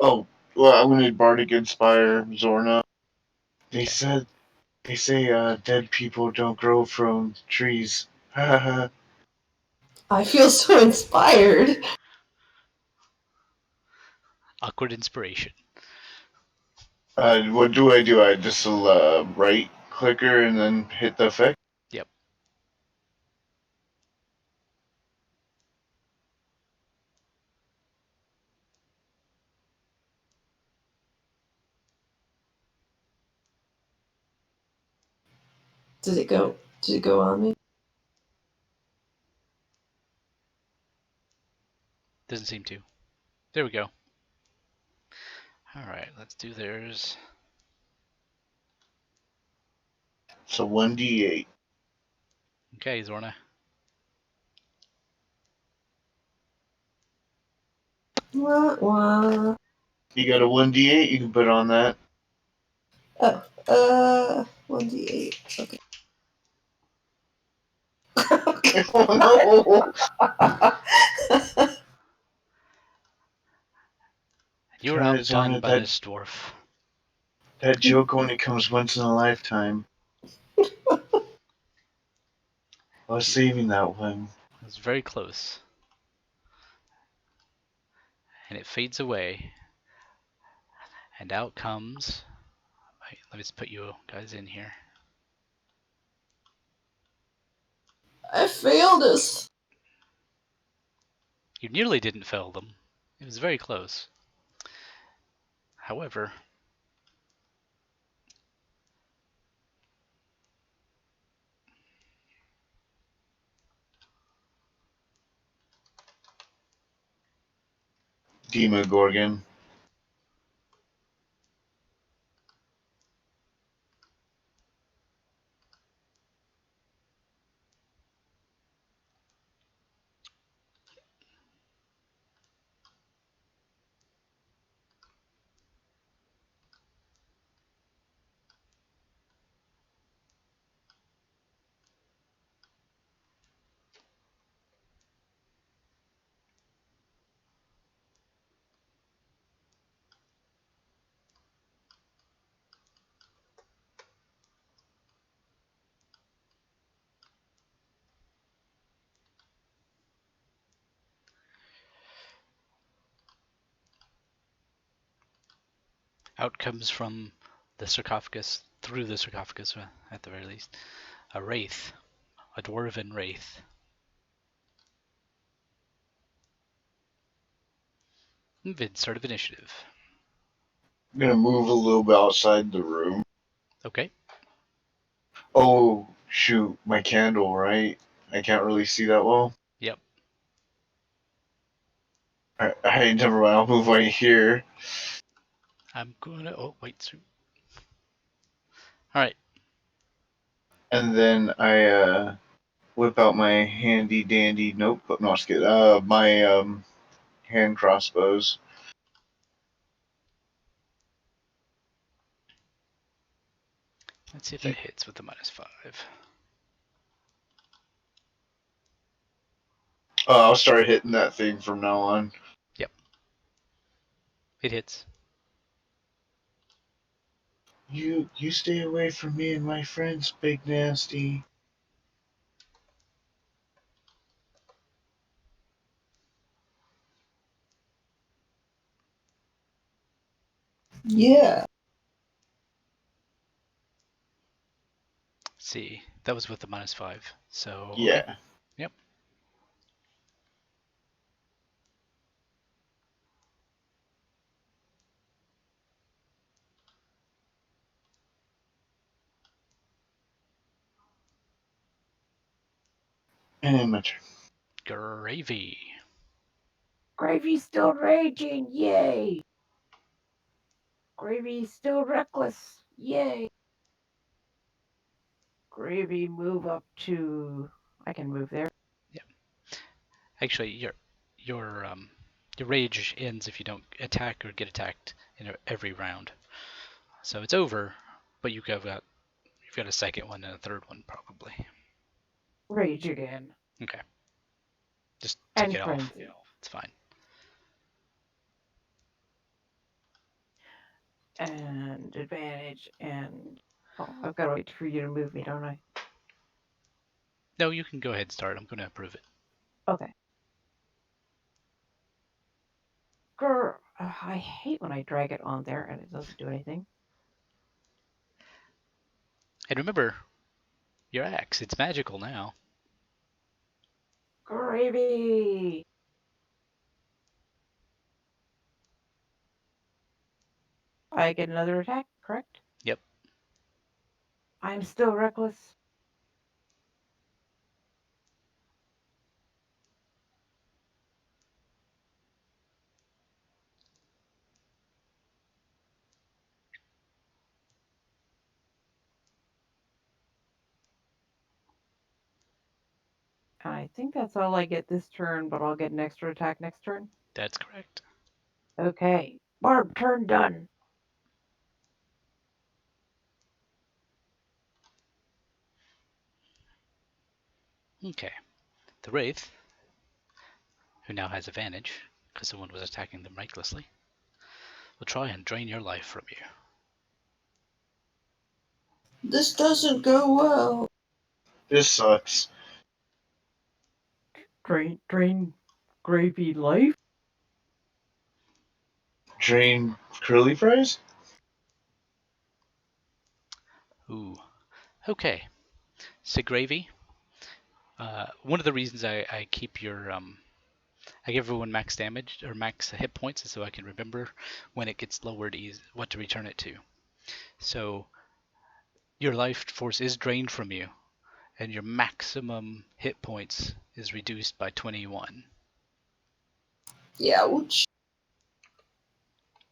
Oh, well, I'm gonna Bardic Inspire Zorna. They Okay. say, dead people don't grow from trees. I feel so inspired. Awkward inspiration. What do? I just right clicker and then hit the effect? Yep. Did it go? Did it go on me? Doesn't seem to. There we go. Alright, let's do theirs. So 1d8. Okay, Zorna. Wah, wah. You got a 1d8 you can put on that. 1d8. Okay. Oh no! You were Darn it, outdone Zorna, by this dwarf. that joke only comes once in a lifetime. I was saving that one. It was very close. And it fades away. And out comes... Wait, let me just put you guys in here. I failed us. You nearly didn't fail them. It was very close. However... Demogorgon. Out comes from the sarcophagus, through the sarcophagus at the very least, a wraith, a dwarven wraith. Vid, start of initiative. I'm gonna move a little bit outside the room. Okay. Oh, shoot, my candle, right? I can't really see that well. Yep. Alright, never mind, I'll move right here. I'm gonna... Oh, wait. Alright. And then I whip out my handy dandy notebook. No, just kidding. My hand crossbows. Let's see if that hits with the -5. I'll start hitting that thing from now on. Yep. It hits. You stay away from me and my friends, Big Nasty. Yeah. Let's see. That was with the -5. So, okay. Yeah. Yep. And my turn. Grrrrr Avy. Gravy's still raging. Yay. Gravy's still reckless. Yay. Gravy, move up to... I can move there. Yep. Actually, your rage ends if you don't attack or get attacked in every round. So it's over, but you've got a second one and a third one probably. Rage again. Okay. Just take And it off. frenzy. It's fine. And advantage and... Oh, I've got to wait for you to move me, don't I? No, you can go ahead and start. I'm going to approve it. Okay. Grrr. I hate when I drag it on there and it doesn't do anything. And remember, your axe, it's magical now. Gravy! I get another attack, correct? Yep. I'm still reckless. I think that's all I get this turn, but I'll get an extra attack next turn. That's correct. Okay. Barb, turn done. Okay. The Wraith, who now has advantage because someone was attacking them recklessly, will try and drain your life from you. This doesn't go well. This sucks. Drain Gravy life? Drain curly fries? Ooh. Okay. So Gravy, one of the reasons I keep your I give everyone max damage or max hit points so I can remember when it gets lowered what to return it to. So your life force is drained from you, and your maximum hit points is reduced by 21. Ouch.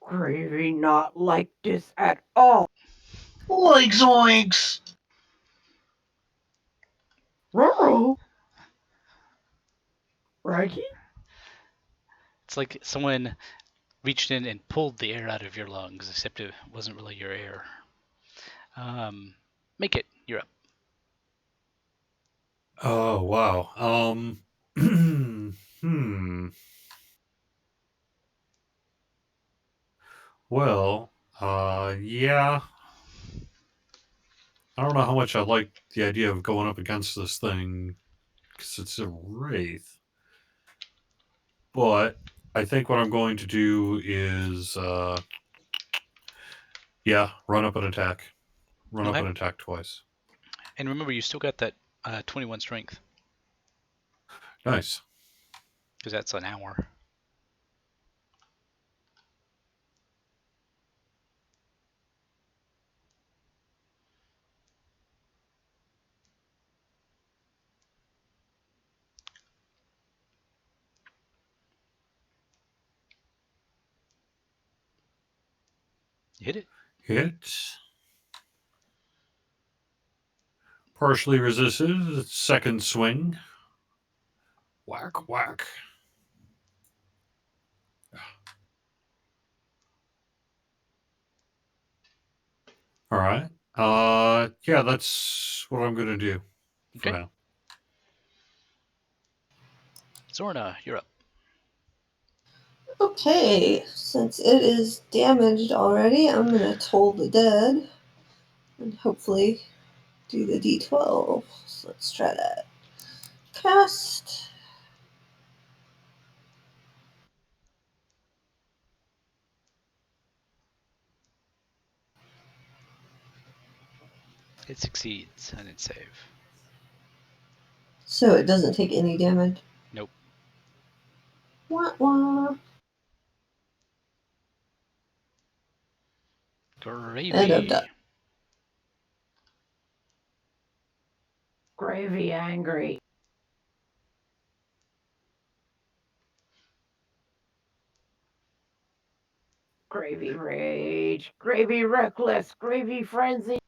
Gravy not like this at all. Like zoinks! Ruh-roh. Righty? It's like someone reached in and pulled the air out of your lungs, except it wasn't really your air. Makeit, you're up. Oh wow. Well, yeah. I don't know how much I like the idea of going up against this thing because it's a wraith. But I think what I'm going to do is, run up and attack. Run up Okay. and attack twice. And remember, you still got that 21 strength Nice. because that's an hour. You hit it. Hit. Partially resisted. Second swing. Whack, whack. All right. That's what I'm going to do for Okay. now. Zorna, you're up. Okay, since it is damaged already, I'm gonna toll the dead and hopefully do the D12. So let's try that. Cast. It succeeds on its save. So it doesn't take any damage. Nope. Wah wah. And I'm done. Gravy. Gravy angry. Gravy rage. Gravy reckless. Gravy frenzy.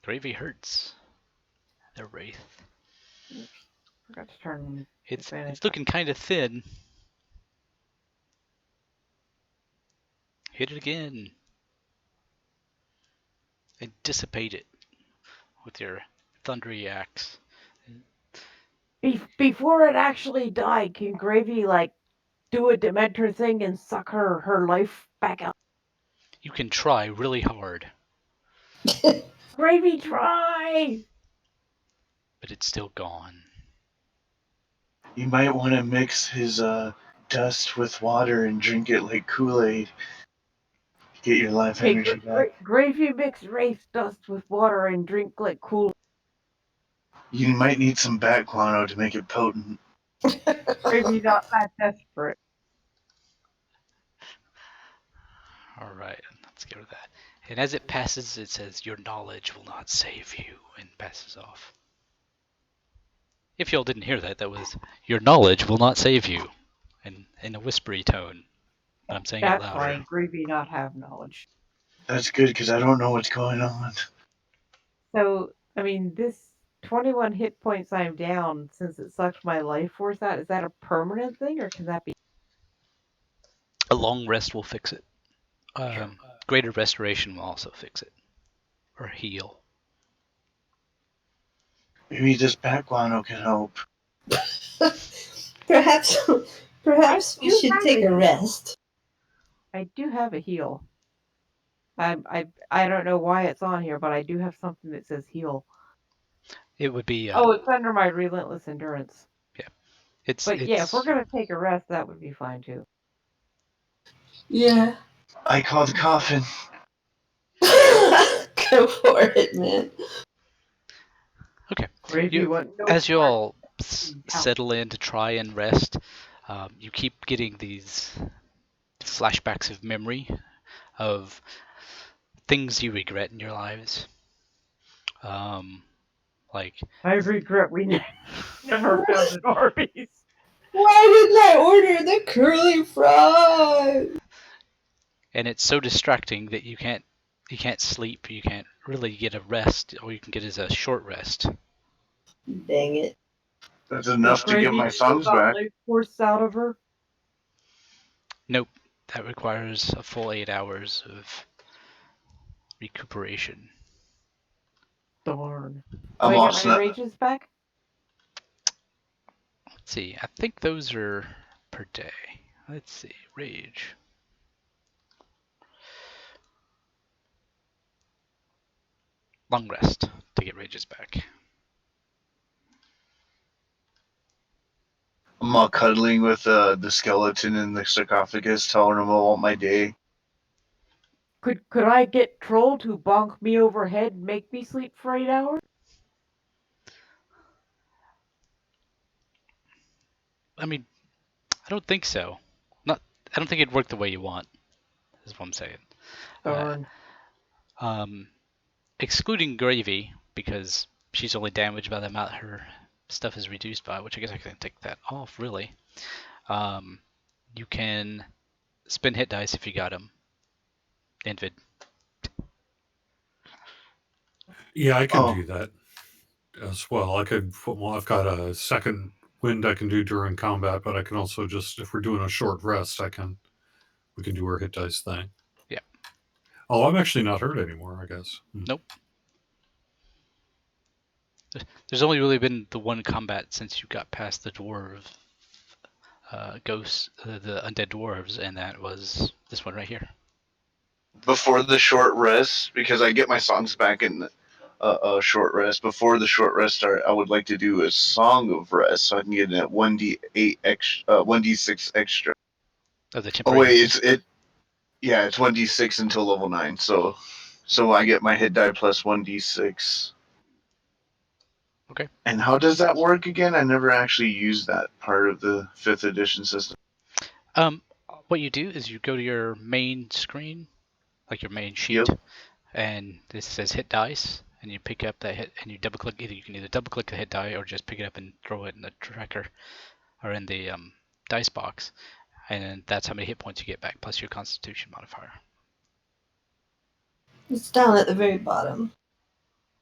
Gravy hurts. The Wraith. Oops. Forgot to turn It's advantage. looking kind of thin. Hit it again. And dissipate it with your thundery axe. Before it actually died, can Gravy do a Dementor thing and suck her life back out? You can try really hard, Gravy try! but it's still gone. You might want to mix his dust with water and drink it like Kool-Aid. Get your life Hey, energy back. Gravy mix wraith dust with water and drink like cool. You might need some bat guano to make it potent. Gravy not that desperate. All right, let's get rid of that. And as it passes, it says, "Your knowledge will not save you," and passes off. If y'all didn't hear that, that was your knowledge will not save you, in a whispery tone. But I'm saying it That's louder. fine. Gruubii not have knowledge. That's good because I don't know what's going on. So, I mean, this 21 hit points I'm down since it sucked my life force out. Is that a permanent thing, or can that be? A long rest will fix it. Greater restoration will also fix it, or heal. Maybe this back guano can help. Perhaps, perhaps I we do should have take a a rest. I do have a heal. I don't know why it's on here, but I do have something that says heal. It would be. Oh, it's under my relentless endurance. It's. But yeah, if we're gonna take a rest, that would be fine too. Yeah. I call the coffin. Go for it, man. Okay. Gruubii As you all Out. settle in to try and rest, you keep getting these flashbacks of memory of things you regret in your lives. Like I regret we never found an Arby's. Why didn't I order the curly fries? and it's so distracting that you can't sleep, you can't really get a rest. All you can get is a short rest. Dang it. That's enough to get my songs back. Life force out of her. Nope, that requires a full 8 hours of recuperation. Darn. I'm Do I all get my set. rages back? Let's see, I think those are per day. Let's see, rage. Long rest to get rages back. I'm all cuddling with the skeleton in the sarcophagus, telling him about my day. Could I get Troll to bonk me overhead and make me sleep for 8 hours? I mean, I don't think so. I don't think it'd work the way you want, is what I'm saying. Darn. Excluding Gravy, because she's only damaged by the amount her stuff is reduced by, which I guess I can take that off, really. You can spin hit dice if you got them. Invid. Yeah, I can do that as well. I could put. Well, I've got a second wind I can do during combat, but I can also just, if we're doing a short rest, we can do our hit dice thing. Yeah. Oh, I'm actually not hurt anymore, I guess. Nope. There's only really been the one combat since you got past the dwarves, ghosts, the undead dwarves, and that was this one right here. Before the short rest, because I get my songs back in a short rest. Before the short rest start, I would like to do a song of rest so I can get a 1d8 extra, 1d6 extra. Oh, the Oh temporary. wait, it's 1d6 until level 9. So I get my hit die plus 1d6. Okay. And how does that work again? I never actually used that part of the 5th edition system. What you do is you go to your main screen, like your main sheet, Yep. and this says hit dice, and you pick up that hit, and you double click. You can either double click the hit die or just pick it up and throw it in the tracker or in the dice box, and then that's how many hit points you get back plus your Constitution modifier. It's down at the very bottom.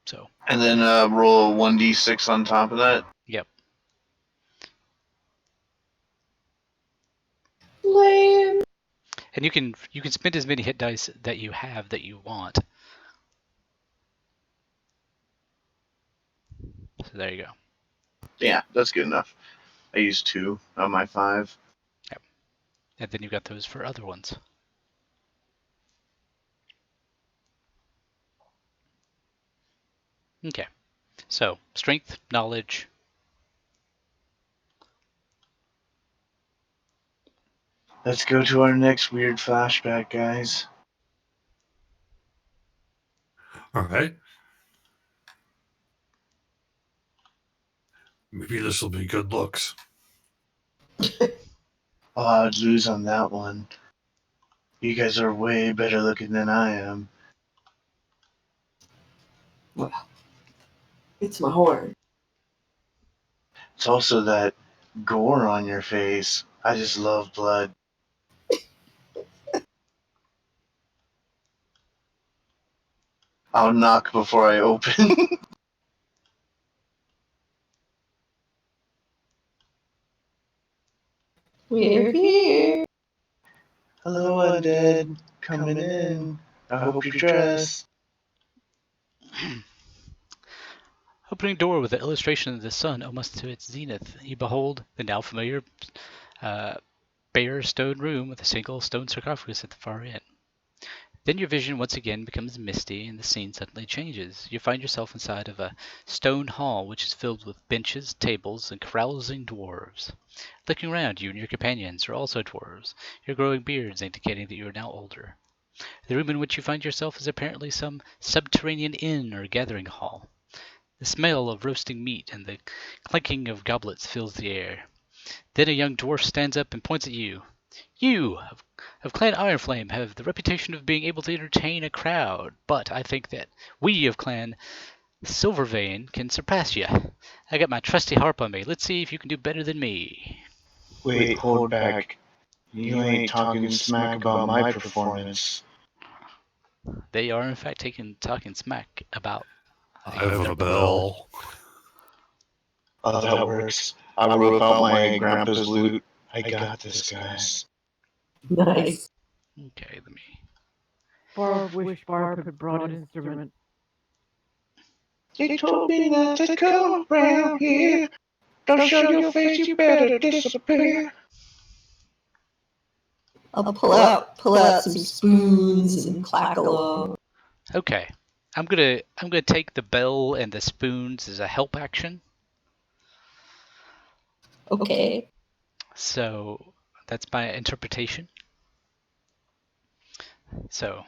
So. And then roll a 1d6 on top of that. Yep. Lame. And you can spend as many hit dice that you have that you want. So there you go. Yeah, that's good enough. I used 2 on my 5. Yep. And then you got those for other ones. Okay. So strength, knowledge. Let's go to our next weird flashback, guys. All right. Maybe this will be good looks. Oh, I'd lose on that one. You guys are way better looking than I am. Well, it's my horn. It's also that gore on your face. I just love blood. I'll knock before I open. We're here. Hello, undead. Coming in. I hope you're dressed. Opening door with an illustration of the sun almost to its zenith, you behold the now familiar bare stone room with a single stone sarcophagus at the far end. Then your vision once again becomes misty and the scene suddenly changes. You find yourself inside of a stone hall which is filled with benches, tables, and carousing dwarves. Looking around, you and your companions are also dwarves, your growing beards indicating that you are now older. The room in which you find yourself is apparently some subterranean inn or gathering hall. The smell of roasting meat and the clinking of goblets fills the air. Then a young dwarf stands up and points at you. You of Clan Ironflame have the reputation of being able to entertain a crowd, but I think that we of Clan Silvervein can surpass you. I got my trusty harp on me. Let's see if you can do better than me. Wait, hold back. You ain't talking smack about my performance. They are in fact talking smack about. I have a bell. Oh, that works. I whip out my grandpa's loot. I got this, guys. Nice. Okay, let me. Barb wish Barb had brought an instrument. They told me not to come around here. Don't show your face, you better disappear. I'll pull out some spoons and clack along. Okay, I'm gonna take the bell and the spoons as a help action. Okay. So that's my interpretation. So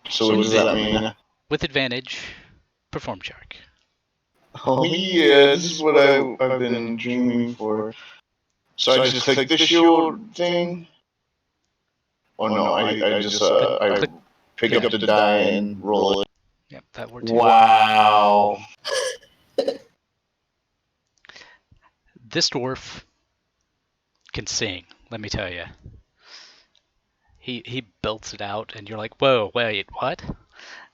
So what does that mean? with advantage, perform check. Oh yeah, this is what I've been dreaming for. So I just click the shield thing? Oh no, I just I pick up the die and roll it. Yep, that worked too. Wow. This dwarf can sing, let me tell you. He belts it out, and you're like, whoa, wait, what?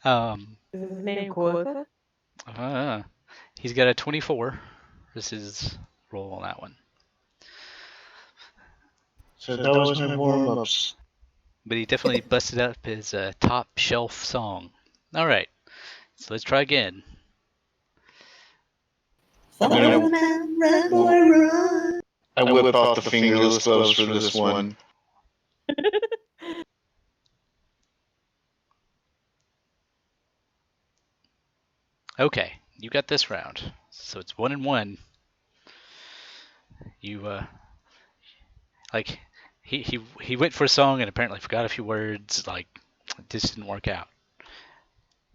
Is his name Quota? He's got a 24. This is roll on that one. So that was my warm-ups. But he definitely busted up his top shelf song. All right, so let's try again. Follow the man, run, boy, run. I whip out the fingerless gloves for this one. Okay, you got this round. So it's 1-1. You like he went for a song and apparently forgot a few words. Like this didn't work out.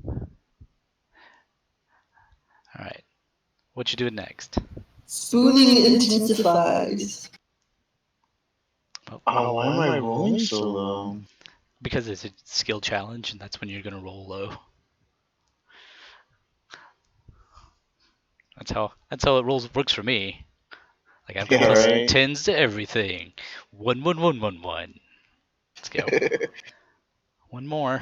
All right, what you doing next? Spooning intensifies. Oh, why am I rolling so low? Because it's a skill challenge, and that's when you're gonna roll low. That's how it works for me. Like I've got plus right. 10s to everything. 1-1-1-1-1. Let's go. One more.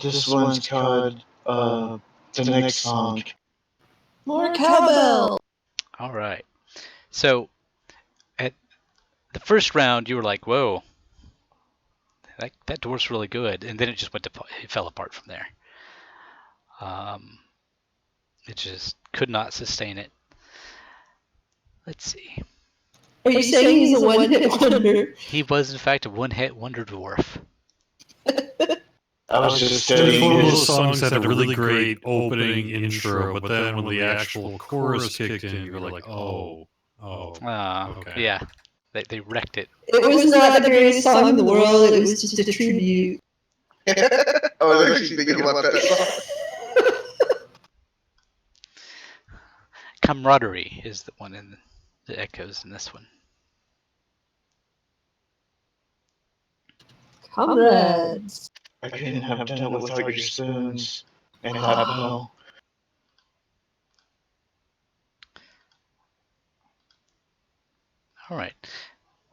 This one's called the next song. More cowbell. All right. So at the first round, you were like, "Whoa, that dwarf's really good," and then it just it fell apart from there. It just could not sustain it. Let's see. Are you saying he's a one-hit wonder? He was in fact a one-hit wonder dwarf. I was just It's studying one of his those songs that had a really great opening intro, but then when the actual chorus kicked in, you were like, oh, okay. Yeah, they wrecked it. It was not the greatest song in the world. It was just a tribute. I was actually thinking about that song. Camaraderie is the one in the echoes in this one. Comrades. I couldn't have done it without your spoons and that bell. All right.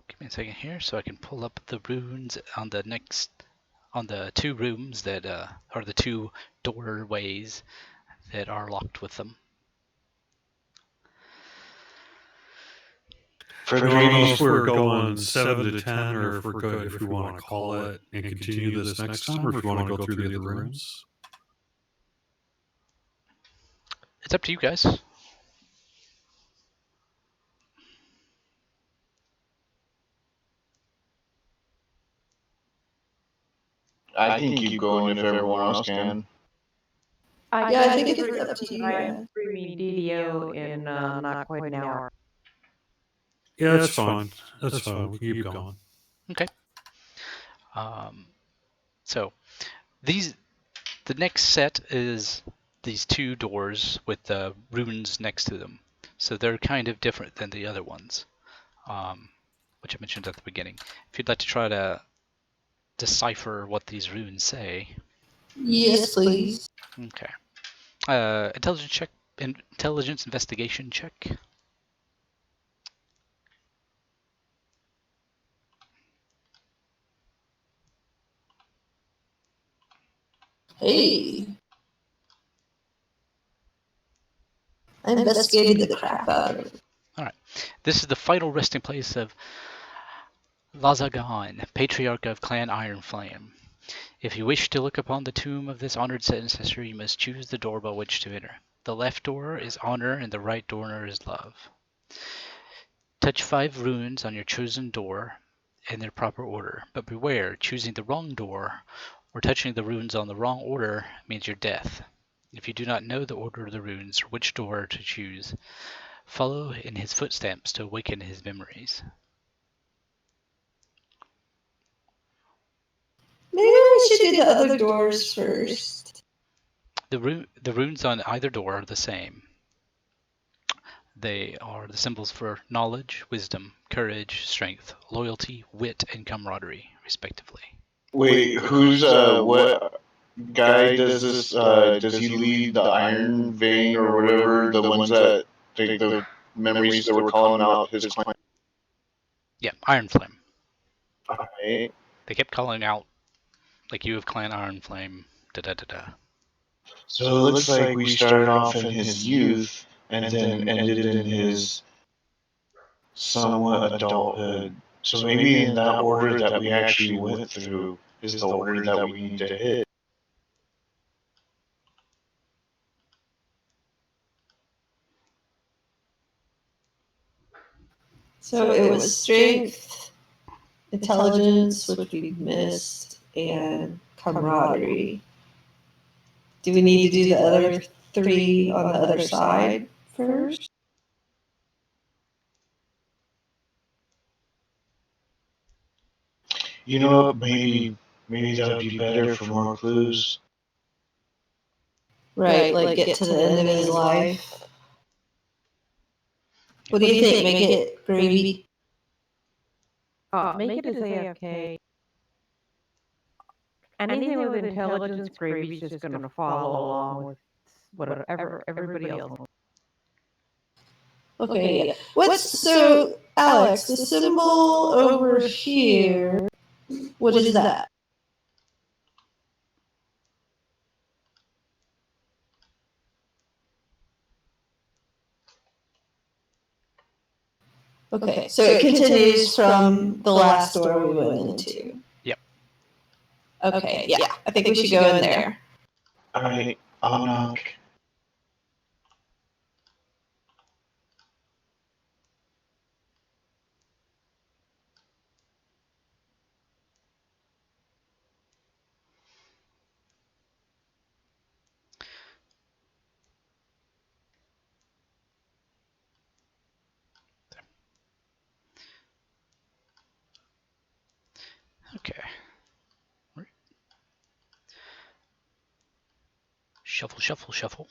Give me a second here so I can pull up the runes on the two rooms that are the two doorways that are locked with them. I don't know if we're going 7 to 10 or if we want to call it and continue this next time, or if you want to go through the other rooms. It's up to you guys. I can keep going if everyone else can. I think it's up to you. I'm streaming DDO in not quite an hour. Yeah, that's fine. That's fine. We can keep going. Okay. So the next set is these two doors with the runes next to them. So they're kind of different than the other ones, which I mentioned at the beginning. If you'd like to try to decipher what these runes say. Yes, please. Okay. Intelligence investigation check. Hey. I investigated the crap out of it. Alright. This is the final resting place of Lazagan, patriarch of Clan Iron Flame. If you wish to look upon the tomb of this honored ancestor, you must choose the door by which to enter. The left door is honor and the right door is love. Touch 5 runes on your chosen door in their proper order, but beware, choosing the wrong door or touching the runes on the wrong order means your death. If you do not know the order of the runes or which door to choose, follow in his footsteps to awaken his memories. Maybe we should do the other doors first. The runes on either door are the same. They are the symbols for knowledge, wisdom, courage, strength, loyalty, wit, and camaraderie, respectively. Wait, who's what guy does this? Does he lead the Iron Vein or whatever? The ones that the memories that were calling out his clan. Yeah, Iron Flame. Alright. They kept calling out, like, you have Clan Iron Flame, da-da-da-da. So it looks like we started off in his youth and then ended in his somewhat adulthood. So maybe in that order that we actually went through is the order that we need to hit. So it was strength, intelligence, which we missed, and camaraderie. Do we need to do the other 3 on the other side first? You know what? Maybe that would be better for more clues. Right, like get to the end of his life. What do you think? Make it Gruubii? Make it as AFK. Anything with intelligence, Gruubii's just going to follow along with whatever everybody else. Okay, yeah. So, Alex, the symbol over here, what is that? Okay, so it continues from the last door we went into. Yep. Okay, yeah, I think we should go in there. Alright, I'll knock. Okay. Shuffle, shuffle, shuffle.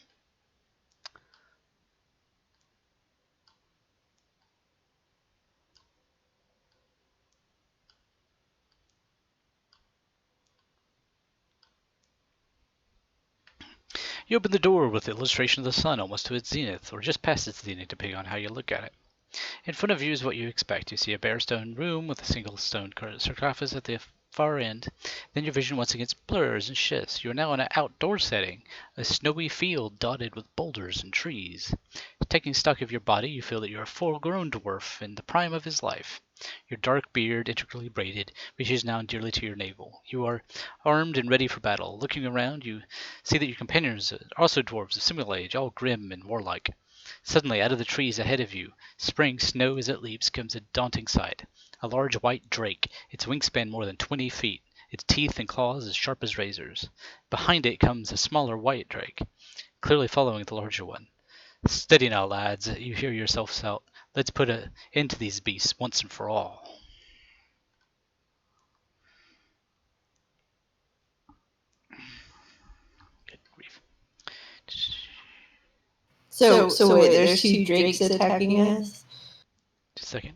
You open the door with the illustration of the sun almost to its zenith, or just past its zenith, depending on how you look at it. In front of you is what you expect. You see a bare stone room with a single stone sarcophagus at the far end. Then your vision once again blurs and shifts. You are now in an outdoor setting, a snowy field dotted with boulders and trees. Taking stock of your body, you feel that you are a full-grown dwarf in the prime of his life. Your dark beard, intricately braided, reaches now nearly to your navel. You are armed and ready for battle. Looking around, you see that your companions are also dwarves of similar age, all grim and warlike. Suddenly, out of the trees ahead of you, spraying snow as it leaps, comes a daunting sight. A large white drake, its wingspan more than 20 feet, its teeth and claws as sharp as razors. Behind it comes a smaller white drake, clearly following the larger one. Steady now, lads, you hear yourself shout. Let's put an end to these beasts once and for all. Good grief. So wait, there's two drakes attacking us? Just a second.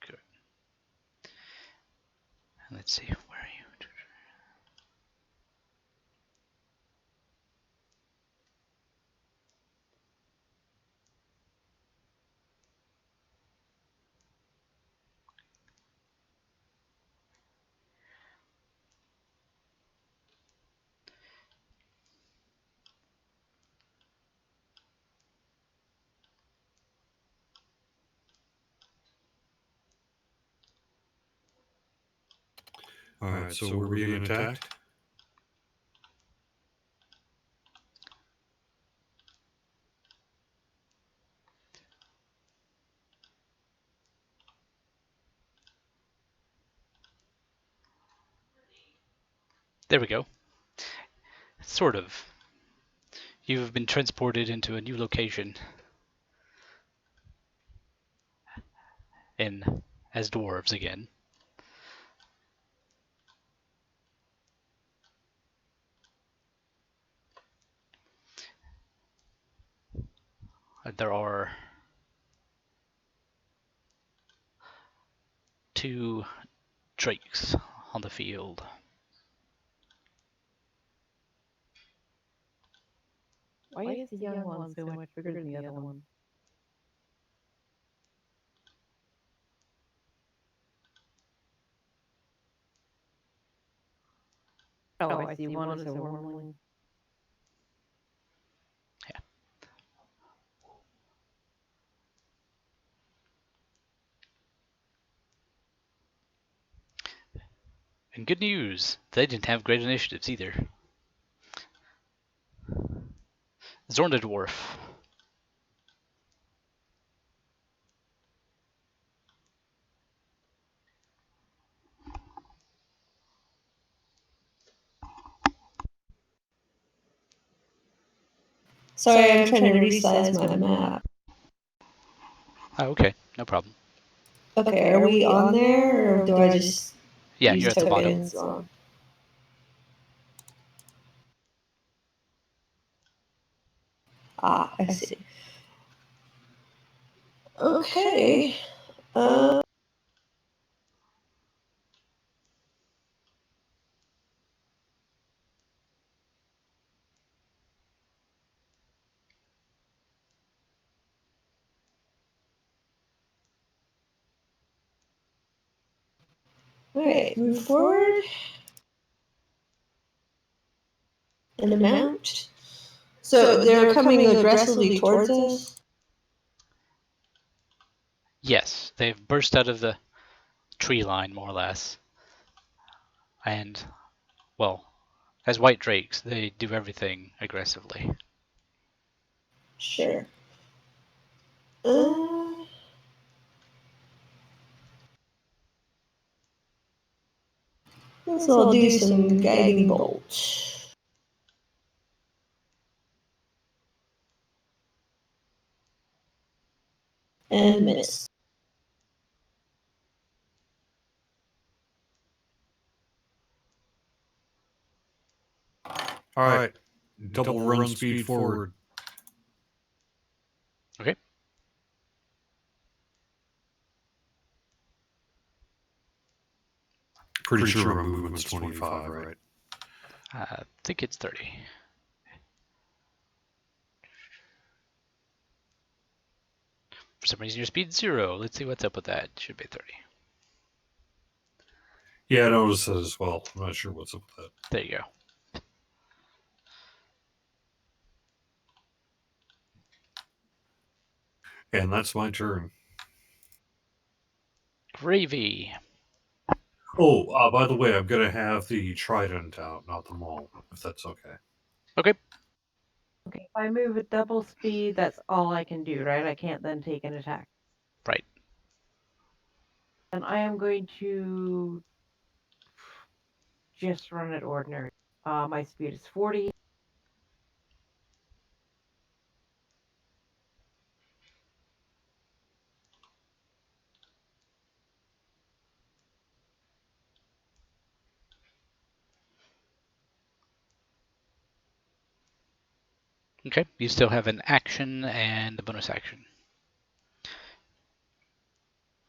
Good. Let's see, where are you? Alright, so we're being attacked? There we go. Sort of. You've been transported into a new location. In as dwarves again. There are two drakes on the field. Why is the young one so much bigger than the other one? Oh, I see. One is a wormling. Yeah. And good news, they didn't have great initiatives either. Zorna dwarf. Sorry, I'm trying to resize my map. Oh, okay, no problem. Okay, are we on there, or do I just Yeah, use you're at the bottom. tokens? I see. Okay. Alright, move forward. And mount. So they're coming aggressively towards us? Yes, they've burst out of the tree line, more or less. And, well, as white drakes, they do everything aggressively. Sure. So I'll do some guiding bolt. And miss. All right. Double run speed forward. Okay. Pretty sure my movement's 25, right? I think it's 30. For some reason, your speed's 0. Let's see what's up with that. Should be 30. Yeah, I noticed that as well. I'm not sure what's up with that. There you go. And that's my turn. Gravy. Oh, by the way, I'm going to have the trident out, not the maul, if that's okay. Okay. Okay, if I move at double speed, that's all I can do, right? I can't then take an attack. Right. And I am going to just run it ordinary. My speed is 40. Okay. You still have an action and a bonus action.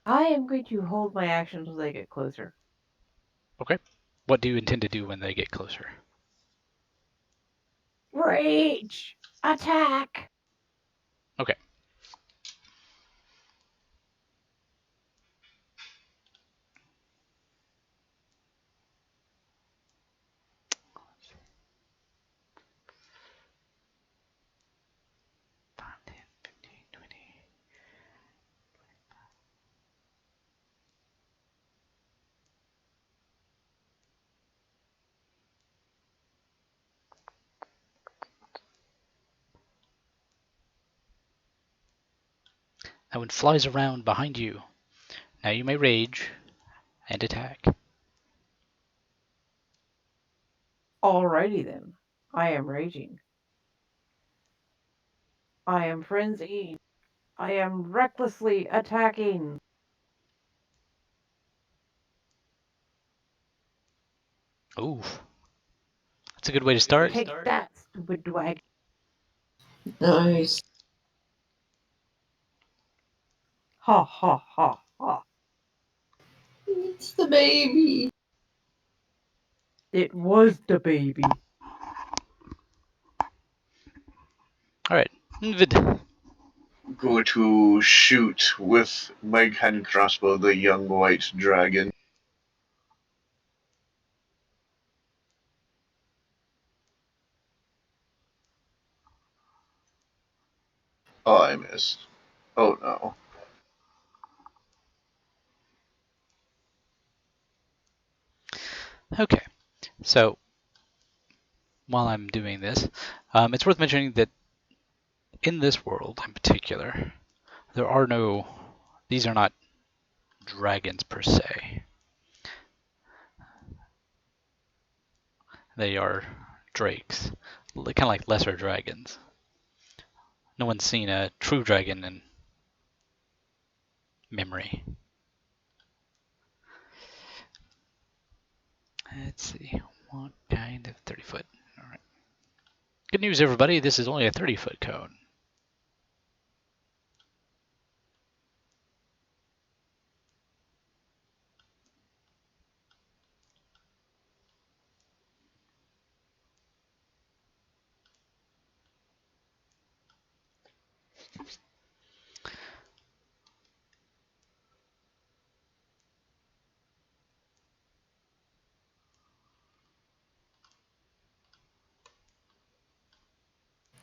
I am going to hold my action until they get closer. Okay. What do you intend to do when they get closer? Rage! Attack! Okay. That one flies around behind you. Now you may rage and attack. Alrighty then. I am raging. I am frenzied. I am recklessly attacking. Oof. That's a good way to start. Take that, stupid dwag. Nice. Ha ha ha ha. It's the baby. It was the baby. Alright. Nimvind. Go to shoot with my hand crossbow the young white dragon. Oh, I missed. Oh no. Okay. So, while I'm doing this, it's worth mentioning that in this world in particular, there are no, these are not dragons per se. They are drakes, kind of like lesser dragons. No one's seen a true dragon in memory. Let's see, what kind of 30-foot? All right. Good news, everybody. This is only a 30-foot cone.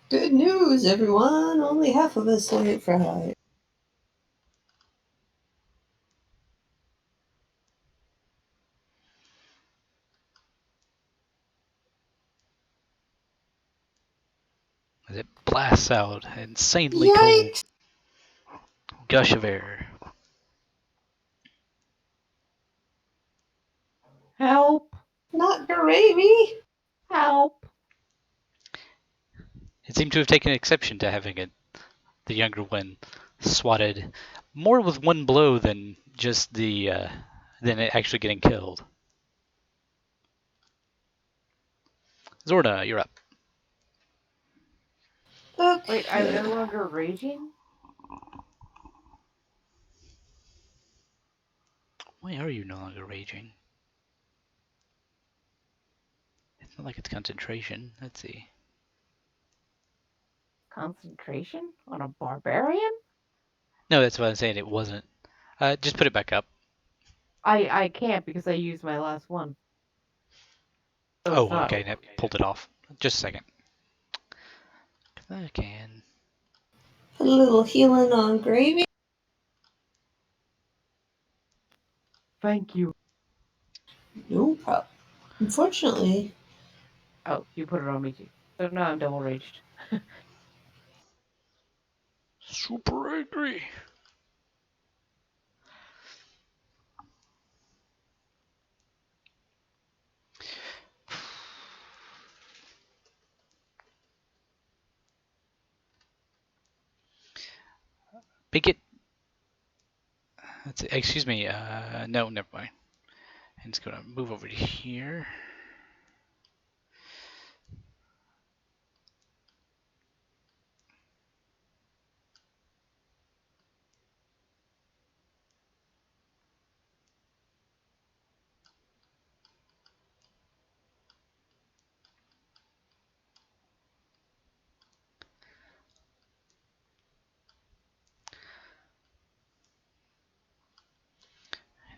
Good news, everyone. Only half of us ate fried. As it blasts out insanely cold Yikes! gush of air. Help! Not gravy. Help! It seemed to have taken exception to having the younger one swatted more with one blow than just than it actually getting killed. Zorna, you're up. Okay. Wait, I'm no longer raging? Why are you no longer raging? It's not like it's concentration. Let's see. Concentration? On a barbarian? No, that's what I'm saying. It wasn't. Just put it back up. I can't because I used my last one. So Oh, it's not. okay. That pulled it off. Just a second. I can. Put a little healing on Gravy. Thank you. No problem. Unfortunately, Oh, you put it on me too. So now I'm double raged. Super angry. Make it. Excuse me. No, never mind. I'm just gonna move over to here.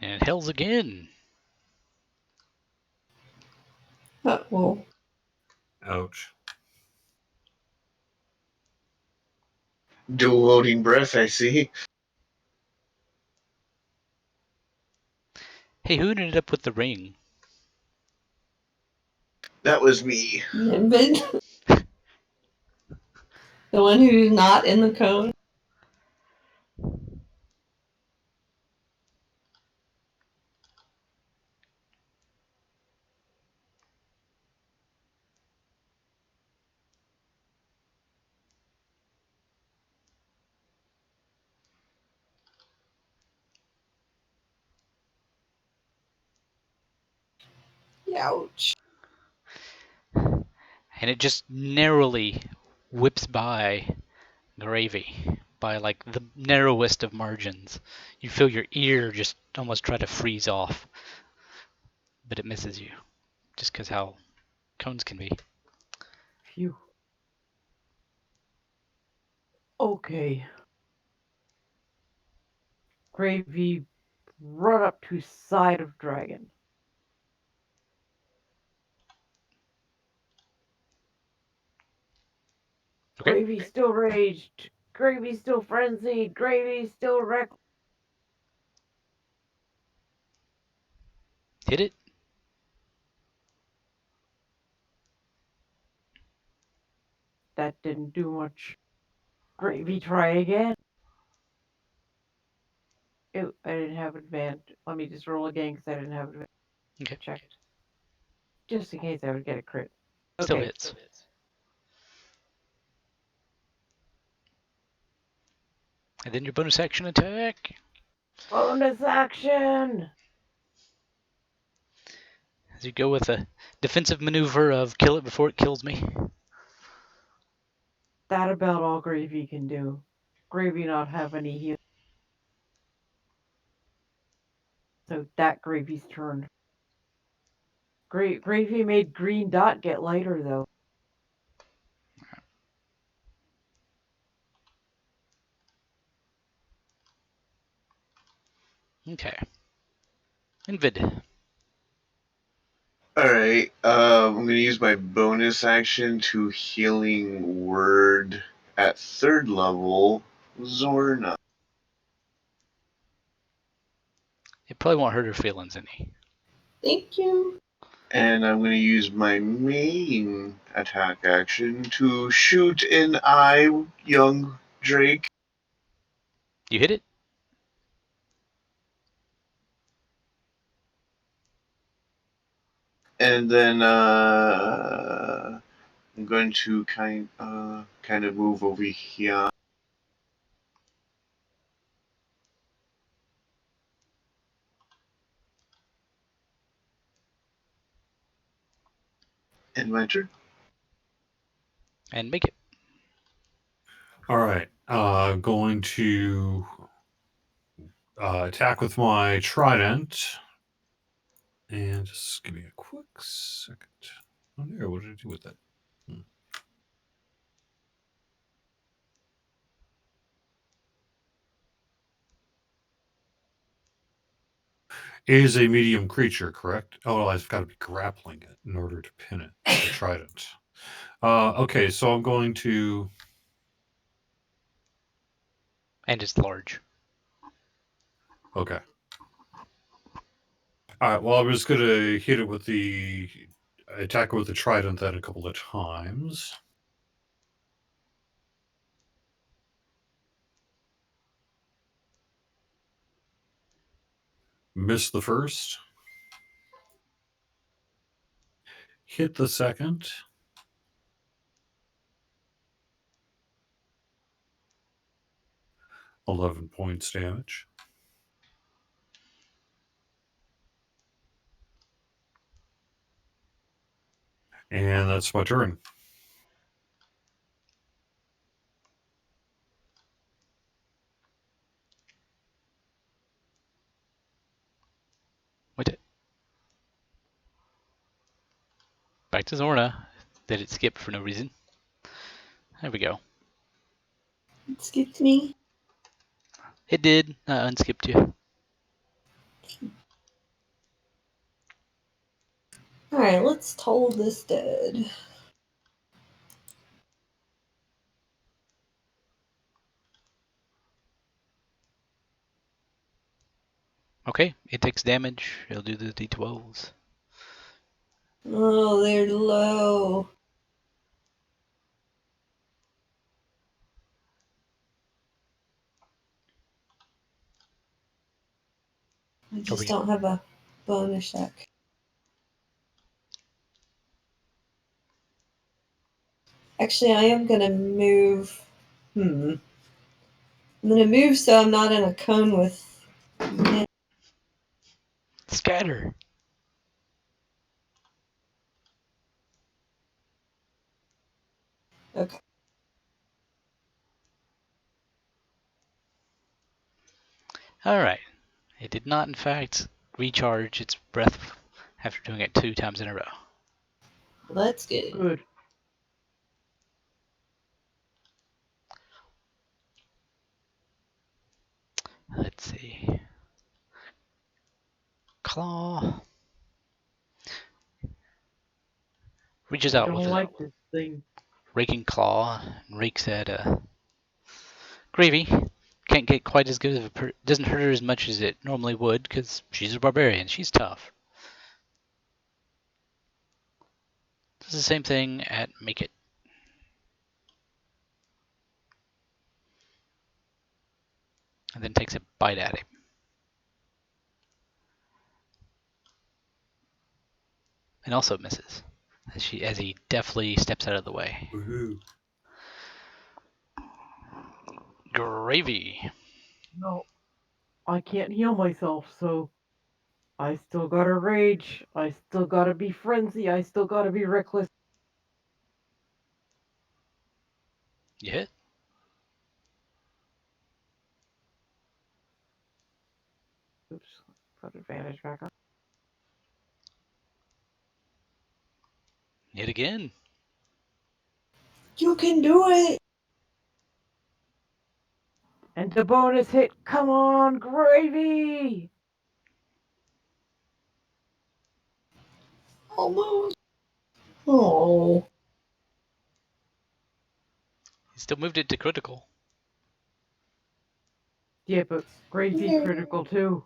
And it hells again. whoa. Ouch. Dual loading breath, I see. Hey, who ended up with the ring? That was me. Nimvind. The one who's not in the cone. Ouch. And it just narrowly whips by Gravy by like the narrowest of margins. You feel your ear just almost try to freeze off, but it misses you, just because how cones can be. Phew. Okay. Gravy, run up to side of dragon. Okay. Gravy still raged. Gravy still frenzied. Gravy still wrecked. Hit it. That didn't do much. Gravy, try again. Ew, I didn't have advantage. Let me just roll again because I didn't have advantage. Okay. Checked. Just in case I would get a crit. Still Okay. hits. And then your bonus action attack. Bonus action! As you go with a defensive maneuver of kill it before it kills me. That about all Gravy can do. Gravy not have any heal. So that Gravy's turn. Gravy made green dot get lighter though. Okay. Invid. Alright, I'm going to use my bonus action to healing word at 3rd level, Zorna. It probably won't hurt her feelings any. Thank you. And I'm going to use my main attack action to shoot an eye, young Drake. You hit it. And then I'm going to kind of move over here. And my turn. And make it. All right. Going to attack with my trident. And just give me a quick second. Oh, there. What did I do with that? Is a medium creature, correct? Oh, I've got to be grappling it in order to pin it. The trident. Okay, so I'm going to. And it's large. Okay. All right. Well, I was going to hit it with the attack it with the trident then a couple of times. Miss the first. Hit the second. 11 points damage. And that's my turn. Wait. Back to Zorna. Did it skip for no reason? There we go. It skipped me. It did. Unskipped you. Alright, let's toll this dead. Okay, it takes damage. It'll do the d12s. Oh, they're low. I just don't have a bonus deck. Actually, I am gonna move. I'm gonna move so I'm not in a cone with. Scatter. Okay. Alright. It did not, in fact, recharge its breath after doing it 2 times in a row. Well, that's good. Good. Let's see. Claw. Reaches I out with don't a like this thing. raking claw and rakes at Gravy. Can't get quite as good of a doesn't hurt her as much as it normally would because she's a barbarian. She's tough. Does the same thing at Makeit. And then takes a bite at him. And also misses as he deftly steps out of the way. Woohoo. Gravy. No, I can't heal myself, so I still gotta rage. I still gotta be frenzy. I still gotta be reckless. You hit. Oops, put advantage back on. Hit again. You can do it. And the bonus hit. Come on, Gravy! Almost. Oh. He still moved it to critical. Yeah, but Gravy critical too.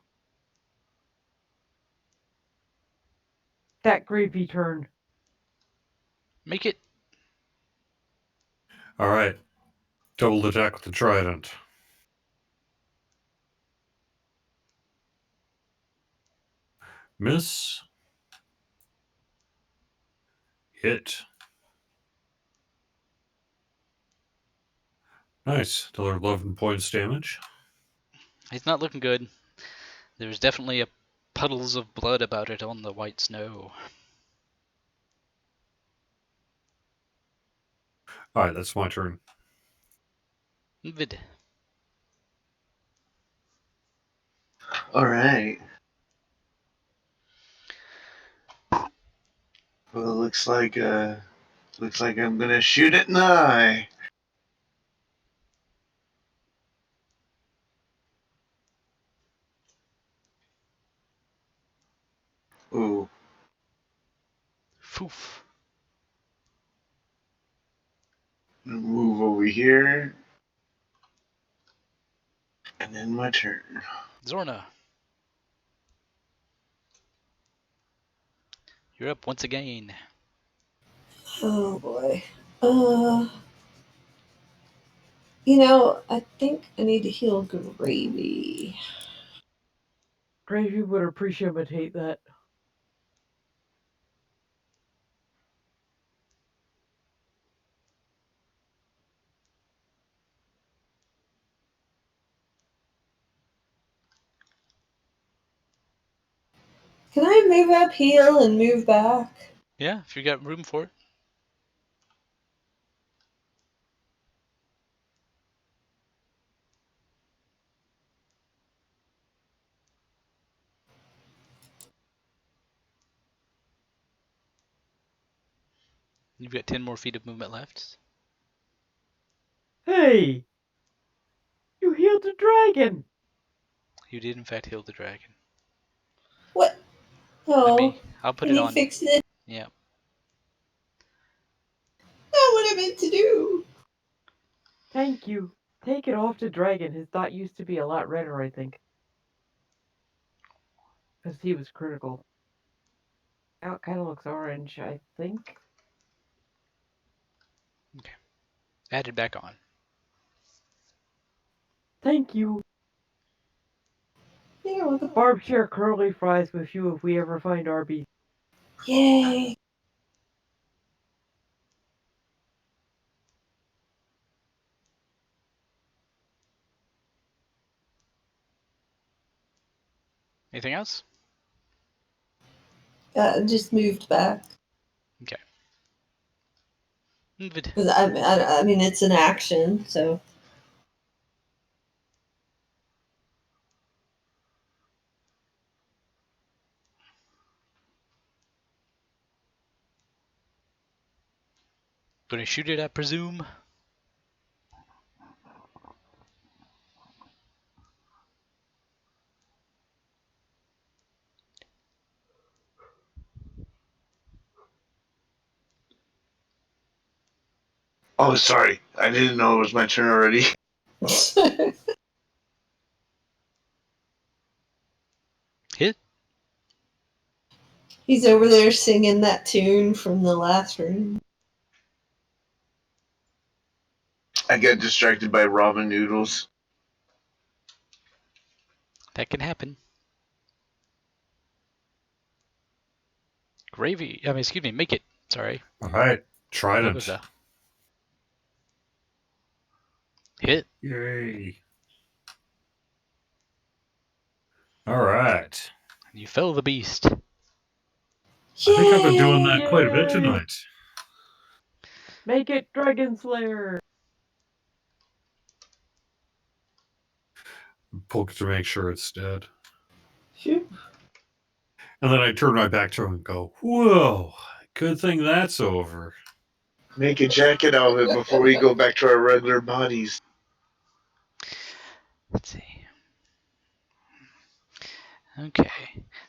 That Gravy turn. Make it. All right. Double attack with the trident. Miss. Hit. Nice. Another 11 points damage. He's not looking good. There's definitely puddles of blood about it on the white snow. All right, that's my turn. Vid. All right. Well, it looks like I'm gonna shoot it in the eye. Ooh. Foof. Move over here. And then my turn. Zorna. You're up once again. Oh boy. I think I need to heal Gruubii. Gravy would appreciate that. Can I move up, heal, and move back? Yeah, if you got room for it. You've got 10 more feet of movement left. Hey! You healed the dragon! You did, in fact, heal the dragon. What? Oh, I'll put can it you on. fix it? Yeah. Not what I meant to do. Thank you. Take it off the dragon. His dot used to be a lot redder, I think. Because he was critical. Now it kind of looks orange, I think. Okay. Add it back on. Thank you. You're welcome. Barb share curly fries with you if we ever find Arby's. Yay. Anything else? Just moved back. Okay. Vid. Because I mean, it's an action, so. Gonna shoot it, I presume? Oh, sorry. I didn't know it was my turn already. Hit. He's over there singing that tune from the last room. I get distracted by ramen noodles. That can happen. Gravy. Excuse me, make it. Sorry. All right, What trident. was that? Hit. Yay. All right. You fell the beast. I think I've been doing that Yay! quite a bit tonight. Make it Dragon Slayer! Poke to make sure it's dead. Shoot. And then I turn my back to him and go, whoa, good thing that's over. Make a jacket out of it before we go back to our regular bodies. Let's see. Okay.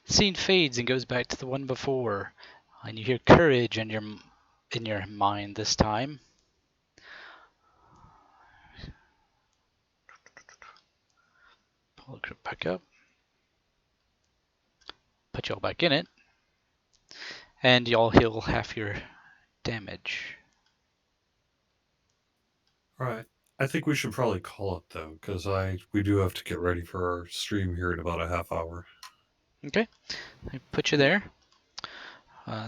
The scene fades and goes back to the one before, and you hear courage in your mind this time. Pull the Crypt back up. Put y'all back in it. And y'all heal half your damage. All right. I think we should probably call it, though, because we do have to get ready for our stream here in about a half hour. Okay. I put you there.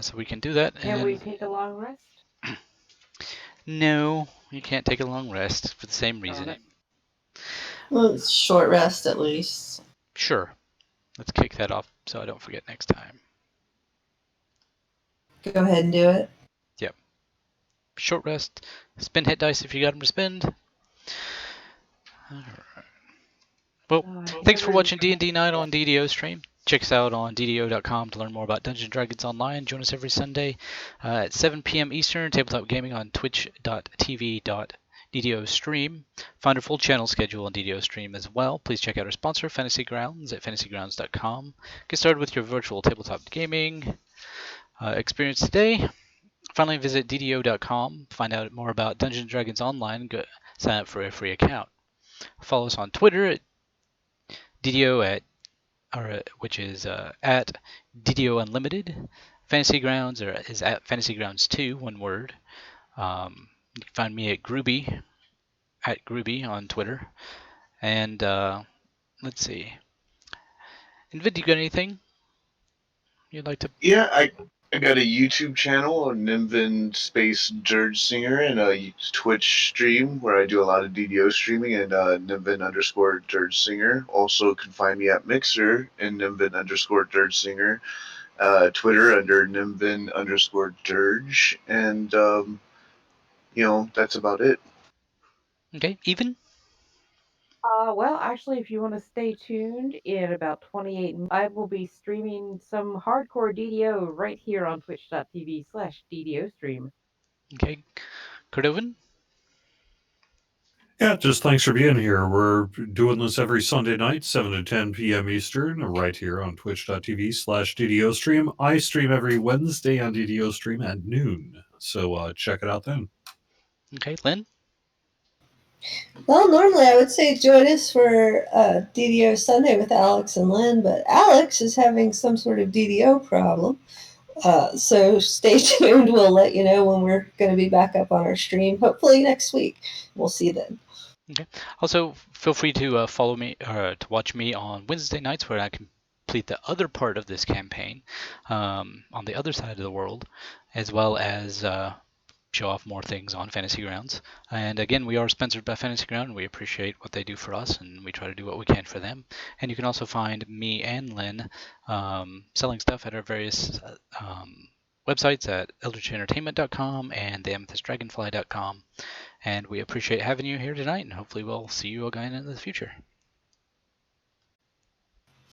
So we can do that. Can we take a long rest? No, you can't take a long rest for the same reason. Darn it. Well, it's short rest at least. Sure. Let's kick that off so I don't forget next time. Go ahead and do it. Yep. short rest, spin hit dice if you got them to spend. Well, thanks for watching D&D Night on DDOstream. Check us out on DDO.com to learn more about Dungeons & Dragons Online. Join us every Sunday at 7 p.m. Eastern, tabletop gaming on twitch.tv.DDOstream. Find our full channel schedule on DDOstream as well. Please check out our sponsor, Fantasy Grounds, at fantasygrounds.com. Get started with your virtual tabletop gaming experience today. Finally, visit DDO.com. Find out more about Dungeons & Dragons Online. Go sign up for a free account. Follow us on Twitter at DDO which is at DDO Unlimited. Fantasy Grounds is at Fantasy Grounds 2, one word. You can find me at Gruubii, at Gruubii on Twitter. And let's see. Invid, you got anything you'd like to? Yeah, I got a YouTube channel, Nimvind Dirgesinger, and a Twitch stream where I do a lot of DDO streaming, and Nimvind_Dirgesinger. Also, can find me at Mixer and Nimvind_Dirgesinger. Twitter under Nimvind_Dirge, and that's about it. Okay, Even? Well, actually, if you want to stay tuned, in about 28 minutes, I will be streaming some hardcore DDO right here on twitch.tv/DDOstream. Okay, Cordovan? Yeah, just thanks for being here. We're doing this every Sunday night, 7 to 10 p.m. Eastern, right here on twitch.tv/DDOstream. I stream every Wednesday on DDOstream at noon, so check it out then. Okay, Lynn? Well, normally I would say join us for DDO Sunday with Alex and Lynn, but Alex is having some sort of DDO problem. So stay tuned. We'll let you know when we're going to be back up on our stream. Hopefully next week. We'll see you then. Okay. Also, feel free to follow me or to watch me on Wednesday nights where I complete the other part of this campaign on the other side of the world, as well as show off more things on Fantasy Grounds. And again, we are sponsored by Fantasy Ground, and we appreciate what they do for us, and we try to do what we can for them. And you can also find me and Lynn selling stuff at our various websites at eldritchentertainment.com and theamethystdragonfly.com. And we appreciate having you here tonight, and hopefully we'll see you again in the future.